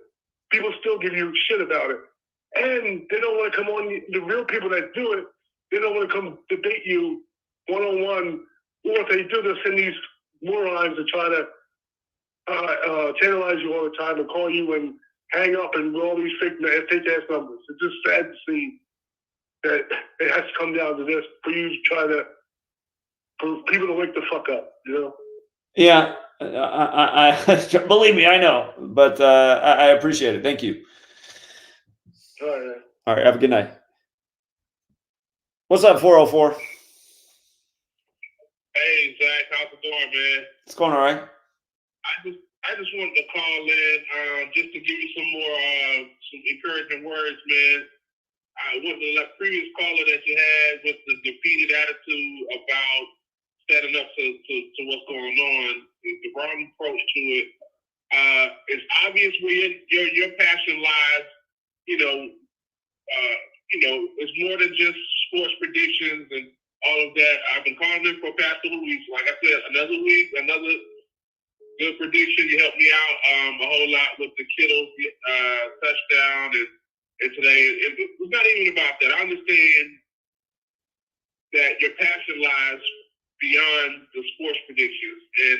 people still give you shit about it. And they don't want to come on, the real people that do it, they don't want to come debate you one-on-one. Or if they do, they'll send these morons to try to channelize you all the time and call you and hang up and all these fake-ass numbers. It's just sad to see that it has to come down to this for you to try to, for people to wake the fuck up, you know? Yeah, I believe me, I know, but I appreciate it. Thank you. All right, man. All right, have a good night. What's up, 404? Hey, Zach, how's it going, man? It's going all right. I just wanted to call in just to give you some more some encouraging words, man. With the previous caller that you had with the defeated attitude about standing up to what's going on, the wrong approach to it. It's obvious where your passion lies. It's more than just sports predictions and all of that. I've been calling in for past 2 weeks. Like I said, another week, another good prediction. You helped me out a whole lot with the Kittle touchdown and today. It's not even about that. I understand that your passion lies beyond the sports predictions. And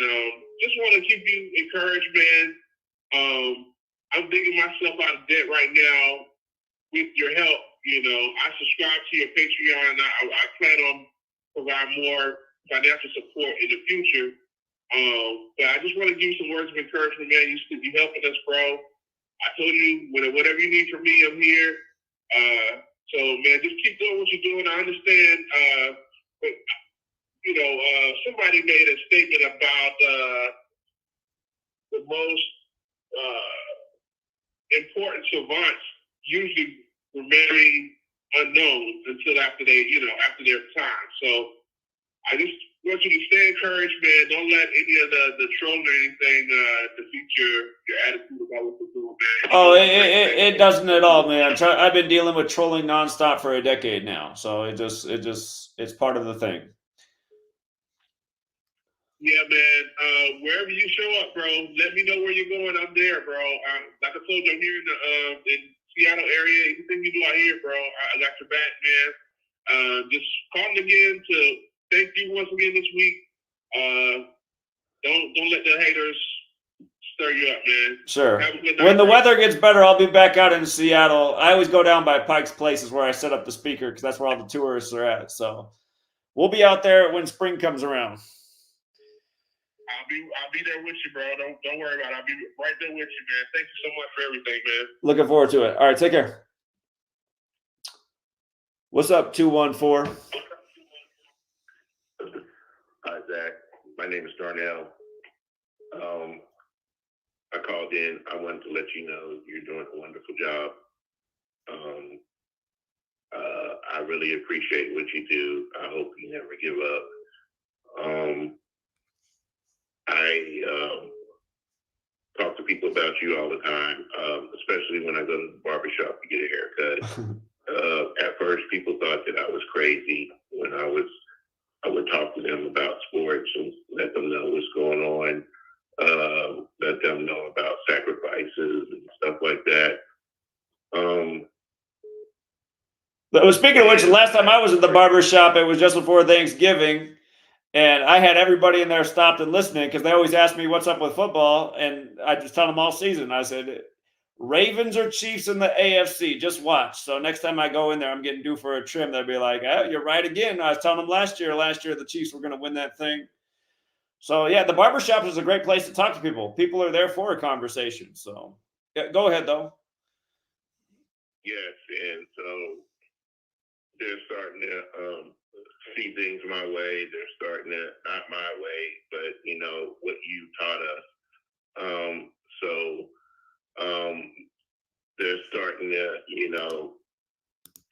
just want to keep you encouraged, man. I'm digging myself out of debt right now with your help. I subscribe to your Patreon, and I plan on providing more financial support in the future. But I just want to give you some words of encouragement, man. You helping us, bro. I told you, whatever you need from me, I'm here. So, man, just keep doing what you're doing. I understand. But, somebody made a statement about the most important savants usually remain unknowns until after their time. So I just want you to stay encouraged, man. Don't let any of the trolling or anything defeat your attitude about what you're doing, man. Oh, it doesn't at all, man. I've been dealing with trolling nonstop for a decade now, so it's part of the thing. Yeah, man. Wherever you show up, bro, let me know where you're going. I'm there, bro. Like I told you, I'm here in Seattle area. Anything you do out here, bro, I got your back, man. Just calling again to thank you once again this week. Don't let the haters stir you up, man. Sure. Have a good night, When the bro. weather gets better, I'll be back out in Seattle. I always go down by Pike's Place, is where I set up the speaker, because that's where all the tourists are at. So we'll be out there when spring comes around. I'll be there with you, bro. Don't worry about it. I'll be right there with you, man. Thank you so much for everything, man. Looking forward to it. All right, take care. What's up, 214? Hi, Zach. My name is Darnell. I called in. I wanted to let you know you're doing a wonderful job. I really appreciate what you do. I hope you never give up. I talk to people about you all the time, especially when I go to the barbershop to get a haircut. At first, people thought that I was crazy when I would talk to them about sports and let them know what's going on, let them know about sacrifices and stuff like that. Speaking of which, the last time I was at the barber shop, it was just before Thanksgiving, and I had everybody in there stopped and listening, because they always ask me what's up with football, and I just tell them all season. I said, Ravens or Chiefs in the AFC, just watch. So next time I go in there, I'm getting due for a trim. They'll be like, oh, you're right again. I was telling them last year the Chiefs were going to win that thing. So yeah, the barbershop is a great place to talk to people. People are there for a conversation. So yeah, go ahead though. Yes, and so they're starting to see things my way. They're starting to, not my way, but what you taught us. They're starting to,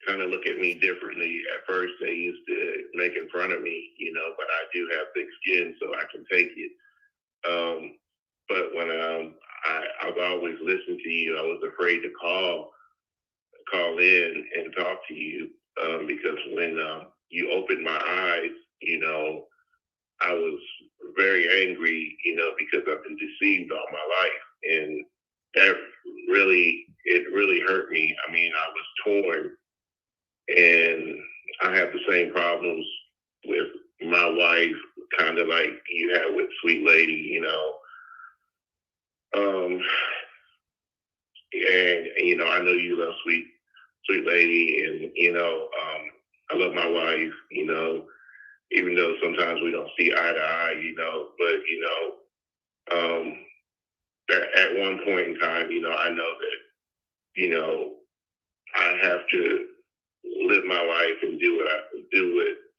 kind of look at me differently. At first, they used to make fun of me, but I do have thick skin, so I can take it. But when I've always listened to you, I was afraid to call in and talk to you, because when you opened my eyes, I was very angry, because I've been deceived all my life, and that really hurt me. I mean, I was torn, and I have the same problems with my wife, kind of like you had with Sweet Lady, and I know you love Sweet Lady, and I love my wife, even though sometimes we don't see eye to eye, but at one point in time, I know that, I have to live my life and do what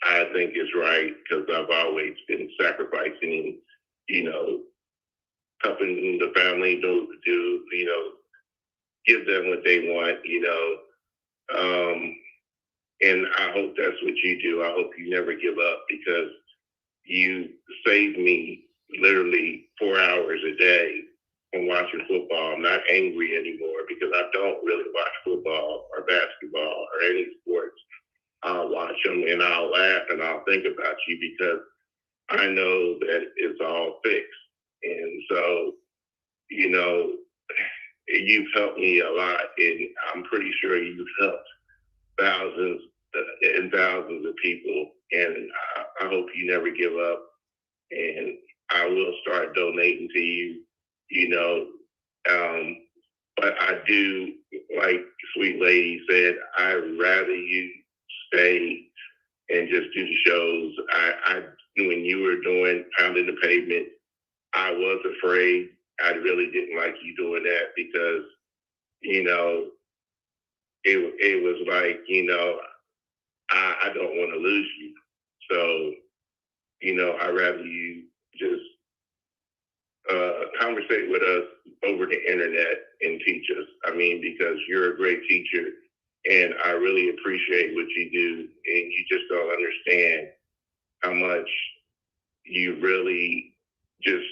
I think is right, because I've always been sacrificing, helping the family do give them what they want, and I hope that's what you do. I hope you never give up, because you save me literally 4 hours a day from watching football. I'm not angry anymore, because I don't really watch football or basketball or any sports. I'll watch them and I'll laugh and I'll think about you, because I know that it's all fixed. And so, you've helped me a lot, and I'm pretty sure you've helped thousands and thousands of people. And I hope you never give up. And I will start donating to you, but I do, like Sweet Lady said, I'd rather you stay and just do the shows. When you were doing Pounding the Pavement, I was afraid. I really didn't like you doing that, because, it was like, I don't want to lose you. So, I'd rather you just conversate with us over the internet and teach us. I mean, because you're a great teacher, and I really appreciate what you do. And you just don't understand how much you really just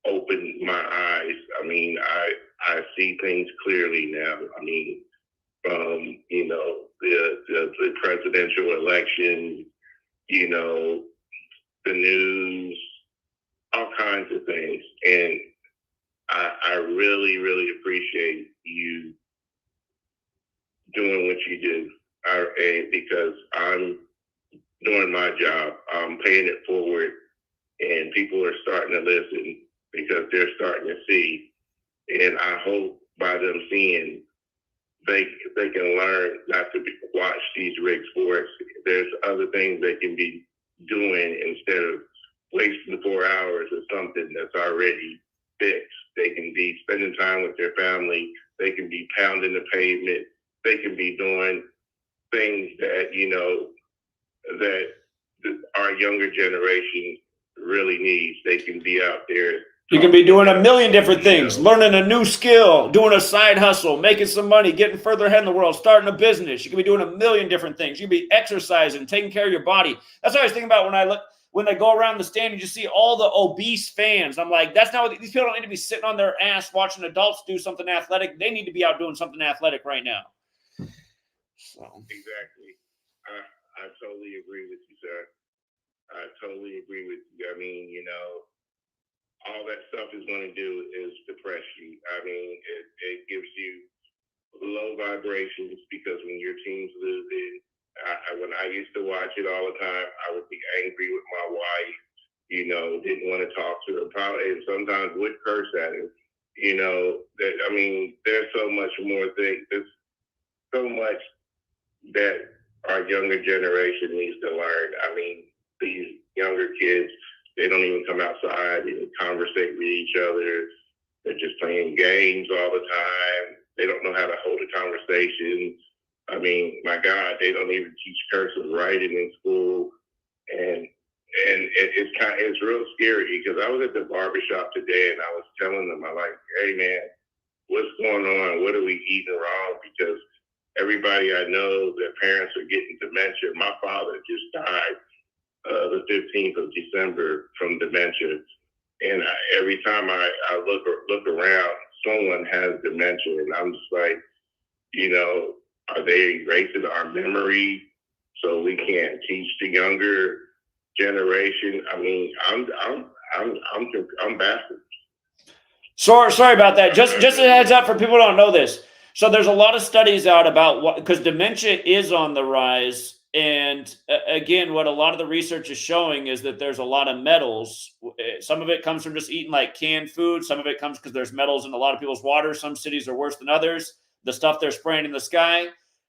opened my eyes. I mean, I see things clearly now. I mean, from, you know, the presidential election, you know, the news, all kinds of things. And I really, really appreciate you doing what you do. Because I'm doing my job. I'm paying it forward, and people are starting to listen because they're starting to see. And I hope by them seeing, they can learn not to watch these rigged sports. There's other things they can be doing instead of wasting 4 hours of something that's already fixed. They can be spending time with their family. They can be pounding the pavement. They can be doing things that, you know, that our younger generation really needs. They can be out there. You can be doing a million different things, learning a new skill, doing a side hustle, making some money, getting further ahead in the world, starting a business. You can be doing a million different things. You can be exercising, taking care of your body. That's what I was thinking about when I go around the stand and you see all the obese fans. I'm like, that's not what these people don't need to be sitting on their ass watching adults do something athletic. They need to be out doing something athletic right now. So exactly. I totally agree with you, sir. I totally agree with you. I mean, you know, all that stuff is going to do is depress you. I mean, it gives you low vibrations because when your team's losing, when I used to watch it all the time, I would be angry with my wife, you know, didn't want to talk to her, probably, and sometimes would curse at her, you know. That, I mean, there's so much more things. There's so much that our younger generation needs to learn. I mean, these younger kids, they don't even come outside and conversate with each other. They're just playing games all the time. They don't know how to hold a conversation. I mean, my God, they don't even teach cursive writing in school. And it's real scary because I was at the barbershop today and I was telling them, I'm like, hey man, what's going on? What are we eating wrong? Because everybody I know, their parents are getting dementia. My father just died the 15th of December from dementia. And every time I look around, someone has dementia. And I'm just like, you know, are they erasing our memory so we can't teach the younger generation? I mean, I'm baffled. Sorry about that. Just a heads up for people who don't know this. So there's a lot of studies out about what, because dementia is on the rise. And again, what a lot of the research is showing is that there's a lot of metals. Some of it comes from just eating like canned food. Some of it comes because there's metals in a lot of people's water. Some cities are worse than others. The stuff they're spraying in the sky.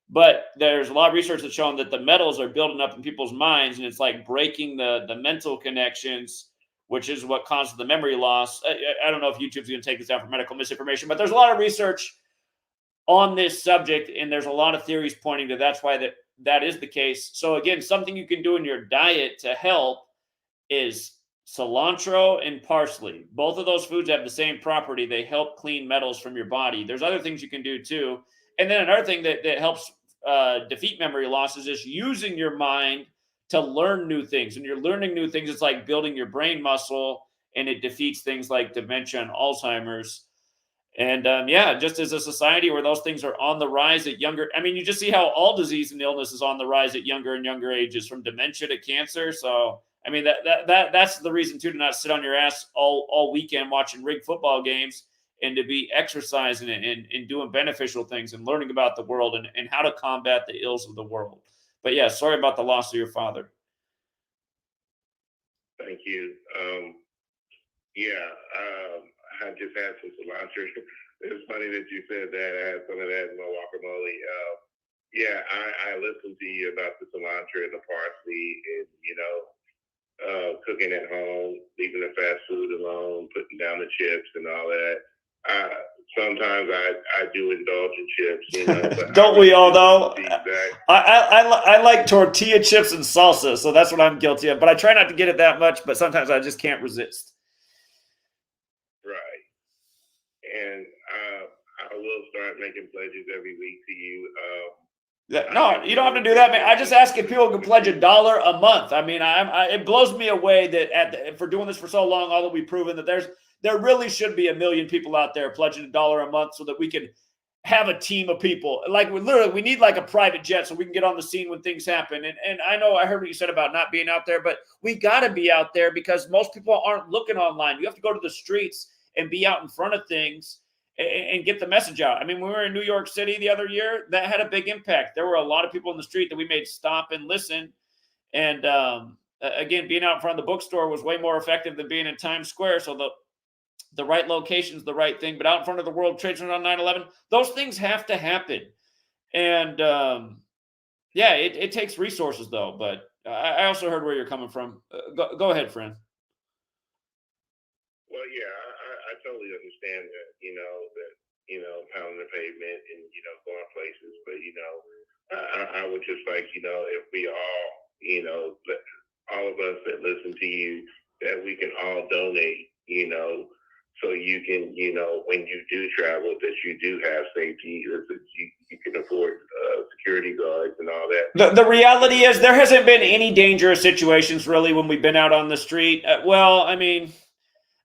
But there's a lot of research that's shown that the metals are building up in people's minds, and it's like breaking the mental connections, which is what causes the memory loss. I don't know if YouTube's going to take this down for medical misinformation, but there's a lot of research on this subject, and there's a lot of theories pointing to that's why that is the case. So again, something you can do in your diet to help is cilantro and parsley. Both of those foods have the same property. They help clean metals from your body. There's other things you can do too. And then another thing that helps defeat memory losses is using your mind to learn new things. When you're learning new things, it's like building your brain muscle, and it defeats things like dementia and Alzheimer's. And just as a society where those things are on the rise at younger, I mean, you just see how all disease and illness is on the rise at younger and younger ages, from dementia to cancer. So, I mean, that's the reason too, to not sit on your ass all weekend watching rigged football games, and to be exercising and doing beneficial things and learning about the world and how to combat the ills of the world. But yeah, sorry about the loss of your father. Thank you. I just had some cilantro. It's funny that you said that. I had some of that in my guacamole. I listened to you about the cilantro and the parsley, and cooking at home, leaving the fast food alone, putting down the chips and all that. Sometimes I do indulge in chips, but don't we all though? I like tortilla chips and salsa, so that's what I'm guilty of. But I try not to get it that much, but sometimes I just can't resist. Right. And I will start making pledges every week to you. No, you don't have to do that, man. I just ask if people can pledge $1 a month. I mean, it blows me away that for doing this for so long, although we've proven that there really should be 1 million people out there pledging $1 a month so that we can have a team of people. Like we need like a private jet so we can get on the scene when things happen. And I know I heard what you said about not being out there, but we got to be out there because most people aren't looking online. You have to go to the streets and be out in front of things and get the message out. I mean, when we were in New York City the other year, that had a big impact. There were a lot of people in the street that we made stop and listen. And again, being out in front of the bookstore was way more effective than being in Times Square. So the right location is the right thing. But out in front of the World Trade Center on 9/11, those things have to happen. And yeah, it takes resources though. But I also heard where you're coming from. Go ahead, friend. Well, yeah, I totally understand that, pounding the pavement and, going places. But, I would just like, if we all, all of us that listen to you, that we can all donate, so you can, when you do travel, that you do have safety, that you can afford security guards and all that. The reality is there hasn't been any dangerous situations really when we've been out on the street. Well, I mean,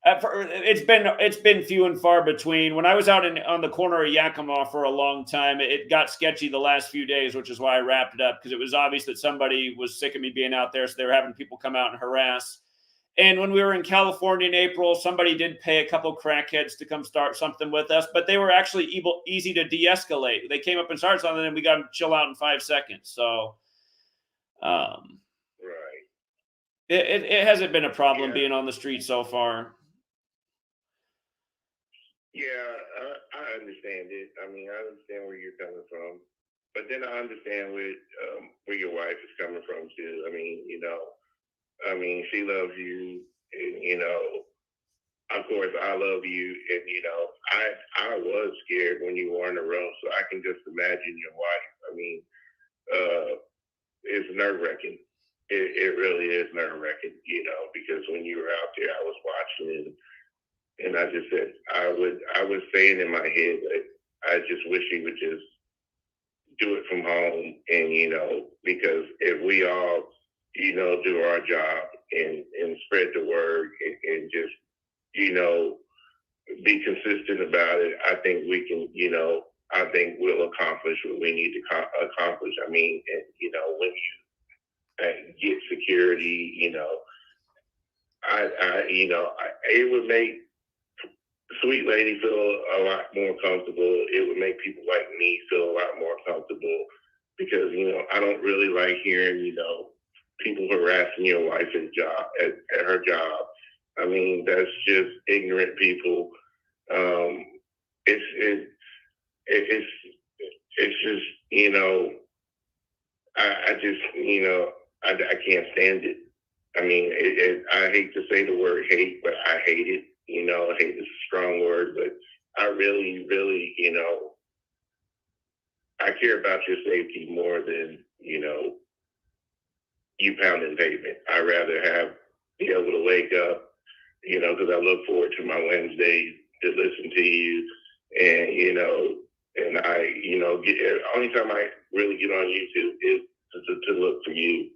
it's been few and far between. When I was out on the corner of Yakima for a long time, it got sketchy the last few days, which is why I wrapped it up, because it was obvious that somebody was sick of me being out there, so they were having people come out and harass. And when we were in California in April, somebody did pay a couple crackheads to come start something with us, but they were actually easy to de-escalate. They came up and started something, and we got them to chill out in 5 seconds. So, right, it hasn't been a problem being on the street so far. Yeah, I understand it. I mean, I understand where you're coming from, but then I understand where your wife is coming from too. I mean, she loves you, and of course, I love you, and I was scared when you were in the room, so I can just imagine your wife. I mean, it's nerve-wracking. It really is nerve-wracking, because when you were out there, I was watching, and I just said, I was saying in my head that I just wish he would just do it from home, and because if we all do our job and spread the word and just be consistent about it, I think we can, I think we'll accomplish what we need to accomplish. I mean, when you get security, it would make Sweet Lady feel a lot more comfortable. It would make people like me feel a lot more comfortable, because I don't really like hearing people harassing your wife at her job. I mean, that's just ignorant people. It's just I can't stand it. I mean, I hate to say the word hate, but I hate it. Hate is a strong word, but I really, really, I care about your safety more than, you pounding pavement. I'd rather be able to wake up, because I look forward to my Wednesdays to listen to you, and I, only time I really get on YouTube is to look for you,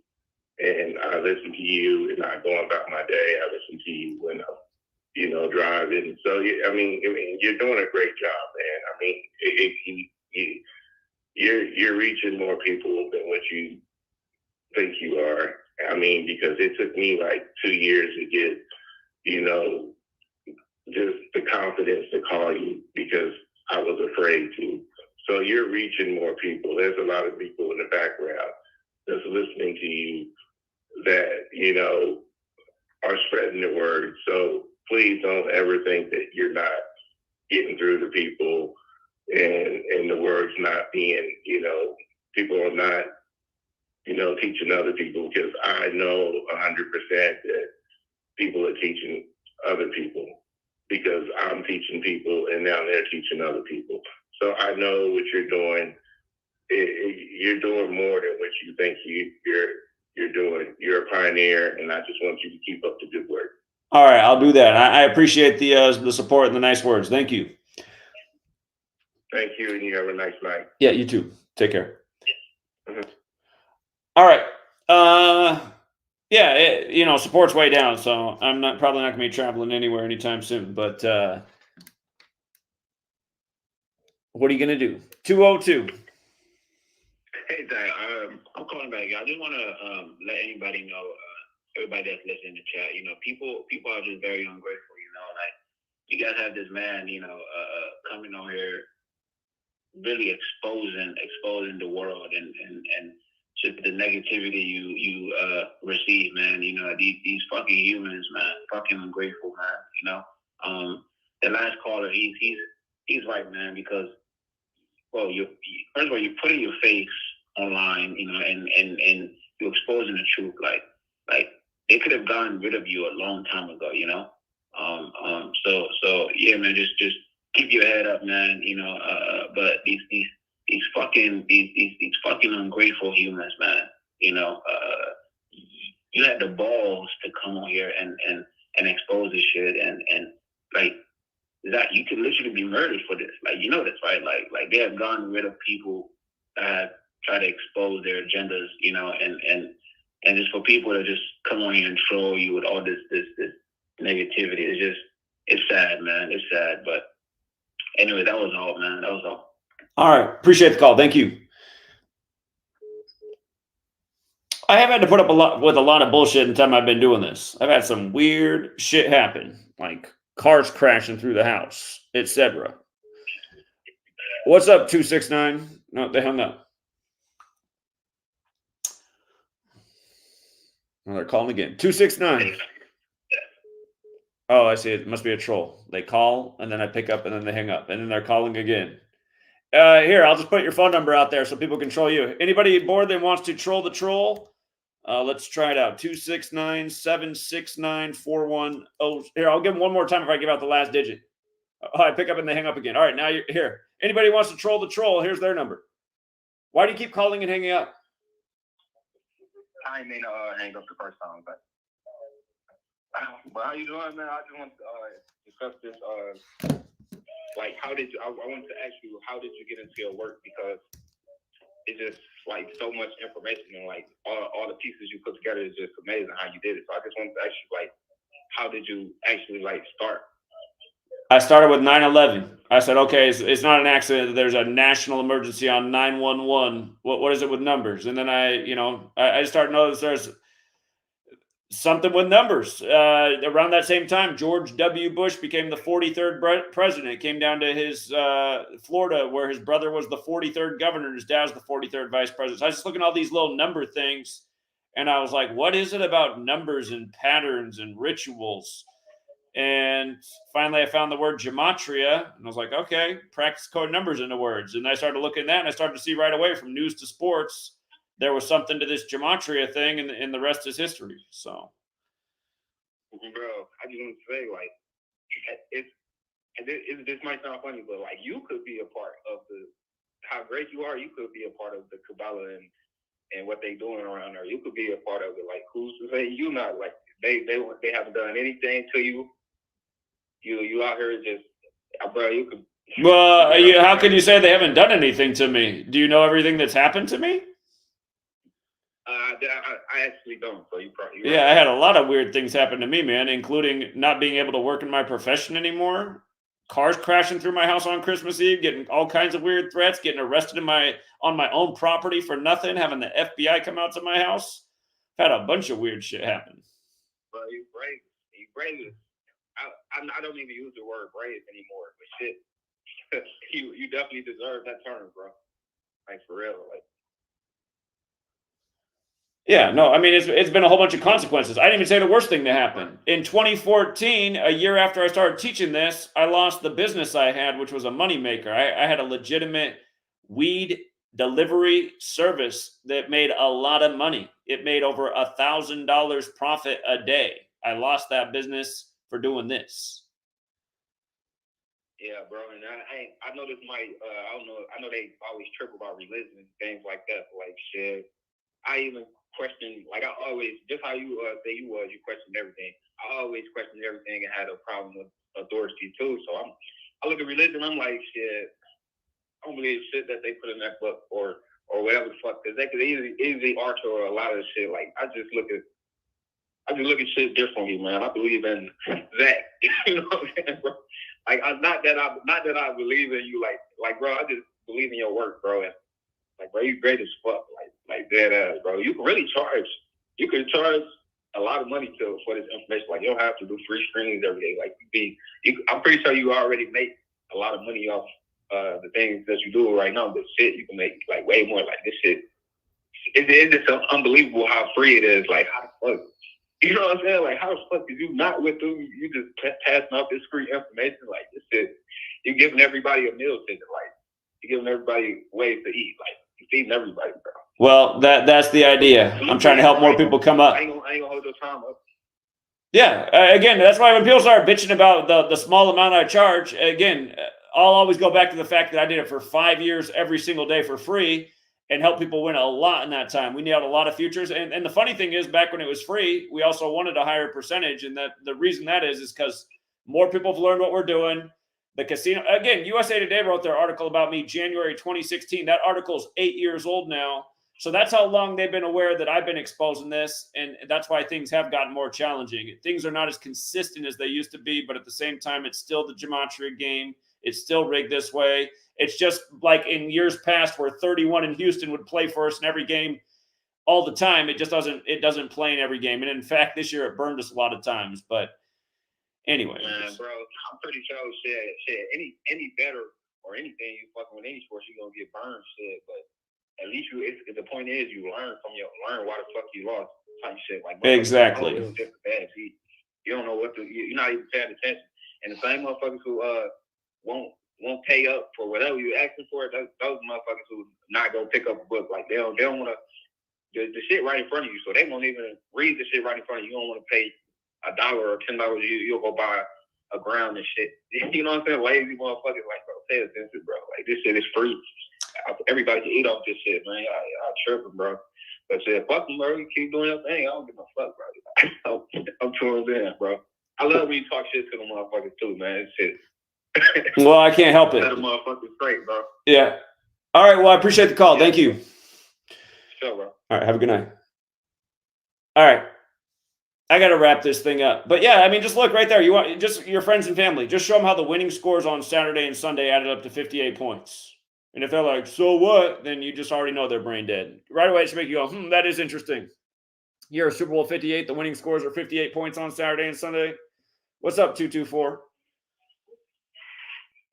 and I listen to you, and I go about my day. I listen to you when I'm driving. So, I mean, you're doing a great job, man. I mean, you're reaching more people than what you think you are. I mean, because it took me like 2 years to get, just the confidence to call you, because I was afraid to. So you're reaching more people. There's a lot of people in the background that's listening to you that, are spreading the word. So please don't ever think that you're not getting through to people, and the word's not being, people are not, teaching other people, because I know 100% that people are teaching other people, because I'm teaching people and now they're teaching other people. So I know what you're doing. You're doing more than what you think you're doing. You're a pioneer, and I just want you to keep up the good work. All right, I'll do that. I appreciate the support and the nice words. Thank you. Thank you, and you have a nice night. Yeah, you too. Take care. All right. Yeah, support's way down, so I'm probably not gonna be traveling anywhere anytime soon. But what are you gonna do? 202. Hey, Zach, I'm calling back. I just want to let anybody know, everybody that's listening to chat, people are just very ungrateful, like you guys have this man, coming on here really exposing the world and just the negativity you receive, man. These fucking humans, man, fucking ungrateful, man. The last caller, he's right, man, because first of all, you're putting your face online, and you're exposing the truth. Like they could have gotten rid of you a long time ago, So yeah, man, just keep your head up, man. But these fucking ungrateful humans, man. You had the balls to come on here and expose this shit, and like that you could literally be murdered for this. Like, this, right? Like they have gotten rid of people that have tried to expose their agendas, and just for people to just come on here and troll you with all this negativity. It's sad, man. It's sad. But anyway, that was all, man. That was all. All right. Appreciate the call. Thank you. I have had to put up with a lot of bullshit in the time I've been doing this. I've had some weird shit happen, like cars crashing through the house, etc. What's up, 269? No, they hung up. Oh, they're calling again. 269. Oh, I see. It must be a troll. They call, and then I pick up, and then they hang up, and then they're calling again. Here, I'll just put your phone number out there so people can troll you. Anybody bored that wants to troll the troll? Let's try it out. 269-769-41. Here, I'll give them one more time if I give out the last digit. Oh, I pick up and they hang up again. All right, now you're here. Anybody wants to troll the troll, here's their number. Why do you keep calling and hanging up? I didn't mean to hang up the first time, but how you doing, man? I just want to discuss this. Like, I wanted to ask you, how did you get into your work? Because it's just like so much information, and like all the pieces you put together is just amazing how you did it. So I just wanted to ask you, like, how did you actually start? I started with 9/11. I said, okay, it's not an accident that there's a national emergency on 911. What is it with numbers? And then I just started to notice there's something with numbers. Around that same time, George W. Bush became the 43rd president. It came down to his Florida, where his brother was the 43rd governor, and his dad was the 43rd vice president. So I was just looking at all these little number things, and I was like, what is it about numbers and patterns and rituals? And finally, I found the word gematria, and I was like, okay, practice coding numbers into words. And I started looking at that, and I started to see right away, from news to sports, there was something to this gematria thing, and the rest is history. So, bro, I just want to say, like, this might sound funny, but like, you could be a part of how great you are. You could be a part of the Kabbalah and what they doing around there. You could be a part of it. Like, who's to say you not? Like, they haven't done anything to you. You out here just, bro. You could. Well, how can you say they haven't done anything to me? Do you know everything that's happened to me? I actually don't. So you probably. Yeah, I had a lot of weird things happen to me, man, including not being able to work in my profession anymore, cars crashing through my house on Christmas Eve, getting all kinds of weird threats, getting arrested on my own property for nothing, having the FBI come out to my house. Had a bunch of weird shit happen. Bro, you brave. You brave. I don't even use the word brave anymore, but shit, you definitely deserve that term, bro. Like, for real, like. Yeah, no, I mean, it's been a whole bunch of consequences. I didn't even say the worst thing that happened. In 2014, a year after I started teaching this, I lost the business I had, which was a moneymaker. I had a legitimate weed delivery service that made a lot of money. It made over $1,000 profit a day. I lost that business for doing this. Yeah, bro, and I know this might, I don't know, I know they always trip about religion and things like that, but like, shit, I even question, like, I always, just how you say you questioned everything. I always questioned everything and had a problem with authority too. So I look at religion, I'm like, shit, I don't believe shit that they put in that book, or or whatever the fuck, because they could easily alter a lot of the shit. Like I just look at shit differently, man. I believe in that. You know what I'm saying, bro? Like not that I believe in you, like bro. I just believe in your work, bro. And like, bro, you great as fuck, like dead ass, bro. You can really charge. You can charge a lot of money for this information. Like you don't have to do free screenings every day. Like I'm pretty sure you already make a lot of money off the things that you do right now. But shit, you can make like way more. Like this shit, it's just unbelievable how free it is. Like how the fuck, you know what I'm saying? Like how the fuck did you not with them? You just passing off this free information. Like this shit, you're giving everybody a meal ticket. Like you're giving everybody ways to eat. Like you're feeding everybody, bro. Well, that's the idea. I'm trying to help more people come up. I ain't gonna hold your time up. Yeah, again, that's why when people start bitching about the small amount I charge, again, I'll always go back to the fact that I did it for 5 years every single day for free and help people win a lot in that time. We nailed a lot of futures. And the funny thing is, back when it was free, we also wanted a higher percentage. And that the reason that is because more people have learned what we're doing. The casino, again, USA Today wrote their article about me January 2016. That article is 8 years old now. So that's how long they've been aware that I've been exposing this. And that's why things have gotten more challenging. Things are not as consistent as they used to be, but at the same time, it's still the Gematria game. It's still rigged this way. It's just like in years past where 31 in Houston would play for us in every game all the time. It just doesn't play in every game. And in fact, this year it burned us a lot of times. But anyway. Man, bro, I'm pretty sure shit, any better or anything you fucking with any sports, you're gonna get burned, shit. But at least the point is you learn why the fuck you lost type shit. Like exactly. It was just a bad beat. You don't know you're not even paying attention. And the same motherfuckers who won't pay up for whatever you asking for, those motherfuckers who not gonna pick up a book. Like they don't want to the shit right in front of you, so they won't even read the shit right in front of you. You don't want to pay $1 or $10. You'll go buy a ground and shit. You know what I'm saying? Lazy motherfuckers, like, bro, pay attention, bro. Like this shit is free. Everybody can eat off this shit, man. I tripping, bro. But shit, fuck them, bro. You keep doing your thing. I don't give a fuck, bro. I'm tuned in, bro. I love when you talk shit to the motherfuckers too, man. It's shit. Well, I can't help it. Set the motherfuckers straight, bro. Yeah. All right. Well, I appreciate the call. Yeah. Thank you. Sure, bro. All right. Have a good night. All right. I got to wrap this thing up. But yeah, I mean, just look right there. You want just your friends and family. Just show them how the winning scores on Saturday and Sunday added up to 58 points. And if they're like, so what? Then you just already know they're brain dead. Right away, it should make you go, that is interesting. You're a Super Bowl 58. The winning scores are 58 points on Saturday and Sunday. What's up, 224?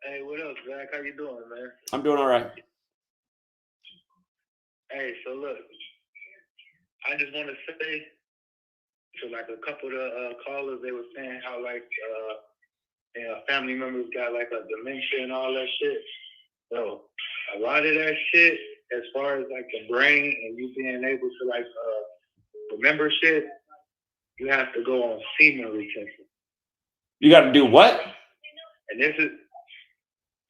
Hey, what up, Zach? How you doing, man? I'm doing all right. Hey, so look, I just want to say to like a couple of the callers, they were saying how like family members got like a dementia and all that shit. So a lot of that shit, as far as like the brain and you being able to like remember shit, you have to go on semen retention. You got to do what? And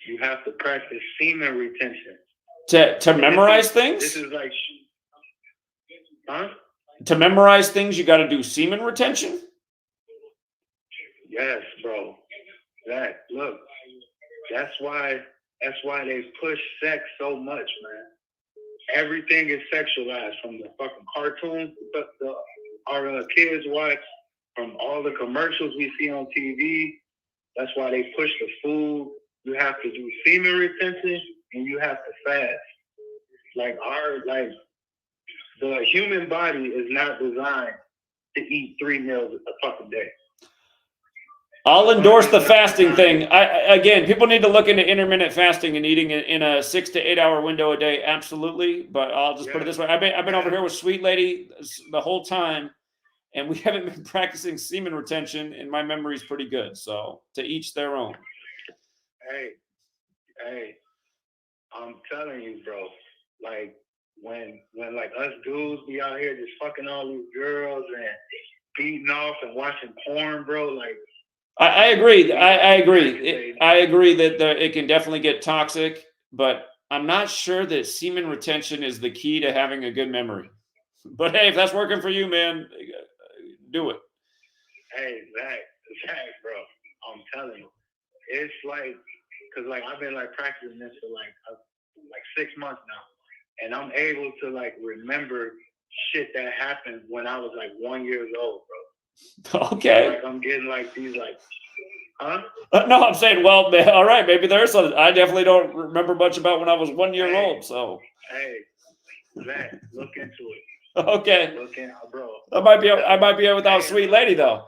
you have to practice semen retention. To memorize things? This is like, huh? To memorize things, you got to do semen retention? Yes, bro. Look, that's why they push sex so much, man. Everything is sexualized, from the fucking cartoons our kids watch, from all the commercials we see on TV. That's why they push the food. You have to do semen retention and you have to fast. The human body is not designed to eat 3 meals a fucking day. I'll endorse the fasting thing. Again, people need to look into intermittent fasting and eating in a 6 to 8 hour window a day. Absolutely. But I'll just put it this way. I've been over here with Sweet Lady the whole time, and we haven't been practicing semen retention, and my memory's pretty good. So to each their own. Hey, I'm telling you, bro, like when like us dudes be out here just fucking all these girls and beating off and watching porn, bro, like I agree. I agree. I agree that it can definitely get toxic, but I'm not sure that semen retention is the key to having a good memory. But hey, if that's working for you, man, do it. Hey, Zach, bro, I'm telling you, it's like, cause like I've been like practicing this for like 6 months now, and I'm able to like remember shit that happened when I was like 1 year old, bro. Okay. Like I'm getting like these like, huh? No, I'm saying, well, all right, maybe there's something. I definitely don't remember much about when I was 1 year old. So. Hey, Zach, look into it. Okay. Look in, bro. I might be without Sweet Lady though.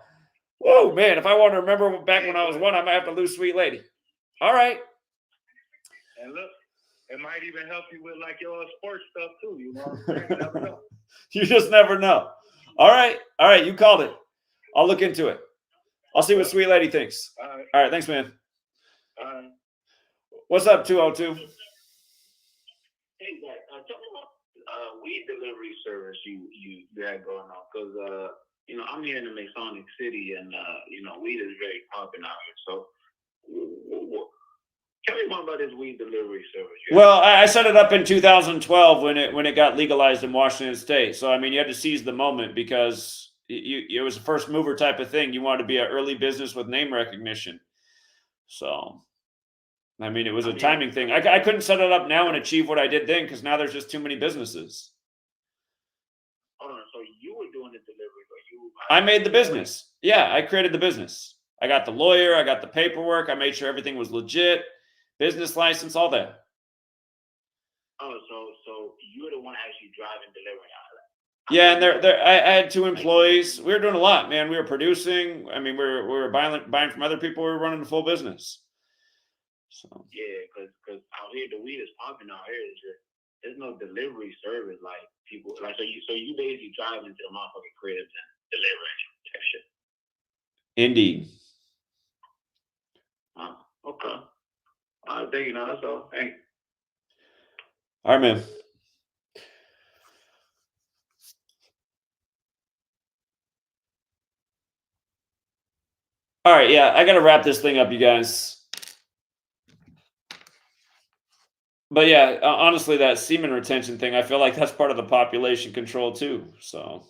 Whoa, man! If I want to remember back when I was 1, I might have to lose Sweet Lady. All right. And look, it might even help you with like your sports stuff too. You know what I'm saying? You never know. You just never know. All right. You called it. I'll look into it. I'll see what Sweet Lady thinks. All right. Thanks, man. What's up, 202? Hey, Zach, tell me about weed delivery service you had going on, because you know, I'm here in the Masonic City, and you know, weed is very popular out here. So, tell me more about this weed delivery service. Well, I set it up in 2012 when it got legalized in Washington State. So I mean, you had to seize the moment because it was a first mover type of thing. You wanted to be an early business with name recognition. So. I mean, it was a timing thing. I couldn't set it up now and achieve what I did then because now there's just too many businesses. Hold on, so you were doing the delivery, but you? I made the business. Yeah, I created the business. I got the lawyer. I got the paperwork. I made sure everything was legit, business license, all that. Oh, so you were the one actually driving, delivering all that? Yeah, and I had 2 employees. We were doing a lot, man. We were producing. I mean, we were buying from other people. We were running the full business. So. Yeah, because out here the weed is popping out here. There's no delivery service like people like so you basically driving to the motherfucking cribs and delivering that shit. Indeed. Okay. Thank you. Now that's all. Thanks. All right, man. All right, yeah, I got to wrap this thing up, you guys. But yeah, honestly, that semen retention thing, I feel like that's part of the population control too. So.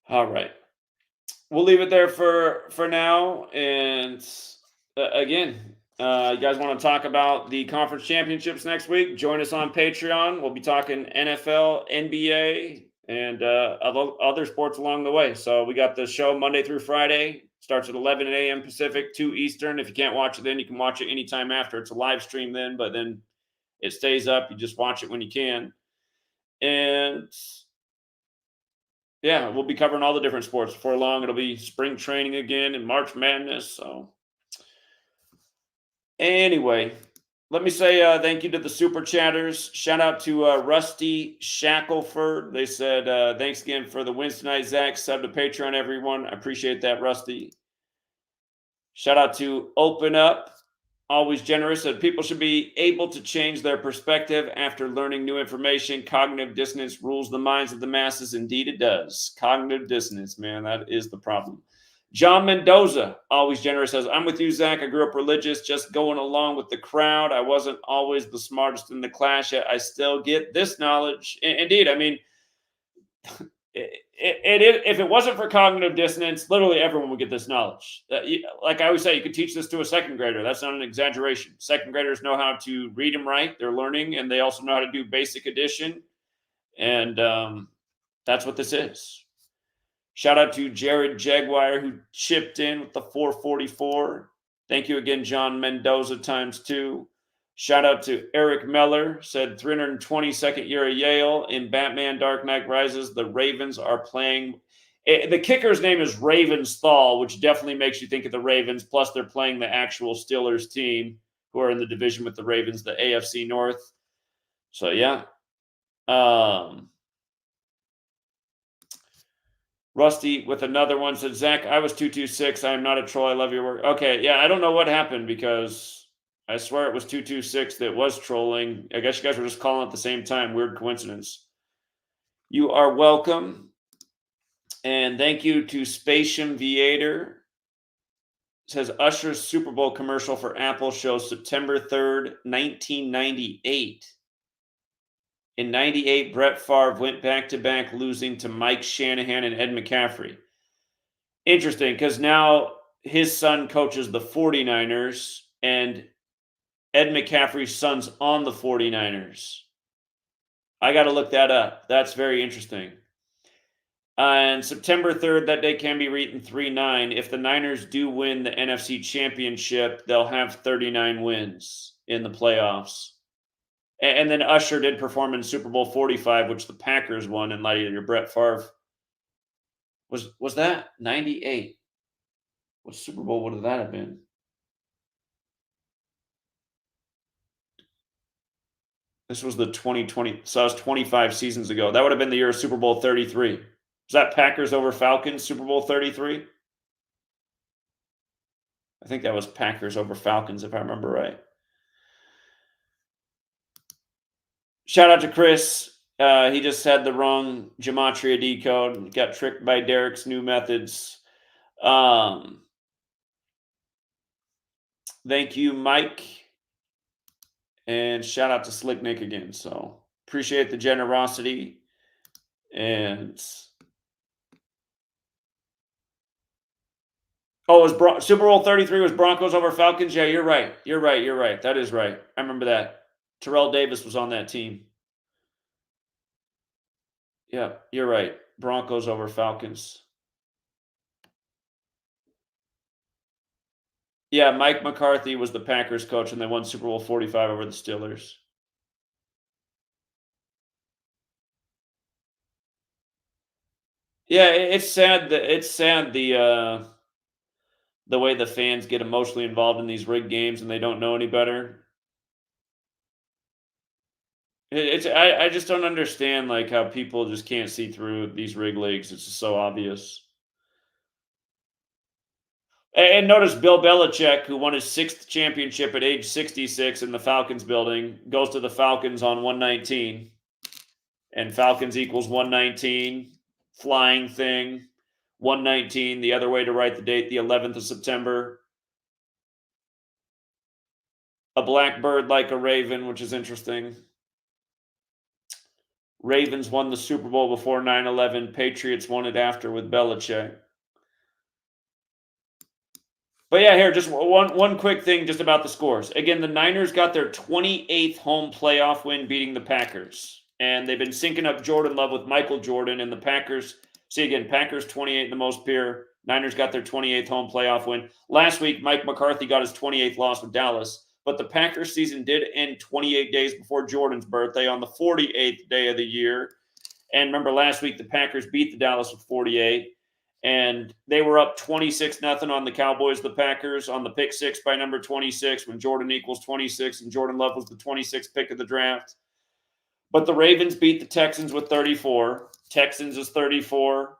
All right. We'll leave it there for now. And again, you guys want to talk about the conference championships next week? Join us on Patreon. We'll be talking NFL, NBA, and other sports along the way. So we got the show Monday through Friday. Starts at 11 a.m. Pacific, 2 Eastern. If you can't watch it then, you can watch it anytime after. It's a live stream then, but then it stays up. You just watch it when you can. And yeah, we'll be covering all the different sports. Before long, it'll be spring training again and March Madness. So anyway, let me say thank you to the super chatters. Shout out to Rusty Shackelford. They said, thanks again for the wins tonight, Zach. Sub to Patreon, everyone. I appreciate that, Rusty. Shout out to Open Up. Always generous. Said people should be able to change their perspective after learning new information. Cognitive dissonance rules the minds of the masses. Indeed, it does. Cognitive dissonance, man, that is the problem. John Mendoza, always generous, says, I'm with you, Zach. I grew up religious, just going along with the crowd. I wasn't always the smartest in the class, yet I still get this knowledge. Indeed, I mean, if it wasn't for cognitive dissonance, literally everyone would get this knowledge. Like I always say, you could teach this to a second grader. That's not an exaggeration. Second graders know how to read and write. They're learning, and they also know how to do basic addition. And that's what this is. Shout out to Jared Jaguar, who chipped in with the 444. Thank you again, John Mendoza ×2. Shout out to Eric Meller, said 322nd year of Yale in Batman Dark Knight Rises. The Ravens are playing. The kicker's name is Ravensthal, which definitely makes you think of the Ravens. Plus, they're playing the actual Steelers team, who are in the division with the Ravens, the AFC North. So, yeah. Rusty with another one said, Zach, I was 226. I am not a troll. I love your work. Okay, yeah, I don't know what happened because I swear it was 226 that was trolling. I guess you guys were just calling at the same time. Weird coincidence. You are welcome. And thank you to Spatium Viator. It says Usher's Super Bowl commercial for Apple shows September 3rd, 1998. In 98, Brett Favre went back-to-back, losing to Mike Shanahan and Ed McCaffrey. Interesting, because now his son coaches the 49ers, and Ed McCaffrey's son's on the 49ers. I got to look that up. That's very interesting. And September 3rd, that day can be written 3-9. If the Niners do win the NFC Championship, they'll have 39 wins in the playoffs. And then Usher did perform in Super Bowl 45, which the Packers won in light of your Brett Favre. Was that 98? What Super Bowl would that have been? This was the 2020, so that was 25 seasons ago. That would have been the year of Super Bowl 33. Was that Packers over Falcons, Super Bowl 33? I think that was Packers over Falcons, if I remember right. Shout out to Chris. He just had the wrong Gematria decode. Got tricked by Derek's new methods. Thank you, Mike. And shout out to Slick Nick again. So appreciate the generosity. And Super Bowl 33 was Broncos over Falcons? Yeah, you're right. You're right. That is right. I remember that. Terrell Davis was on that team. Yeah, you're right. Broncos over Falcons. Yeah, Mike McCarthy was the Packers coach, and they won Super Bowl 45 over the Steelers. Yeah, it's sad the way the fans get emotionally involved in these rigged games and they don't know any better. I just don't understand like how people just can't see through these rig leagues. It's just so obvious. And notice Bill Belichick, who won his 6th championship at age 66 in the Falcons building, goes to the Falcons on 119. And Falcons equals 119. Flying thing. 119, the other way to write the date, the 11th of September. A blackbird like a raven, which is interesting. Ravens won the Super Bowl before 9/11. Patriots won it after with Belichick. But yeah, here, just one quick thing just about the scores. Again, the Niners got their 28th home playoff win beating the Packers. And they've been syncing up Jordan Love with Michael Jordan. And the Packers, see again, Packers 28 the most pure. Niners got their 28th home playoff win. Last week, Mike McCarthy got his 28th loss with Dallas. But the Packers season did end 28 days before Jordan's birthday on the 48th day of the year. And remember, last week, the Packers beat the Dallas with 48. And they were up 26-0 on the Cowboys, the Packers, on the pick six by number 26 when Jordan equals 26 and Jordan Love was the 26th pick of the draft. But the Ravens beat the Texans with 34. Texans is 34.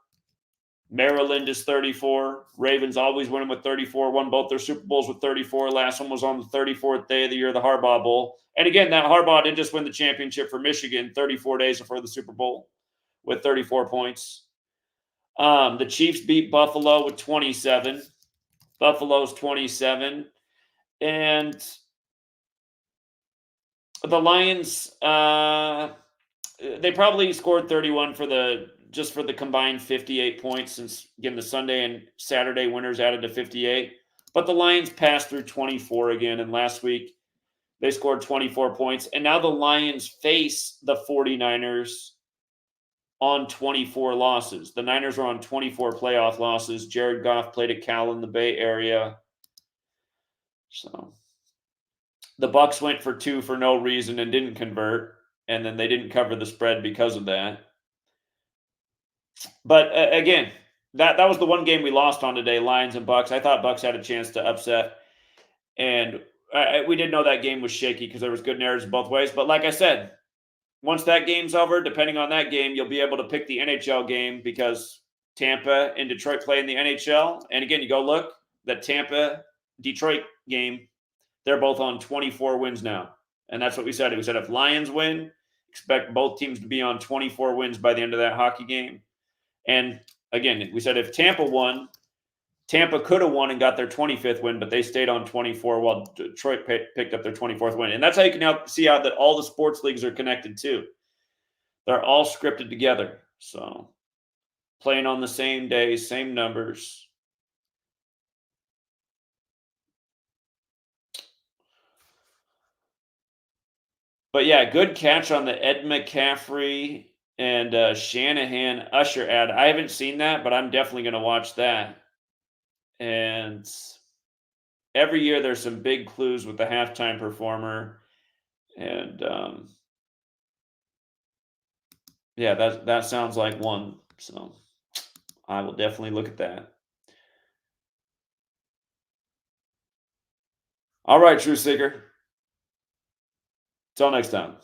Maryland is 34. Ravens always winning with 34. Won both their Super Bowls with 34. Last one was on the 34th day of the year, the Harbaugh Bowl. And again, that Harbaugh did just win the championship for Michigan 34 days before the Super Bowl with 34 points. The Chiefs beat Buffalo with 27. Buffalo's 27. And the Lions, they probably scored 31 for the combined 58 points since, again, the Sunday and Saturday winners added to 58. But the Lions passed through 24 again, and last week they scored 24 points. And now the Lions face the 49ers on 24 losses. The Niners are on 24 playoff losses. Jared Goff played at Cal in the Bay Area. So the Bucs went for 2 for no reason and didn't convert, and then they didn't cover the spread because of that. But again, that was the one game we lost on today, Lions and Bucs. I thought Bucs had a chance to upset, and we did know that game was shaky because there was good narratives both ways. But like I said, once that game's over, depending on that game, you'll be able to pick the NHL game because Tampa and Detroit play in the NHL. And again, you go look, the Tampa-Detroit game, they're both on 24 wins now. And that's what we said. We said if Lions win, expect both teams to be on 24 wins by the end of that hockey game. And again, we said if Tampa won, Tampa could have won and got their 25th win, but they stayed on 24 while Detroit picked up their 24th win. And that's how you can see how that all the sports leagues are connected too. They're all scripted together. So playing on the same day, same numbers. But yeah, good catch on the Ed McCaffrey and Shanahan Usher ad. I haven't seen that, but I'm definitely going to watch that. And every year there's some big clues with the halftime performer. And yeah, that sounds like one. So I will definitely look at that. All right, True Seeker. Till next time.